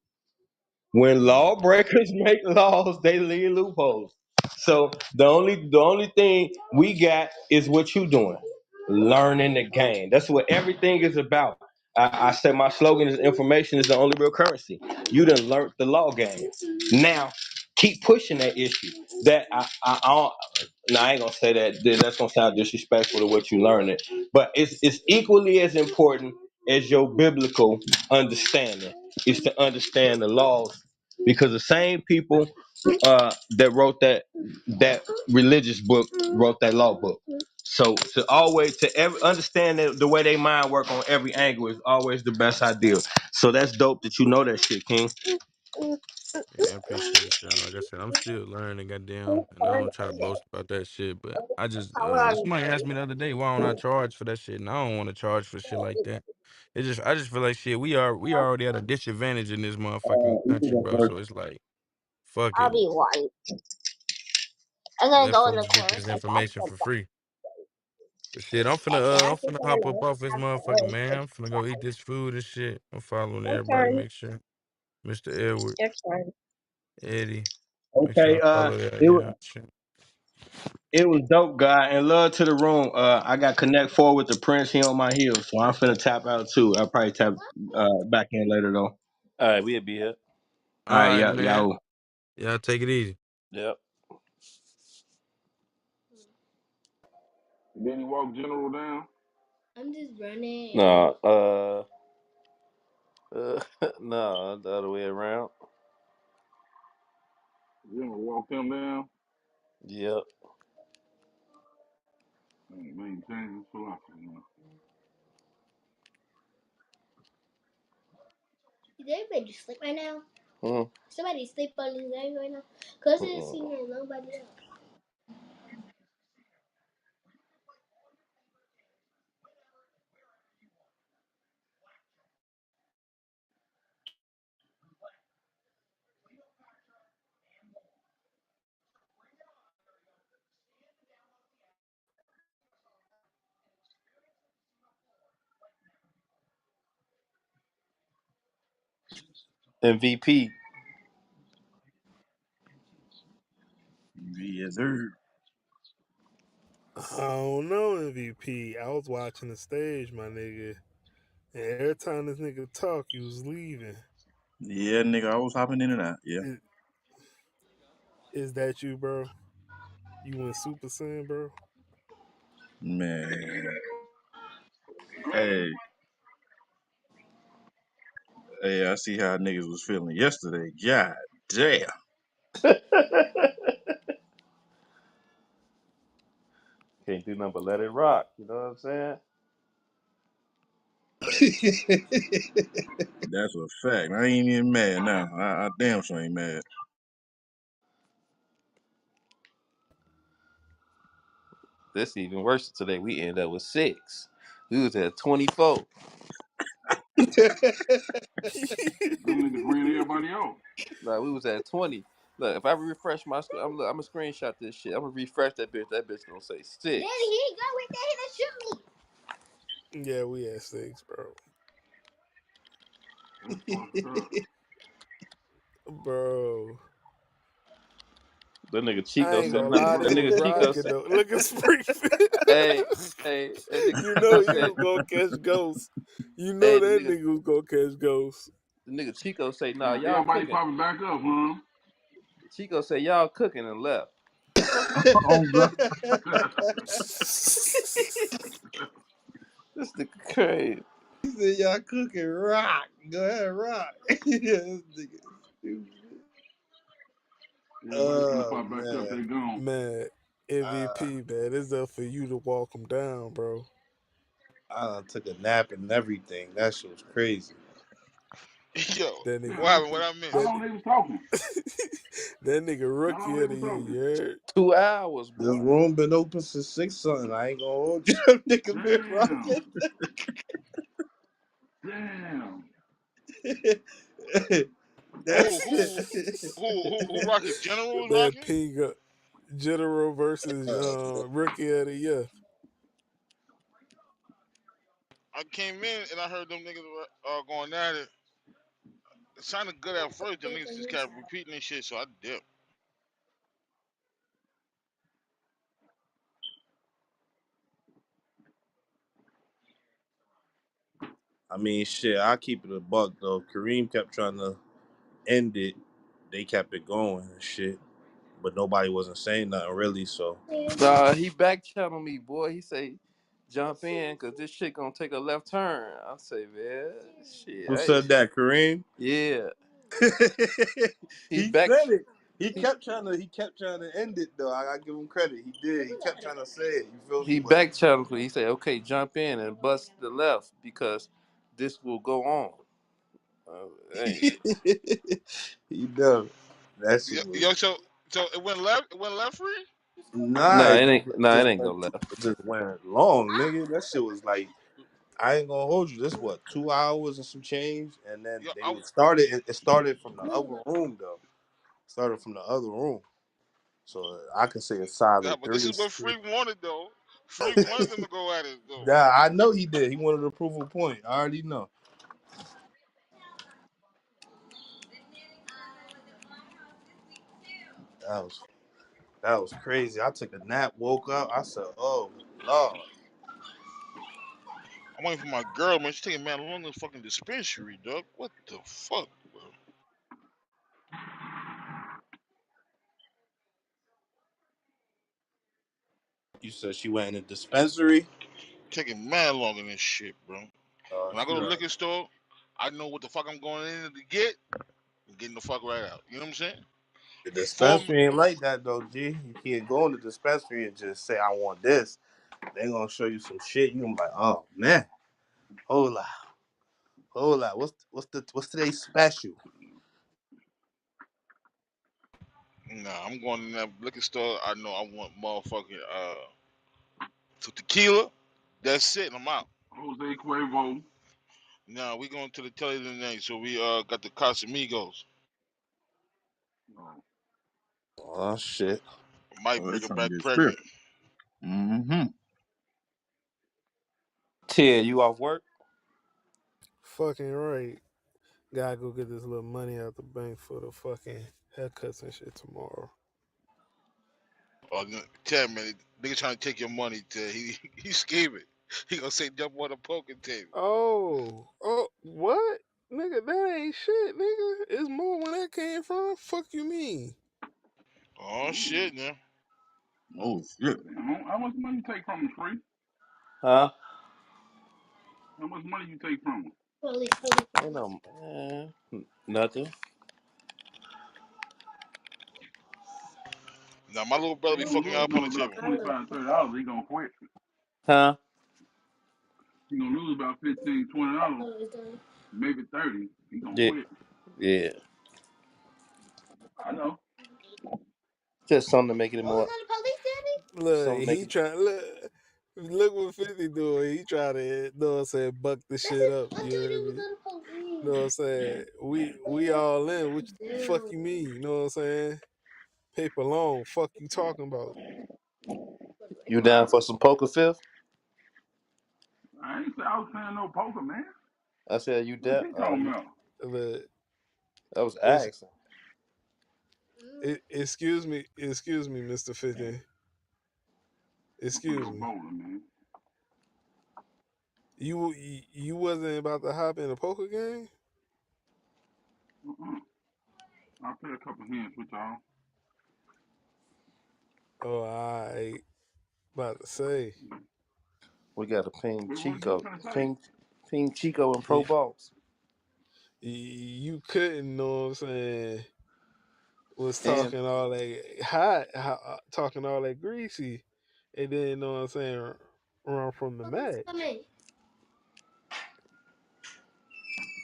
When mm, lawbreakers make laws, they leave loopholes. So the only thing we got is what you doing, learning the game. That's what everything is about. I say my slogan is information is the only real currency. You done learned the law game. Now keep pushing that issue. That I don't, no, I ain't gonna say that. That's gonna sound disrespectful to what you learned it. But it's equally as important as your biblical understanding is to understand the laws, because the same people that wrote that religious book wrote that law book. So understand that the way they mind work on every angle is always the best idea. So that's dope that you know that shit, King. yeah, I appreciate it, y'all. Like I said, I'm still learning, goddamn, and I don't try to boast about that shit. But I just somebody asked me the other day, why don't I charge for that shit? And I don't want to charge for shit like that. I just feel like shit. We already at a disadvantage in this motherfucking country, bro. So it's like, fuck I'll it. be white. I'm gonna Let go in the folks get corner this and pass information the for ball. free. But shit, I'm Pass the finna hop up ball. off this Pass the motherfucker, ball. man. I'm finna go eat this food and shit. I'm following Your everybody. turn. Make sure Mr. Edward, Your turn. Eddie. Make sure Okay. I follow that. It Yeah, was shit. it was dope, guy, and love to the room. I got connect four with the Prince. He on my heels, so I'm finna tap out too. I'll probably tap back in later though. All right, we'll be here. All All right, right, yeah, man. y'all. Y'all take it easy. Yep. Then he walked General down. I'm just running. No, no, the other way around. General walked him down. Yep. Man, change his philosophy, man. Is everybody sleep right now? Hmm. Somebody sleep on his leg right now? Cause it's Mm-mm. seen nobody else. MVP. Yes, sir. I don't know, MVP. I was watching the stage, my nigga. And every time this nigga talk, you was leaving. Yeah, nigga, I was hopping in and out. Yeah, Is, is that you, bro? You went Super Saiyan, bro? man. Hey, hey, I see how niggas was feeling yesterday. God damn. Can't do nothing but let it rock. You know what I'm saying? That's a fact. I ain't even mad now. I damn sure ain't mad. This even worse today. We ended up with 6. We was at 24. Them niggas ran everybody out. Like we was at 20. Look, if I refresh my screen, I'm gonna screenshot this shit. I'm gonna refresh that bitch. That bitch gonna say 6. Then he go with that. He done shoot Yeah, we had 6, bro. That's fucked up. Bro. That nigga I Chico ain't said gonna no. lie, That they was nigga Chico rocking said, though. Look at Springfield. "Hey, hey, that nigga You Chico know he said, was gonna catch ghosts. You know hey, that nigga was gonna catch ghosts. the nigga Chico say, nah, Now y'all everybody cooking." popping back up, huh? Chico say, y'all cooking and left. Oh, God. This nigga crazy. He said y'all cooking rock. Go ahead, rock. Yeah, this nigga stupid. Everybody finna Oh pop back up. man. They gone. Man, MVP, man, it's up for you to walk them down, bro. I done took a nap and everything. That shit was crazy. Yo, That what nigga, happened? What I how missed? long they was talking? that nigga How rookie long they of the was year, talking? you heard? 2 hours, This boy. room been open since 6 something. I ain't gonna hold you. Them nigga been Damn. rocking. Damn. Who That who rocking? General was Man, rocking. Pinga, General versus rookie of the year. I came in and I heard them niggas going at it. It sounded good at first. Them niggas just kept repeating this shit, so I dipped. I mean, shit. I keep it a buck though. Kareem kept trying to end it. They kept it going and shit, but nobody wasn't saying nothing really. So Nah, he back channeled me, boy. He say, jump in, cause this shit gonna take a left turn. I say, man, shit, who said that? Kareem. yeah. He He back, said it. he He kept trying to end it though. I gotta give him credit. He did. He kept trying to say it. You feel me? he But back channeled me. He say, okay, jump in and bust the left because this will go on. Hey, he know that Yo, shit was yo, so it went left. It went left free. nah. nah, It it ain't. Nah, it just ain't go went. left. It just went long, nigga. That shit was like I ain't gonna hold you. This what 2 hours and some change, and then Yeah, they was started. It started from the other room though. Started from the other room, so I can say a yeah, solid but this three. is what Freak wanted though. Freak wanted them to go at it though. Yeah, I know he did. He wanted a proof of point. I already know. That was that was crazy. I took a nap, woke up. I said, "Oh Lord." I'm waiting for my girl, man. She's taking man along the fucking dispensary, dog. What the fuck, bro? You said she went in the dispensary. Taking man long in this shit, bro. When I She go to the right. liquor store, I know what the fuck I'm going in to get and getting the fuck right out. You know what I'm saying? The Four, dispensary ain't like that though, G. You can't go in the dispensary and just say I want this. They gonna show you some shit. You gonna be like, oh man, hold up, hold up. What's today's special? nah, I'm going in that liquor store. I know I want motherfucking to tequila. That's it. And I'm out. Jose Cuervo. Now we going to the telly tonight, so we got the Casamigos. Oh, Oh shit. Might Oh, they bring her trying to back get pregnant. script. Mm-hmm. Ted, you off work? Fucking right. Gotta go get this little money out the bank for the fucking haircuts and shit tomorrow. Oh, no, tell me, nigga trying to take your money. He's scheming. He gonna say jump on the poker table. Oh, what? Nigga, that ain't shit, nigga. It's more where that came from. Fuck you mean? Oh shit, now. Oh shit. damn. How much money you take from him, Free? Huh? How much money you take from him? Police, Ain't police, no nothing. Now my little brother He be gonna fucking me lose up on the about table. police. $25, $30. He gonna quit. Huh? He gonna lose about 15, $20, Police done. maybe 30. He gonna Yeah. quit. Yeah. I know. Just something to make it Oh, it's more. not the police, Daddy? Look, Something to make he it. try look. Look what 50 doing. He try to, know what I'm saying, buck the That's shit it. up. I You told hear you it was me? not the Know what I'm police. saying? We all in. What the fuck Damn. you mean? You know what I'm saying? Paper long. Fuck you talking about? You down for some poker fifth? I ain't say I was playing no poker, man. I said you What down. he talking about? Look, I was it's, asking. excuse me, Mr. 50. I'm Excuse no me. bowler, man. You wasn't about to hop in a poker game? Uh-uh. I'll play a couple hands with y'all. Oh, I about to say. We got to ping What you Chico. finna say? Ping Chico and Pro You, Boss. you couldn't, know what I'm saying, was And talking all that hot, talking all that greasy, and then, know what I'm saying, run from the Police match. coming.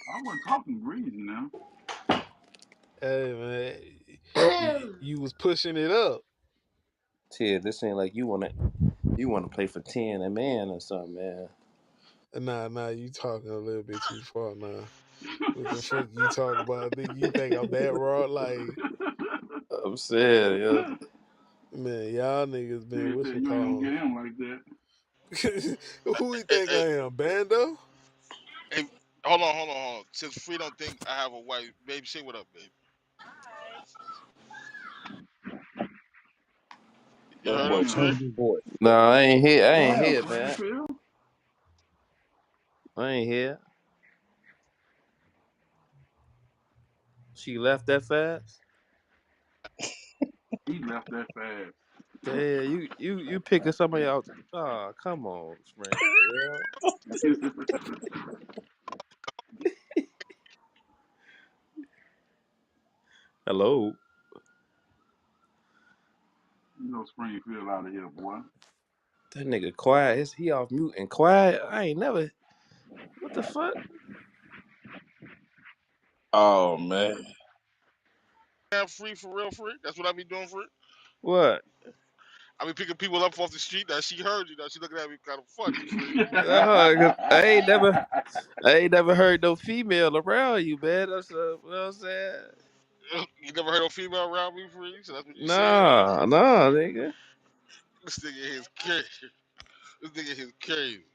I wasn't talking greasy now. Hey man, Damn. you was pushing it up. Ted, this ain't like you wanna play for 10 a man or something, man. Nah, you talking a little bit too far now. What the fuck you talking about? Nigga, you think I'm that raw? Like, I'm saying, yeah. man, y'all niggas been Nigga said you ain't gonna whatchamacallit. get him like that. Who you Hey, think hey, I am, Bando? hey, hold on. Since Free don't think I have a wife, baby, say what up, baby. You That heard boy her, Damn. Trey? changed his voice. No, I ain't here. I ain't Damn, here, man. Springfield. I ain't here. She left that fast. He left that fast. Damn, you picking somebody out. Oh, come on, Springfield. You Hello. know Springfield out of here, boy. That nigga quiet. He off mute and quiet. I ain't never. What the fuck? Oh man. Yeah, Free for real, Free. That's what I be doing, Free. What? I be picking people up off the street. Now she heard you. Now she looking at me kind of funny, free. 'Cause I ain't never heard no female around you, man. That's you know what I'm saying. You never heard no female around me, free. So that's what you saying. Nah, nigga. This nigga here is crazy. This nigga here is crazy.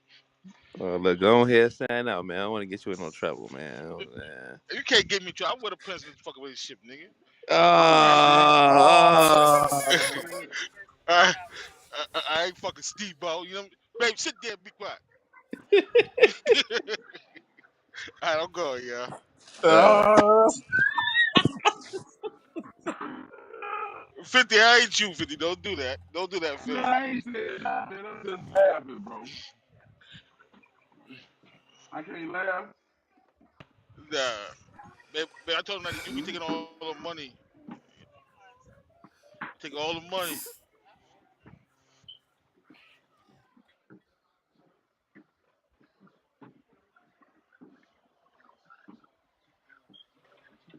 Look, go ahead, and sign out, man. I don't want to get you in no trouble, man. You know what I'm saying? You can't get me to. I'm with a president fucking relationship, nigga. Oh shit. Oh shit. I, I ain't fucking Steve Bo. You know, babe, sit there, and be quiet. All right, I'm going, yeah. Uh, Uh, 50, I ain't you, 50. Don't do that. Don't do that, Man, Fifth. I ain't saying that, man. I'm just laughing, bro. I can't laugh. Nah, man, I told him that you be taking all the money. Take all the money.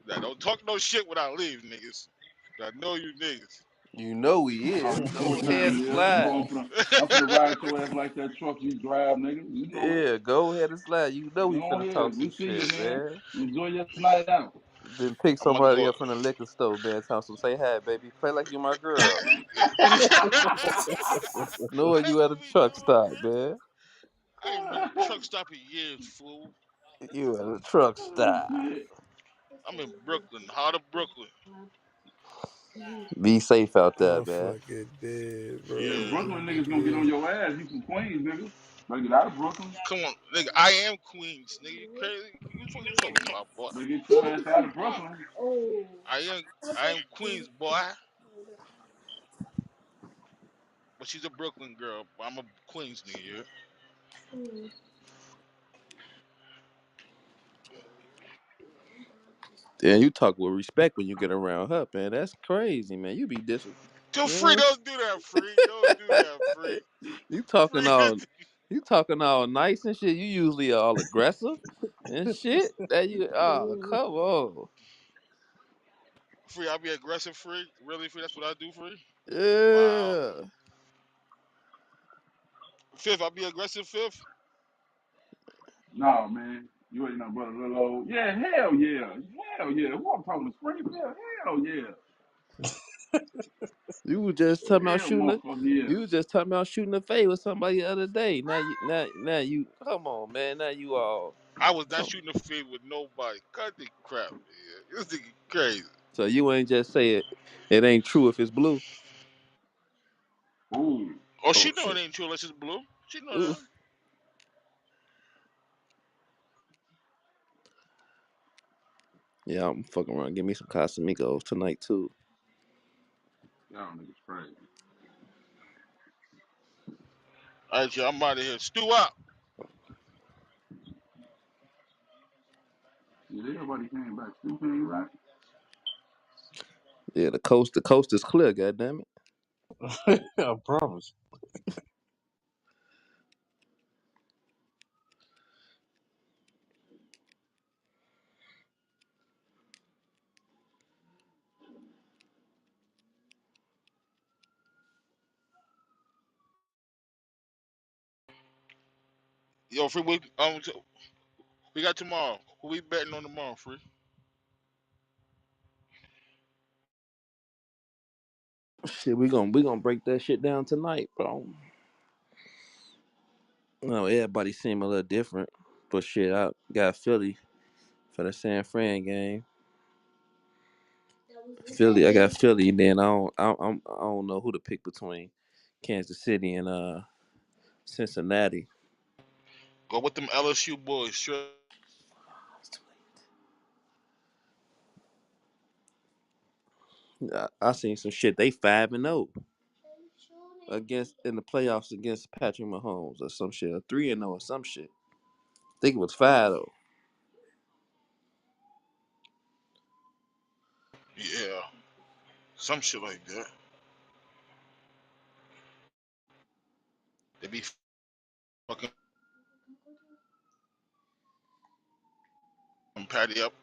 Now, don't talk no shit when I leave, niggas. I know you niggas. you know he Oh, is. you know Go what time ahead and it is. You know slide. I'm finna ride your ass like that truck you drive, nigga. You know it. Yeah, go ahead and slide. You know he Go finna talk ahead. some We see you, shit, man. man. Enjoy your night out. Then pick I'm about to somebody go. up from the liquor store, man. Tell some say hi, baby. Play like you my girl. Know you at a What we truck doing, stop, man? man. I ain't been a truck stop in years, fool. You at a truck Oh, stop. shit. I'm in Brooklyn, heart of Brooklyn. Be safe out there, I'm man. fucking dead, Yeah, bro. Yeah. Brooklyn I'm niggas gonna get on dead. your ass. You from Queens, nigga. Better get out of Brooklyn. Come on, nigga. I am Queens, nigga. You crazy? What the fuck you talking about, boy? Better get your ass out of Brooklyn. I am, I am Queens, boy. But she's a Brooklyn girl. But I'm a Queens nigga. Yeah. Damn, you talk with respect when you get around her, man. That's crazy, man. You be Tell Free, yeah. don't do that, Free. Don't do that, Free. You talking Free, all you talking all nice and shit. You usually all aggressive and shit. That you come on. Free. I be aggressive, Free. Really, Free. That's what I do, Free. Wow. Yeah. Fifth, I be aggressive, Fifth. Nah, man. You ain't nothing but a little old. Yeah, hell yeah. Hell yeah. Who I'm talking to Springfield? Hell yeah. You was just talking about Hell shooting the motherfucker, yeah. you was just talking about shooting the fade with somebody the other day. Now you come on, man. Now you all I was not come. shooting the fade with nobody. Cut the crap, man. This nigga crazy. So you ain't just say it. It ain't true if it's blue. Ooh. Oh, Oh she know it shit. ain't true unless it's blue. She know Ooh. that. Yeah, I'm fucking around. Give me some Casamigos tonight too. Y'all niggas crazy. All right, y'all. I'm out of here. Stew up. Yeah, everybody came back. Still came back. Yeah, the coast is clear. God damn it. I promise. Yo, Free. We got tomorrow. Who we betting on tomorrow, Free? Shit, we gonna break that shit down tonight, bro. No, everybody seem a little different, but shit, I got Philly for the San Fran game. Philly, I got Philly. Then I don't know who to pick between Kansas City and Cincinnati. Go with them LSU boys. Straight. I seen some shit. They 5-0 against in the playoffs against Patrick Mahomes or some shit. Or 3-0 or some shit. I think it was 5 though. Yeah, some shit like that. They be fucking Patty up.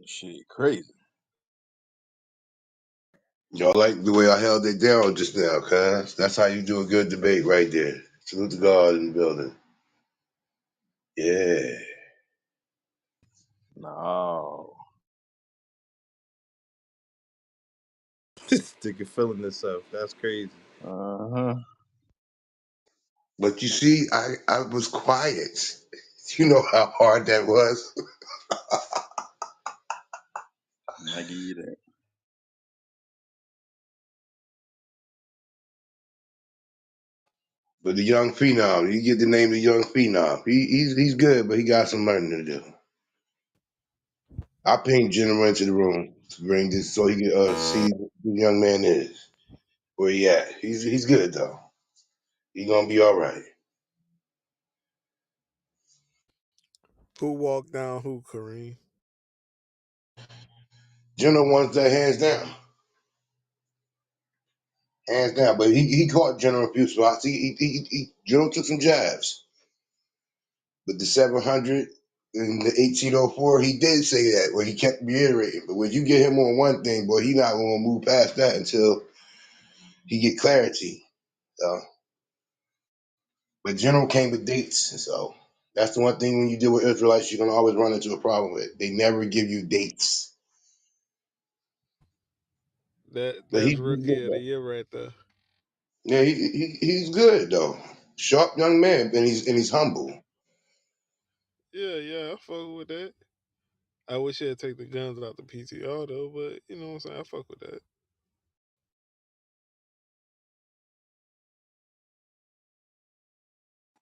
Shit, crazy. Y'all like the way I held it down just now, cuz. That's how you do a good debate right there. Salute to God in the building. Yeah. No. Stick feeling itself. That's crazy. Uh-huh. But you see, I was quiet. You know how hard that was? I give you that. But the young phenom, you get the name of the young phenom. He's good, but he got some learning to do. I pinged General into the room to bring this so he can see who the young man is. Where he at? He's good though. He gonna be all right. Who walked down who, Kareem? General wants that hands down. Hands down. But he caught General a few spots. General took some jabs. But the 700 and the 1804, he did say that. Well, he kept reiterating. But when you get him on one thing, boy, he not gonna move past that until he get clarity. So, but General came with dates. So that's the one thing when you deal with Israelites, you're gonna always run into a problem with. They never give you dates. But That's he's good rookie of the though. year right there. Yeah, he's good though. Sharp young man, and he's humble. Yeah, I fuck with that. I wish he'd take the guns out the PTR though, but you know what I'm saying? I fuck with that.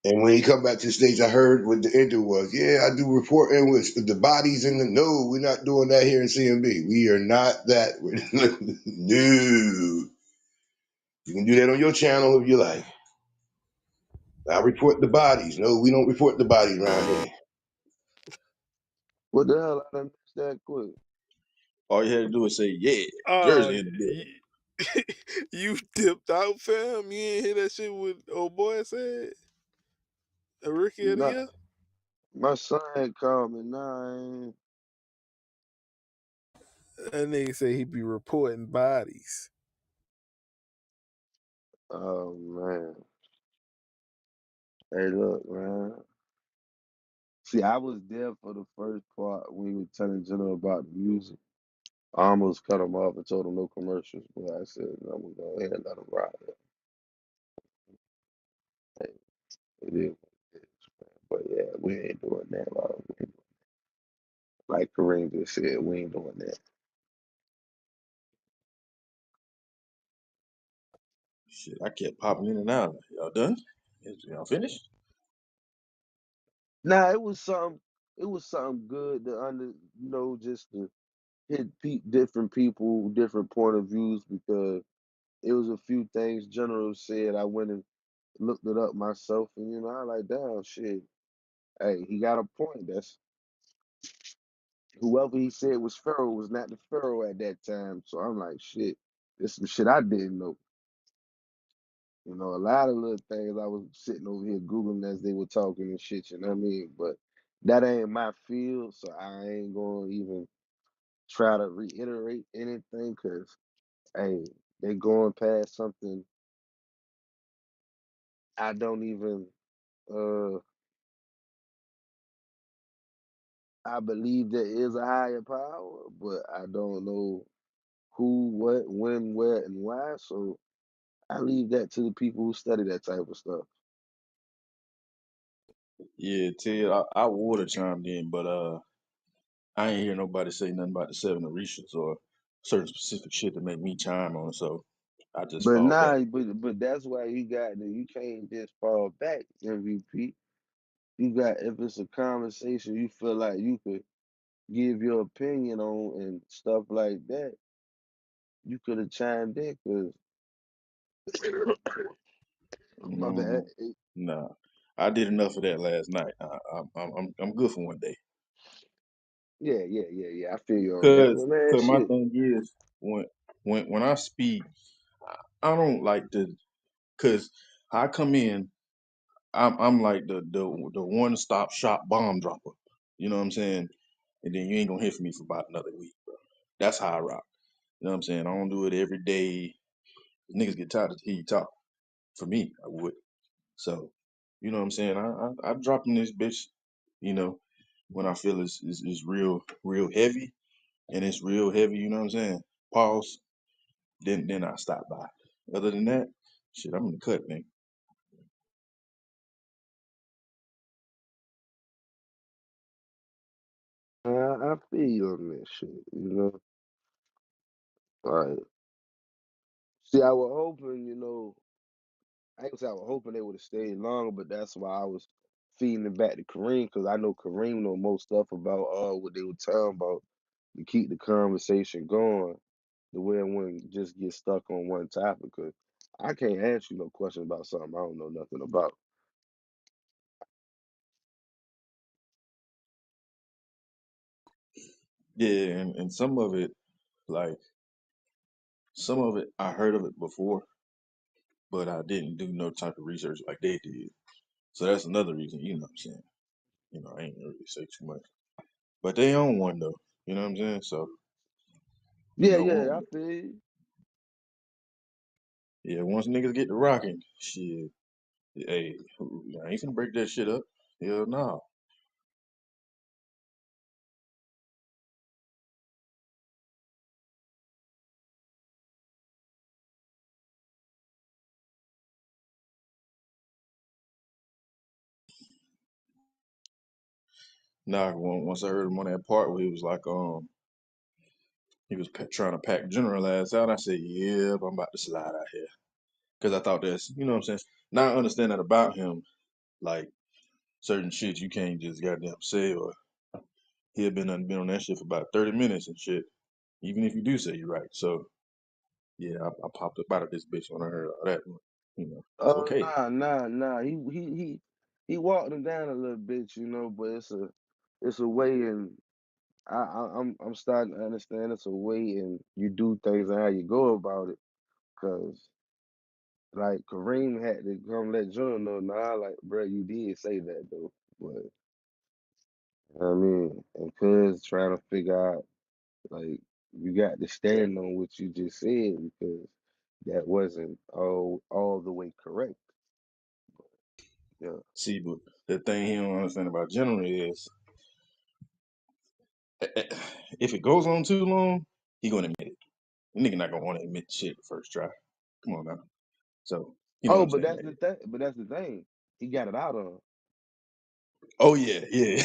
And when he come back to the stage, I heard what the ender was. Yeah, I do reporting with the bodies in the no. We're not doing that here in C.M.B. We are not that. No. You can do that on your channel if you like. I report the bodies. No, we don't report the bodies around here. What the hell? I done missed that quick. All you had to do is say, yeah, Uh, Jersey in the building. you dipped out, fam. You ain't hear that shit what old boy said? A rookie of the Nah, year? my son had called me. Nah, I ain't. That nigga say he be reporting bodies. Oh man. Hey, look, man. See, I was there for the first part when he was telling General about the music. I almost cut him off and told him no commercials, but I said I'm gonna go ahead and let him ride it. Hey, it is what it is, man. But yeah, we ain't doing that. Like Kareem just said, we ain't doing that. Shit, I kept popping in and out. Y'all done? Y'all finished? Nah, it was something. It was something good to just to hit different people, different point of views because it was a few things General said. I went and looked it up myself, and I like, damn shit. Hey, he got a point. That's whoever he said was Pharaoh was not the Pharaoh at that time. So I'm like, shit, there's some shit I didn't know. A lot of little things I was sitting over here Googling as they were talking and shit, you know what I mean? But that ain't my field, so I ain't gonna even try to reiterate anything because, hey, they going past something I don't even, uh, I believe there is a higher power, but I don't know who, what, when, where, and why. So I leave that to the people who study that type of stuff. Yeah, Ted, I would have chimed in, but I ain't hear nobody say nothing about the seven Orishas or certain specific shit to make me chime on, so I just But fall back. nah, but that's why you can't just fall back, MVP. You got if it's a conversation you feel like you could give your opinion on and stuff like that, you could have chimed in because my bad. Mm, nah, I did enough of that last night. I'm good for one day. Yeah. I feel you on that. Cause, But man, cause my shit. thing is when I speak, I don't like to. Cause I come in, I'm like the one stop shop bomb dropper. You know what I'm saying? and then you ain't gonna hear from me for about another week, bro. That's how I rock. You know what I'm saying? I don't do it every day. Niggas get tired to hear you talk. For me, I would. So, you know what I'm saying? I drop in this bitch, you know, when I feel it's real heavy, and it's real heavy. You know what I'm saying? Pause. Then I stop by. Other than that, shit, I'm in the cut, man. I feel you on that shit. Like, see, I was hoping, I ain't gonna say I was hoping they would have stayed longer, but that's why I was feeding it back to Kareem because I know Kareem know most stuff about what they were talking about to keep the conversation going, the way it wouldn't just get stuck on one topic. Cause I can't answer you no question about something I don't know nothing about. Yeah, and like some of it, I heard of it before, but I didn't do no type of research like they did. So that's another reason, you know what I'm saying? I ain't gonna really say too much. But they own one though. You know what I'm saying? So, Yeah, once, yeah, I feel you. yeah, once niggas get to rocking, shit, hey, I ain't finna break that shit up. Hell no. Nah, once I heard him on that part where he was like, he was trying to pack General ass out, I said, yep, I'm about to slide out here. Because I thought that's, you know what I'm saying? Now I understand that about him, like, certain shit you can't just goddamn say, or he had been on that shit for about 30 minutes and shit, even if you do say you're right. So, yeah, I popped up out of this bitch when I heard all that. It's okay. Nah. He walked him down a little bit, but it's a way, and I'm starting to understand it's a way, and you do things and how you go about it. Cause like Kareem had to come let John know, nah, like, bro, you did say that though. But I mean, and cuz trying to figure out, like, you got to stand on what you just said because that wasn't all the way correct. Yeah. See, but the thing he don't understand about General is, if it goes on too long, he gonna admit it. The nigga not gonna want to admit shit the first try. Come on now. So, you know what Oh, I'm but saying? that's the thing. But that's the thing. He got it out of him. Oh yeah, yeah,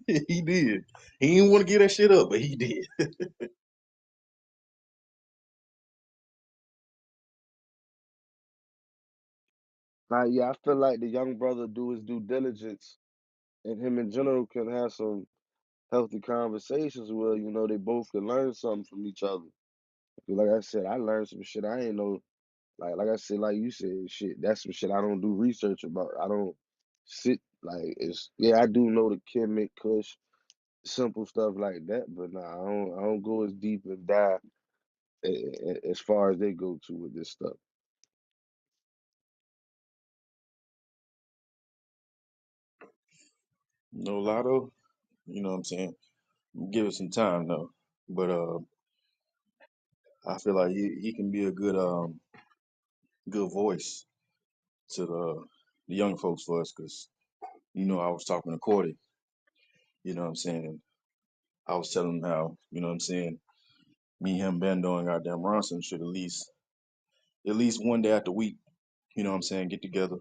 he did. He didn't want to give that shit up, but he did. Like, yeah, I feel like the young brother do his due diligence, and him in general can have some healthy conversations where they both can learn something from each other. 'Cause like I said, I learned some shit I ain't know. Like I said, like you said, shit. That's some shit I don't do research about. I don't sit like it's. Yeah, I do know the Kemet Kush, simple stuff like that, but nah, I don't go as deep and dive as far as they go to with this stuff. No Lotto, you know what I'm saying? Give it some time though. But I feel like he can be a good voice to the young folks for us, because I was talking to Cordy, you know what I'm saying? And I was telling him how, you know what I'm saying, me, him, Bando, and goddamn Ronson should at least one day out the week, you know what I'm saying, get together,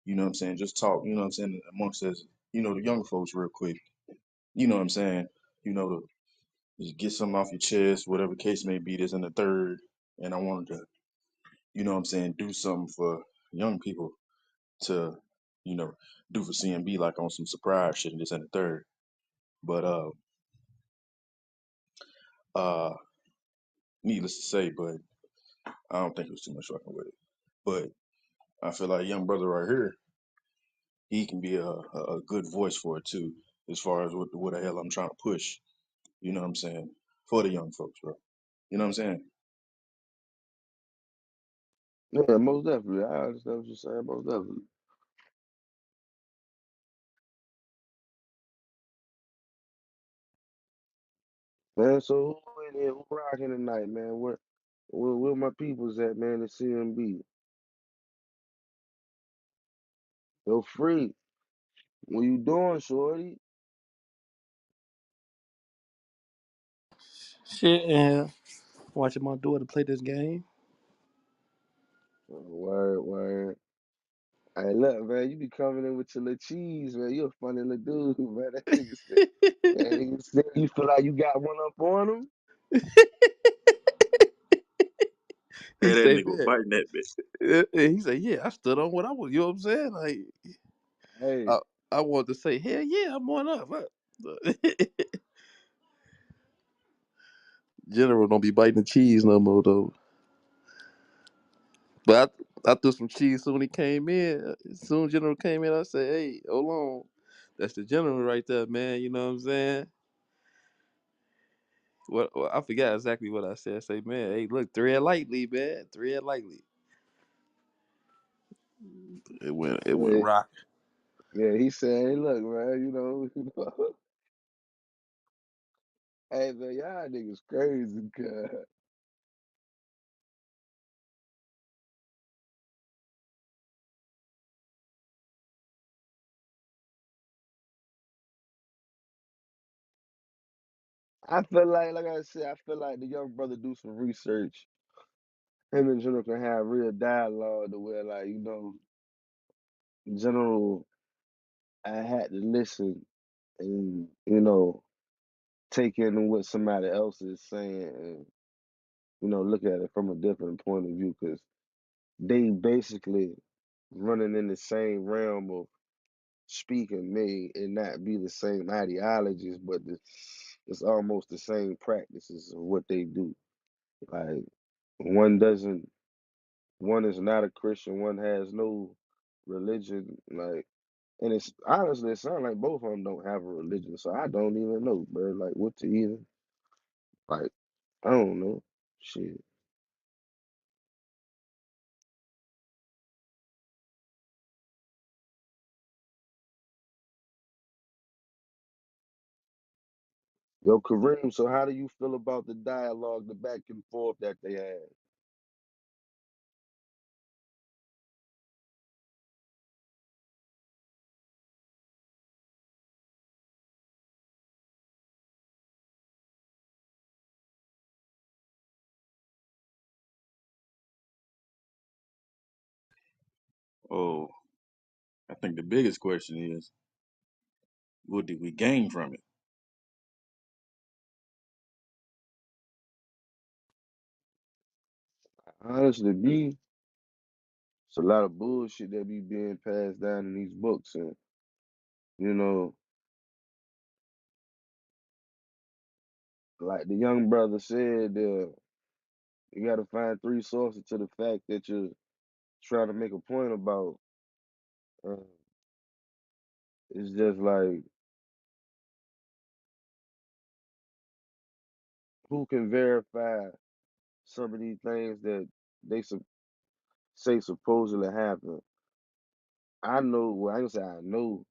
you know what I'm saying, just talk, you know what I'm saying, amongst us, the young folks real quick, you know what I'm saying, to just get something off your chest, whatever case may be, this and the third. And I wanted to, you know what I'm saying, do something for young people to, you know, do for C.M.B. like on some surprise shit and this and the third. But uh needless to say, but I don't think it was too much fucking with it. But I feel like young brother right here, he can be a good voice for it too, as far as what the hell I'm trying to push, you know what I'm saying, for the young folks, bro. You know what I'm saying? Yeah, most definitely. I understand what you're saying. Most definitely. Man, so who in here? Who rocking tonight, man? Where my peoples at, man? The C.M.B. Yo, free. What you doing, shorty? Shit, and watching my daughter play this game. Word, word. Hey, look, man, you be coming in with your little cheese, man. You a funny little dude, man. That nigga said, man, nigga said you feel like you got one up on him. He Hey, that say, nigga man. biting that bitch. He said, yeah, I stood on what I was. You know what I'm saying? Like, Hey, I want to say, hell yeah, I'm on up. General don't be biting the cheese no more though. But I threw some cheese soon he came in. Soon General came in, I said, hey, hold on. That's the General right there, man. You know what I'm saying? What I forgot exactly what I said. I say, man, hey, look, thread lightly, man. Thread lightly. It went hey, rock. yeah, he said, hey, look, man, you know. Hey, man, y'all niggas crazy, cuz. I feel like I said, I feel like the young brother do some research. Him and General can have real dialogue to where, like, General, I had to listen and, take in what somebody else is saying and, look at it from a different point of view because they basically running in the same realm of speaking may it not be the same ideologies, but it's almost the same practices of what they do. Like one doesn't, one is not a Christian, one has no religion. Like, and it's honestly, it sounds like both of them don't have a religion, so I don't even know, bro. Like what to even like. I don't know. Shit. Yo, Kareem, so how do you feel about the dialogue, the back and forth that they had? Oh, I think the biggest question is, what did we gain from it? Honestly, B, it's a lot of bullshit that be being passed down in these books, and you know, like the young brother said, you got to find three sources to the fact that you're trying to make a point about. Uh, it's just like who can verify some of these things that they say supposedly happened. I know, well, I can say I know.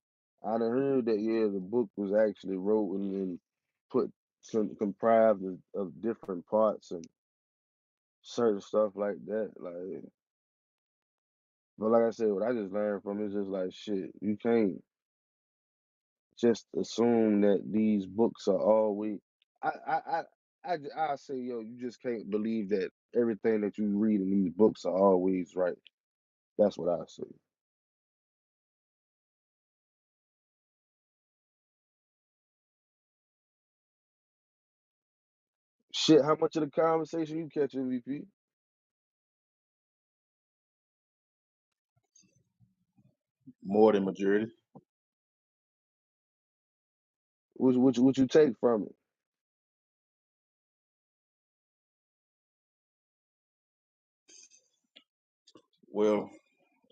I done heard that yeah, the book was actually wrote and then put comprised of different parts and certain stuff like that. Like, but like I said, what I just learned from it is just like shit. You can't just assume that these books are always. I say yo, you just can't believe that everything that you read in these books are always right. That's what I say. Shit, how much of the conversation you catch, MVP? More than majority. What you take from it? Well,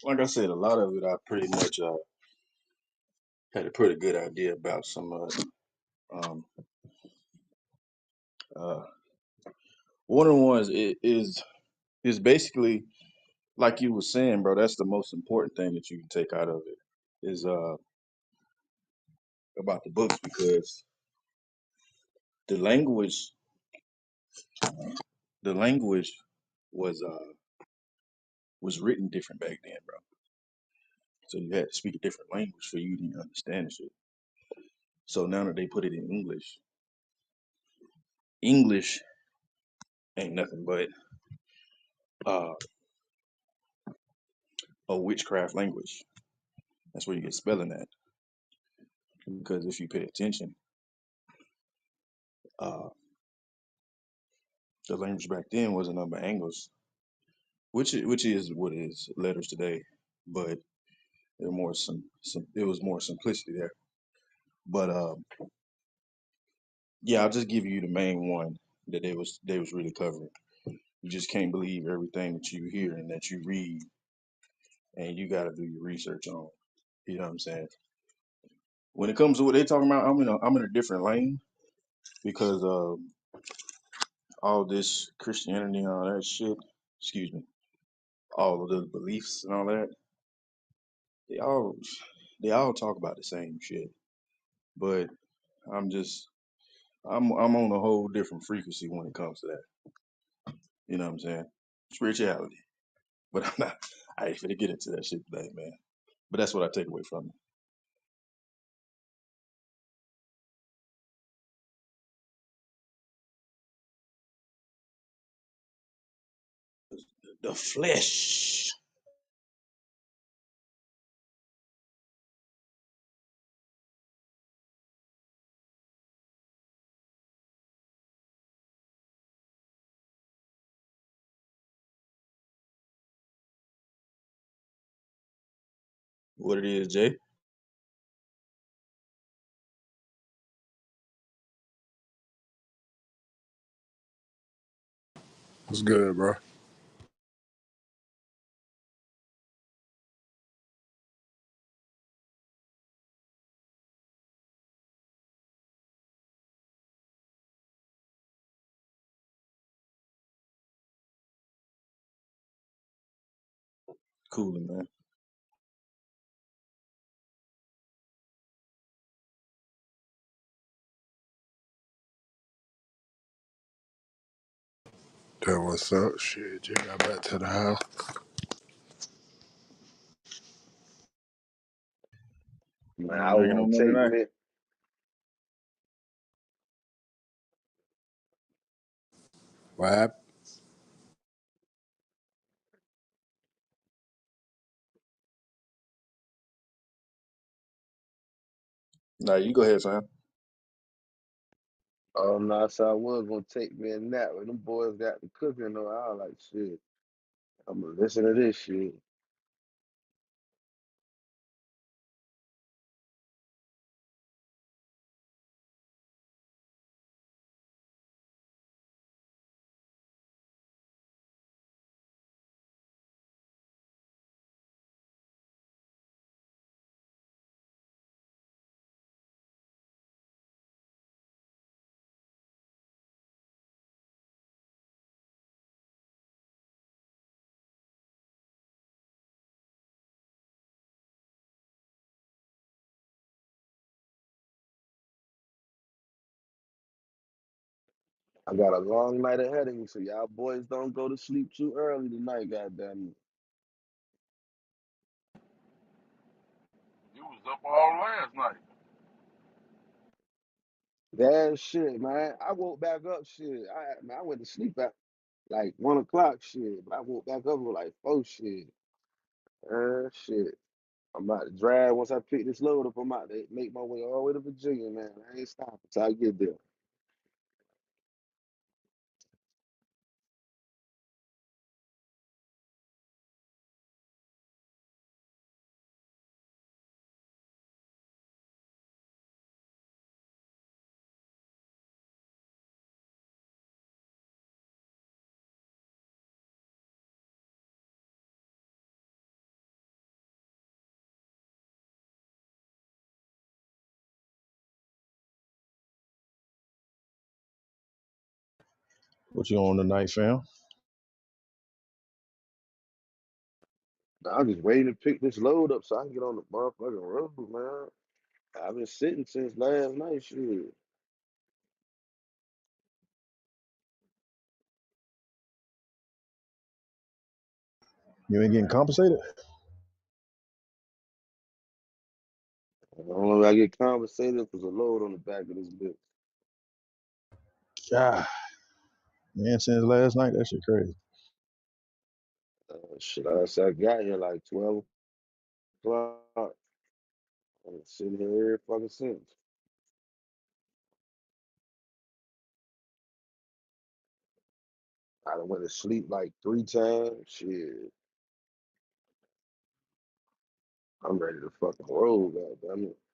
like I said, a lot of it I pretty much had a pretty good idea about some of it. Um, uh, one of the ones is basically like you were saying, bro. That's the most important thing that you can take out of it is about the books because the language the language was written different back then, bro. So you had to speak a different language for you to even understand the shit. So now that they put it in English, English ain't nothing but uh, a witchcraft language. That's where you get spelling at. Because if you pay attention, uh, the language back then was a number of angles, which is what it is letters today, but there more some it was more simplicity there. But yeah, I'll just give you the main one that they was really covering. You just can't believe everything that you hear and that you read, and you got to do your research on. You know what I'm saying? When it comes to what they talking about, I'm in a different lane because all this Christianity and all that shit. Excuse me. All of the beliefs and all that. They all they all talk about the same shit, but I'm just I'm on a whole different frequency when it comes to that. You know what I'm saying? Spirituality. But I'm not. I ain't finna get into that shit today, man. But that's what I take away from it. The flesh. What it is, Jay? What's good, bro? Cooling, man. That what's up? Shit, just got back to the house. Man, You I ain't was drinking on gonna nothing take tonight? me. What happened? Nah, you go ahead, fam. Oh no, so I was gonna take me a nap when them boys got the cooking though. I was like, shit, I'm gonna listen to this shit. I got a long night ahead of me, so y'all boys don't go to sleep too early tonight, goddamn it. You was up all last night. That shit, man. I woke back up, shit. I went to sleep at like 1 o'clock, shit. But I woke back up with like 4 shit. Shit. I'm about to drive. Once I pick this load up, I'm about to make my way all the way to Virginia, man. I ain't stopping till I get there. What you on tonight, fam? I'm just waiting to pick this load up so I can get on the motherfucking road, man. I've been sitting since last night, shit. You ain't getting compensated? I don't know if I get compensated because a load on the back of this bitch. God, man, since last night, that shit crazy. Shit, I got here like 12 o'clock. I'm sitting here every fucking since. I done went to sleep like 3 times. Shit, I'm ready to fucking roll, goddamn it.